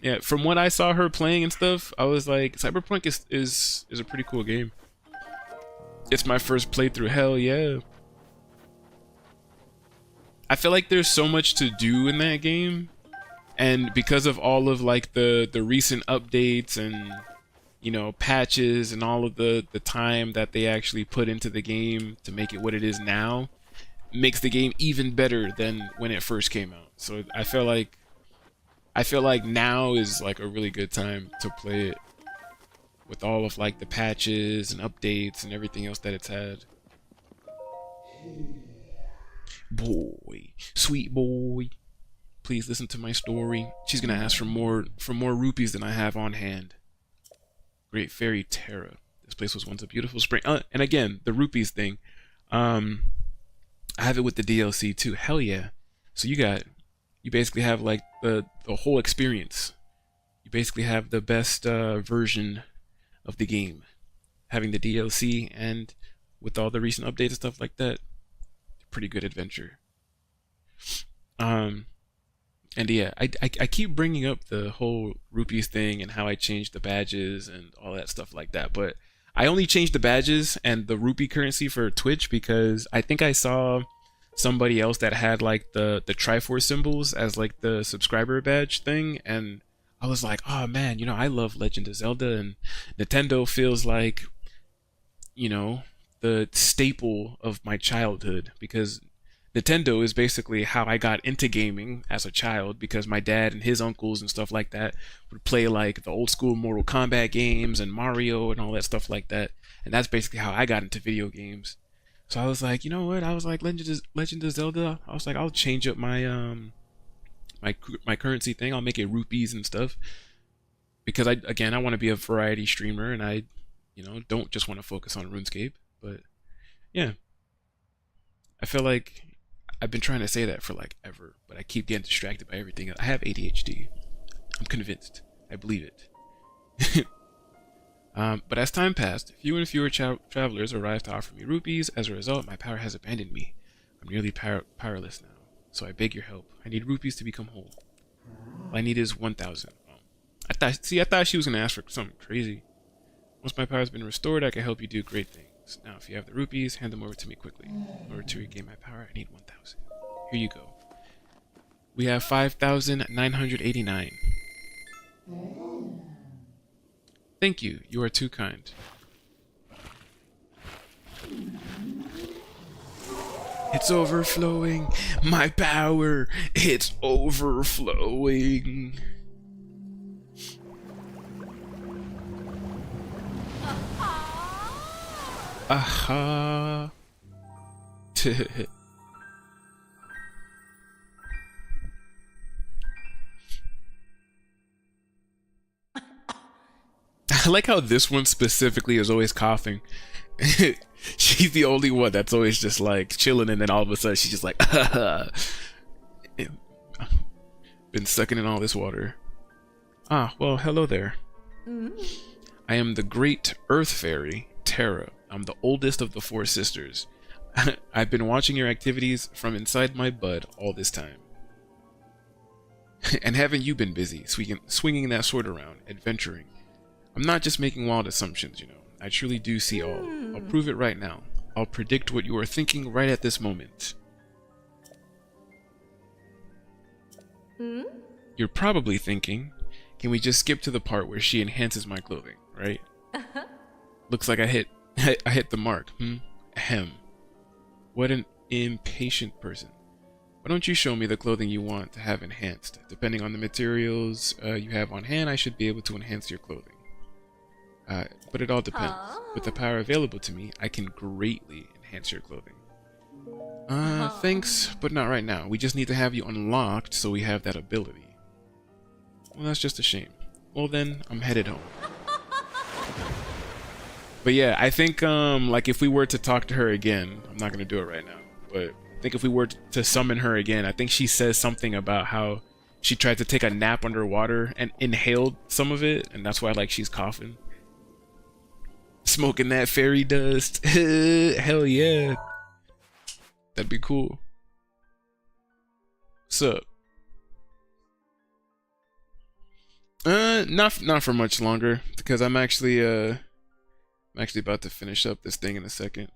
[SPEAKER 1] yeah, from what I saw her playing and stuff, I was like, Cyberpunk is a pretty cool game. It's my first playthrough. Hell yeah. I feel like there's so much to do in that game, and because of all of like the recent updates and, you know, patches and all of the time that they actually put into the game to make it what it is now, makes the game even better than when it first came out. So I feel like now is like a really good time to play it, with all of like the patches and updates and everything else that it's had. Boy, sweet boy, please listen to my story. She's gonna ask for more rupees than I have on hand. Great Fairy Terra. This place was once a beautiful spring. And again, the rupees thing. I have it with the DLC too. Hell yeah. So you basically have like the whole experience. You basically have the best version of the game, having the DLC and with all the recent updates and stuff like that. Pretty good adventure. And yeah, I keep bringing up the whole rupees thing and how I changed the badges and all that stuff like that, but I only changed the badges and the rupee currency for Twitch because I think I saw somebody else that had like the Triforce symbols as like the subscriber badge thing, and I was like, oh man, you know, I love Legend of Zelda, and Nintendo feels like, you know, the staple of my childhood, because Nintendo is basically how I got into gaming as a child, because my dad and his uncles and stuff like that would play like the old school Mortal Kombat games and Mario and all that stuff like that, and that's basically how I got into video games. So I was like, you know what, I was like, Legend of Zelda, I was like, I'll change up my my currency thing. I'll make it rupees and stuff, because I want to be a variety streamer, and I, you know, don't just want to focus on RuneScape. But yeah, I feel like I've been trying to say that for like ever, but I keep getting distracted by everything. I have ADHD. I'm convinced. I believe it. But as time passed, fewer and fewer travelers arrived to offer me rupees. As a result, my power has abandoned me. I'm nearly powerless now. So I beg your help. I need rupees to become whole. All I need is 1,000. I thought she was gonna ask for something crazy. Once my power has been restored, I can help you do great things. Now, if you have the rupees, hand them over to me quickly. In order to regain my power, I need 1,000. Here you go. We have 5,989. Thank you. You are too kind. It's overflowing. My power. It's overflowing. Aha. I like how this one specifically is always coughing. She's the only one that's always just like chilling, and then all of a sudden she's just like, been sucking in all this water. Ah, well, hello there. I am the great Earth Fairy, Terra. I'm the oldest of the four sisters. I've been watching your activities from inside my bud all this time. And haven't you been busy, swinging that sword around, adventuring? I'm not just making wild assumptions, you know. I truly do see all. I'll prove it right now. I'll predict what you are thinking right at this moment. You're probably thinking, can we just skip to the part where she enhances my clothing, right? Looks like I hit the mark. Ahem. What an impatient person. Why don't you show me the clothing you want to have enhanced? Depending on the materials you have on hand, I should be able to enhance your clothing. But it all depends. With the power available to me, I can greatly enhance your clothing. Thanks, but not right now. We just need to have you unlocked so we have that ability. Well, that's just a shame. Well then, I'm headed home. But yeah, I think like if we were to talk to her again, I'm not gonna do it right now, but I think if we were to summon her again, I think she says something about how she tried to take a nap underwater and inhaled some of it, and that's why like she's coughing. Smoking that fairy dust. Hell yeah. That'd be cool. What's up? Not for much longer, because I'm actually about to finish up this thing in a second.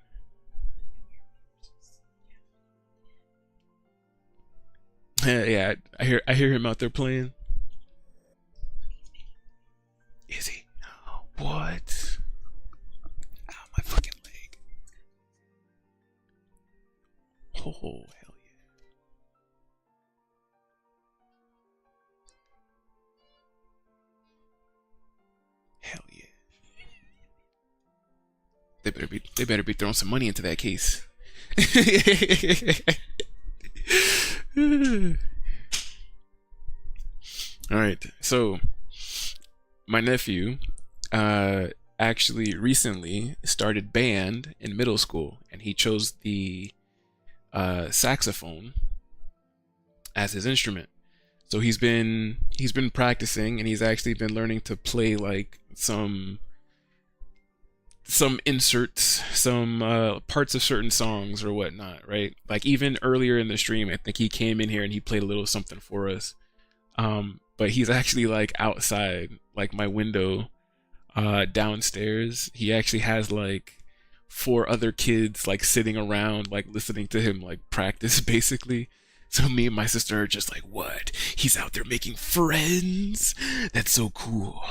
[SPEAKER 1] Yeah, I hear him out there playing. Is he? What? Ow, my fucking leg. Oh, hell yeah. Hell yeah. They better be throwing some money into that case. All right, so my nephew actually recently started band in middle school, and he chose the saxophone as his instrument. So he's been practicing, and he's actually been learning to play like some inserts, some parts of certain songs or whatnot, right? Like even earlier in the stream, I think he came in here and he played a little something for us. But he's actually like outside, like my window, downstairs. He actually has like 4 other kids like sitting around, like listening to him like practice basically. So me and my sister are just like, what? He's out there making friends? That's so cool.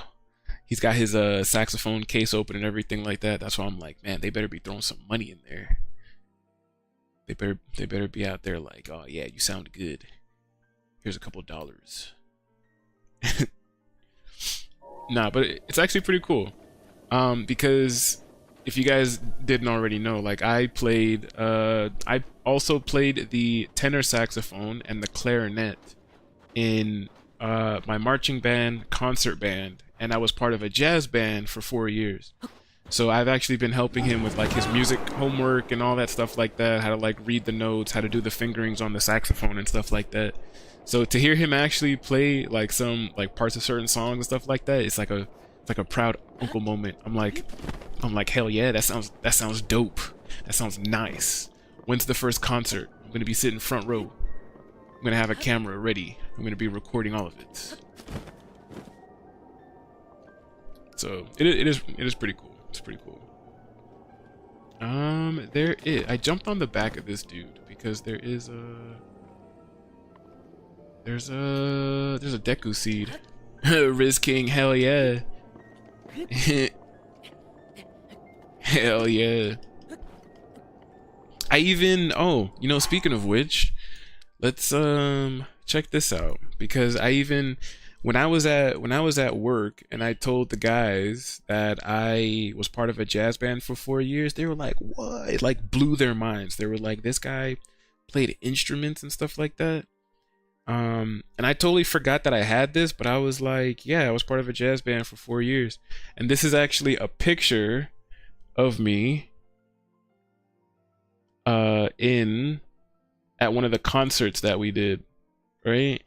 [SPEAKER 1] He's got his saxophone case open and everything like that. That's why I'm like, man, they better be throwing some money in there. They better be out there like, oh yeah, you sound good. Here's a couple dollars. Nah, but it's actually pretty cool. Because if you guys didn't already know, like I also played the tenor saxophone and the clarinet in my marching band, concert band, and I was part of a jazz band for 4 years. So I've actually been helping him with like his music homework and all that stuff like that, how to like read the notes, how to do the fingerings on the saxophone and stuff like that. So to hear him actually play like some like parts of certain songs and stuff like that, it's like a proud uncle moment. I'm like hell yeah, that sounds dope. That sounds nice. When's the first concert? I'm gonna be sitting front row. I'm gonna have a camera ready. I'm gonna be recording all of it. So it is pretty cool. It's pretty cool. I jumped on the back of this dude because there's a Deku seed. Riz King, hell yeah. Hell yeah. I even, speaking of which, let's check this out, because when I was at work and I told the guys that I was part of a jazz band for 4 years, they were like, what? It like blew their minds. They were like, this guy played instruments and stuff like that. And I totally forgot that I had this, but I was like, yeah, I was part of a jazz band for 4 years. And this is actually a picture of me in at one of the concerts that we did, right?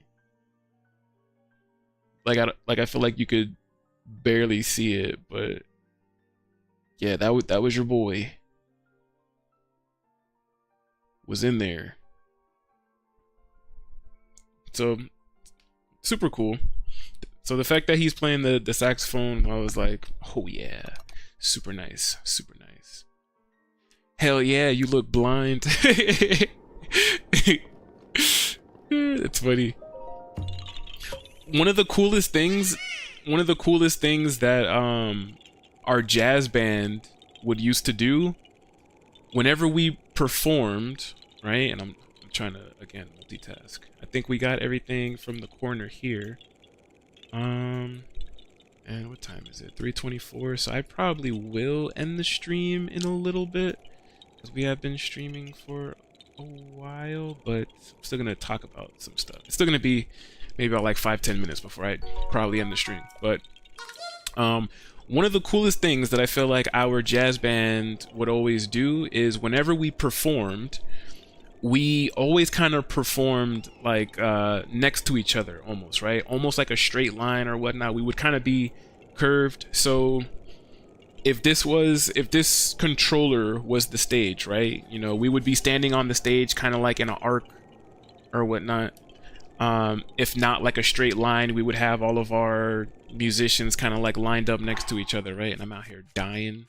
[SPEAKER 1] Like I feel like you could barely see it, but yeah, that was your boy. Was in there. So super cool. So the fact that he's playing the saxophone, I was like, oh yeah, super nice, super nice. Hell yeah, you look blind. It's funny. One of the coolest things that our jazz band would used to do whenever we performed, right? And I'm trying to again multitask. I think we got everything from the corner here. And what time is it? 3:24. So I probably will end the stream in a little bit because we have been streaming for a while, but I'm still gonna talk about some stuff. It's still gonna be maybe about like 5-10 minutes before I probably end the stream. But one of the coolest things that I feel like our jazz band would always do is whenever we performed, we always kind of performed like next to each other almost, right? Almost like a straight line or whatnot. We would kind of be curved. So if this controller was the stage, right? You know, we would be standing on the stage kind of like in an arc or whatnot. If not like a straight line, we would have all of our musicians kind of like lined up next to each other, right? And I'm out here dying.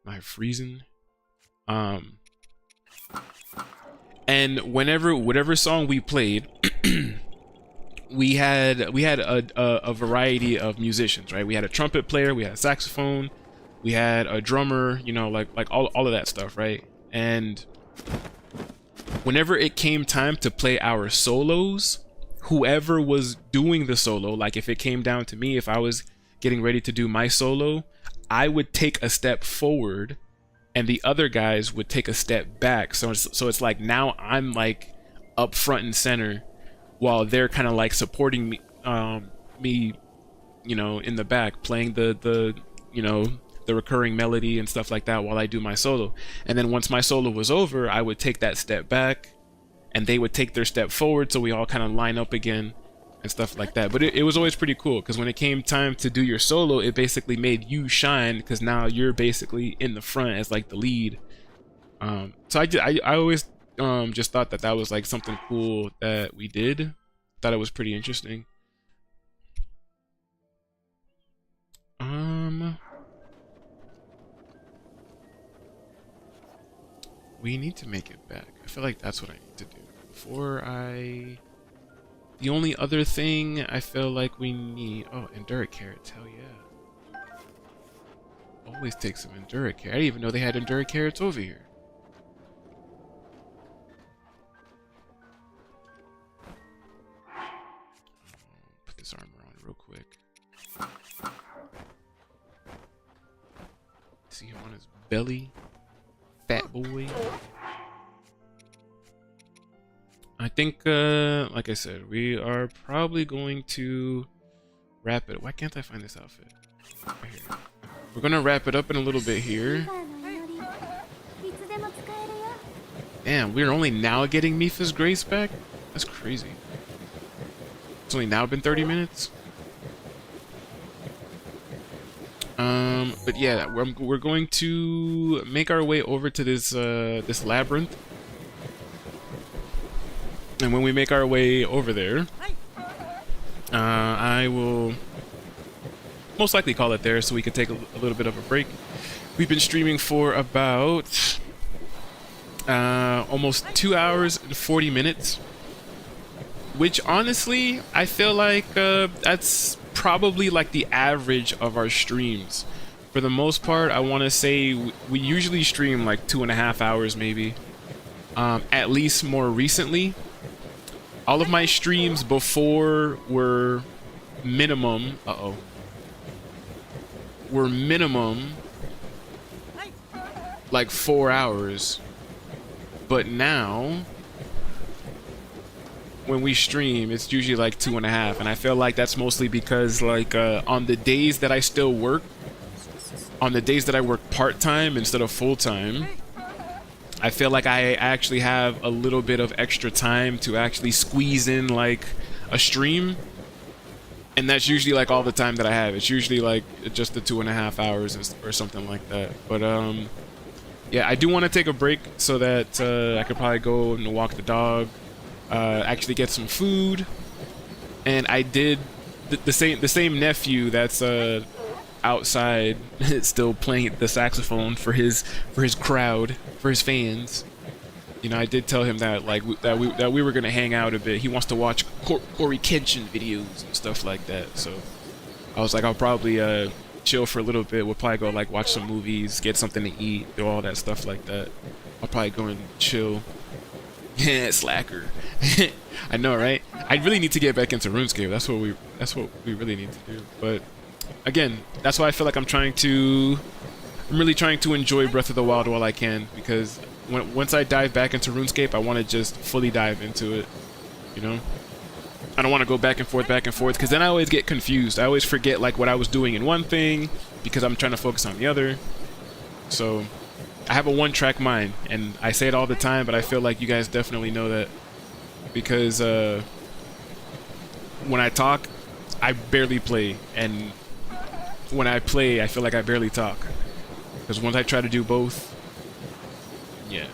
[SPEAKER 1] I'm out here freezing. And whatever song we played, we had a variety of musicians, right? We had a trumpet player, we had a saxophone, we had a drummer, you know, like all of that stuff, right? And whenever it came time to play our solos, whoever was doing the solo, like if it came down to me, if I was getting ready to do my solo, I would take a step forward and the other guys would take a step back. So it's like now I'm like up front and center while they're kind of like supporting me, you know, in the back, playing the you know, the recurring melody and stuff like that while I do my solo. And then once my solo was over, I would take that step back and they would take their step forward, so we all kind of line up again and stuff like that. But it was always pretty cool because when it came time to do your solo, it basically made you shine because now you're basically in the front as like the lead. So I always just thought that was like something cool that we did. Thought it was pretty interesting. We need to make it back. I feel like that's what I need to do before I... The only other thing I feel like we need... Oh, Enduric carrots. Hell yeah. Always take some Enduric carrots. I didn't even know they had Enduric carrots over here. Put this armor on real quick. See him on his belly. Fat boy. I think, like I said, we are probably going to wrap it. Why can't I find this outfit? Right here. We're gonna wrap it up in a little bit here. Damn, we're only now getting Mipha's Grace back? That's crazy. It's only now been 30 minutes? But yeah, we're going to make our way over to this this labyrinth. And when we make our way over there, I will most likely call it there so we can take a little bit of a break. We've been streaming for about almost 2 hours and 40 minutes, which honestly, I feel like that's probably like the average of our streams. For the most part, I want to say we usually stream like 2.5 hours maybe, at least more recently. All of my streams before were minimum, were minimum like 4 hours. But now, when we stream, it's usually like 2.5. And I feel like that's mostly because like on the days that I still work, on the days that I work part-time instead of full-time, I feel like I actually have a little bit of extra time to actually squeeze in like a stream, and that's usually like all the time that I have. It's usually like just the 2.5 hours or something like that. But yeah, I do want to take a break so that I could probably go and walk the dog, actually get some food. And I did the same nephew that's outside still playing the saxophone for his crowd, for his fans. You know, I did tell him that like that we were gonna hang out a bit. He wants to watch Corey Kenshin videos and stuff like that. So I was like, I'll probably chill for a little bit. We'll probably go like watch some movies, get something to eat, do all that stuff like that. I'll probably go and chill. Yeah, slacker. I know, right? I really need to get back into RuneScape. That's what we really need to do. But again, that's why I feel like I'm really trying to enjoy Breath of the Wild while I can, because once I dive back into RuneScape, I want to just fully dive into it. You know, I don't want to go back and forth, because then I always get confused. I always forget like what I was doing in one thing because I'm trying to focus on the other. So I have a one-track mind, and I say it all the time, but I feel like you guys definitely know that, because when I talk, I barely play, and when I play, I feel like I barely talk, because once I try to do both, yeah.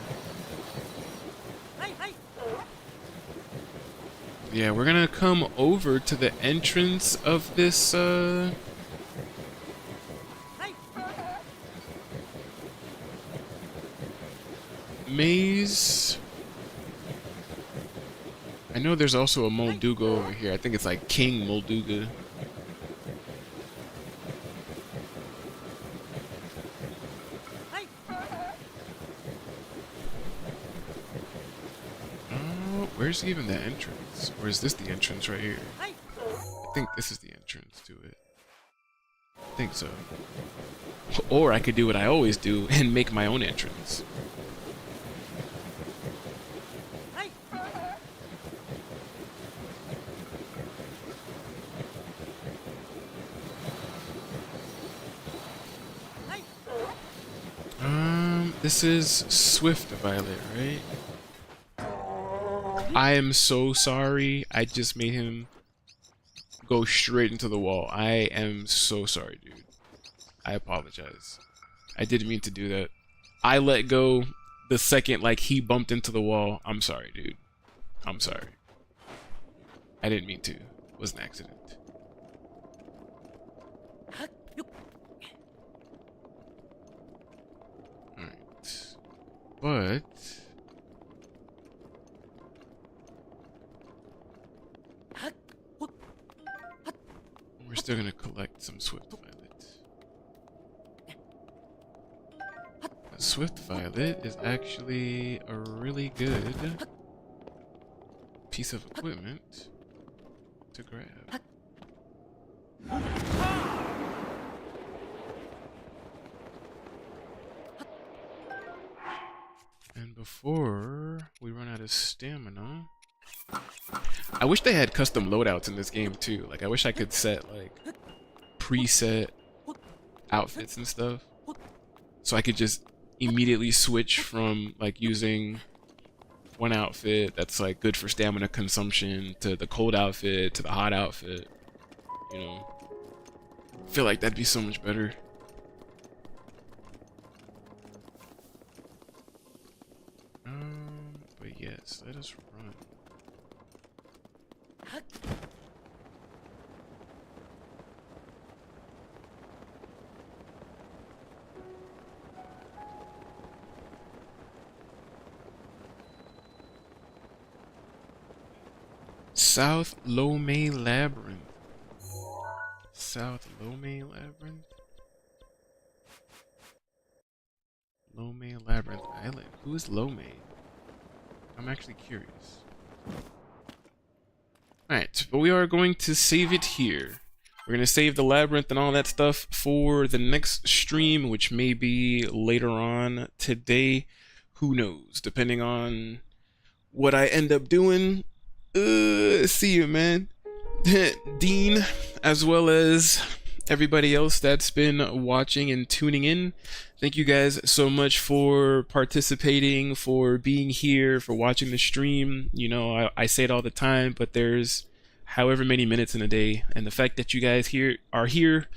[SPEAKER 1] Yeah, we're gonna come over to the entrance of this maze. I know there's also a Molduga over here. I think it's like King Molduga. Oh, where's even the entrance? Or is this the entrance right here? I think this is the entrance to it. I think so. Or I could do what I always do and make my own entrance. This is Swift Violet, right? I am so sorry. I just made him go straight into the wall. I am so sorry, dude. I apologize. I didn't mean to do that. I let go the second like he bumped into the wall. I'm sorry, dude. I'm sorry. I didn't mean to. It was an accident. But we're still gonna collect some Swift Violet. A Swift Violet is actually a really good piece of equipment to grab. And before we run out of stamina, I wish they had custom loadouts in this game too. Like, I wish I could set like preset outfits and stuff, so I could just immediately switch from like using one outfit that's like good for stamina consumption to the cold outfit to the hot outfit. You know, I feel like that'd be so much better. But yes, let us run. South Lomé Labyrinth. South Lomé Labyrinth? Lomé Labyrinth Island. Who is Lomé? I'm actually curious. Alright, but we are going to save it here. We're going to save the labyrinth and all that stuff for the next stream, which may be later on today. Who knows? Depending on what I end up doing. See you, man. Dean, as well as everybody else that's been watching and tuning in. Thank you guys so much for participating, for being here, for watching the stream. You know, I say it all the time, but there's however many minutes in a day, and the fact that you guys here are here,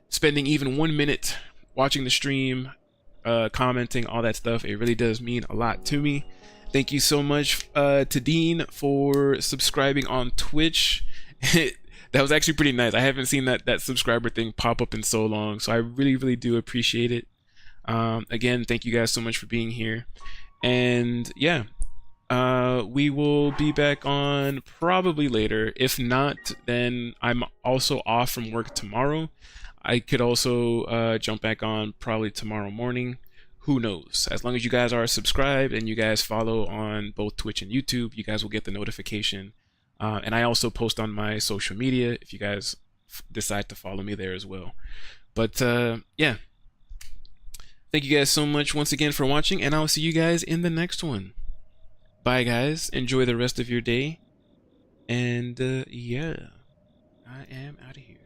[SPEAKER 1] spending even 1 minute watching the stream, commenting, all that stuff, it really does mean a lot to me. Thank you so much to Dean for subscribing on Twitch. That was actually pretty nice. I haven't seen that subscriber thing pop up in so long, so I really do appreciate it. Again, thank you guys so much for being here. And yeah, we will be back on probably later. If not, then I'm also off from work tomorrow. I could also jump back on probably tomorrow morning. Who knows? As long as you guys are subscribed and you guys follow on both Twitch and YouTube, you guys will get the notification. And I also post on my social media if you guys decide to follow me there as well. But yeah, thank you guys so much once again for watching, and I'll see you guys in the next one. Bye guys, enjoy the rest of your day, and yeah, I am out of here.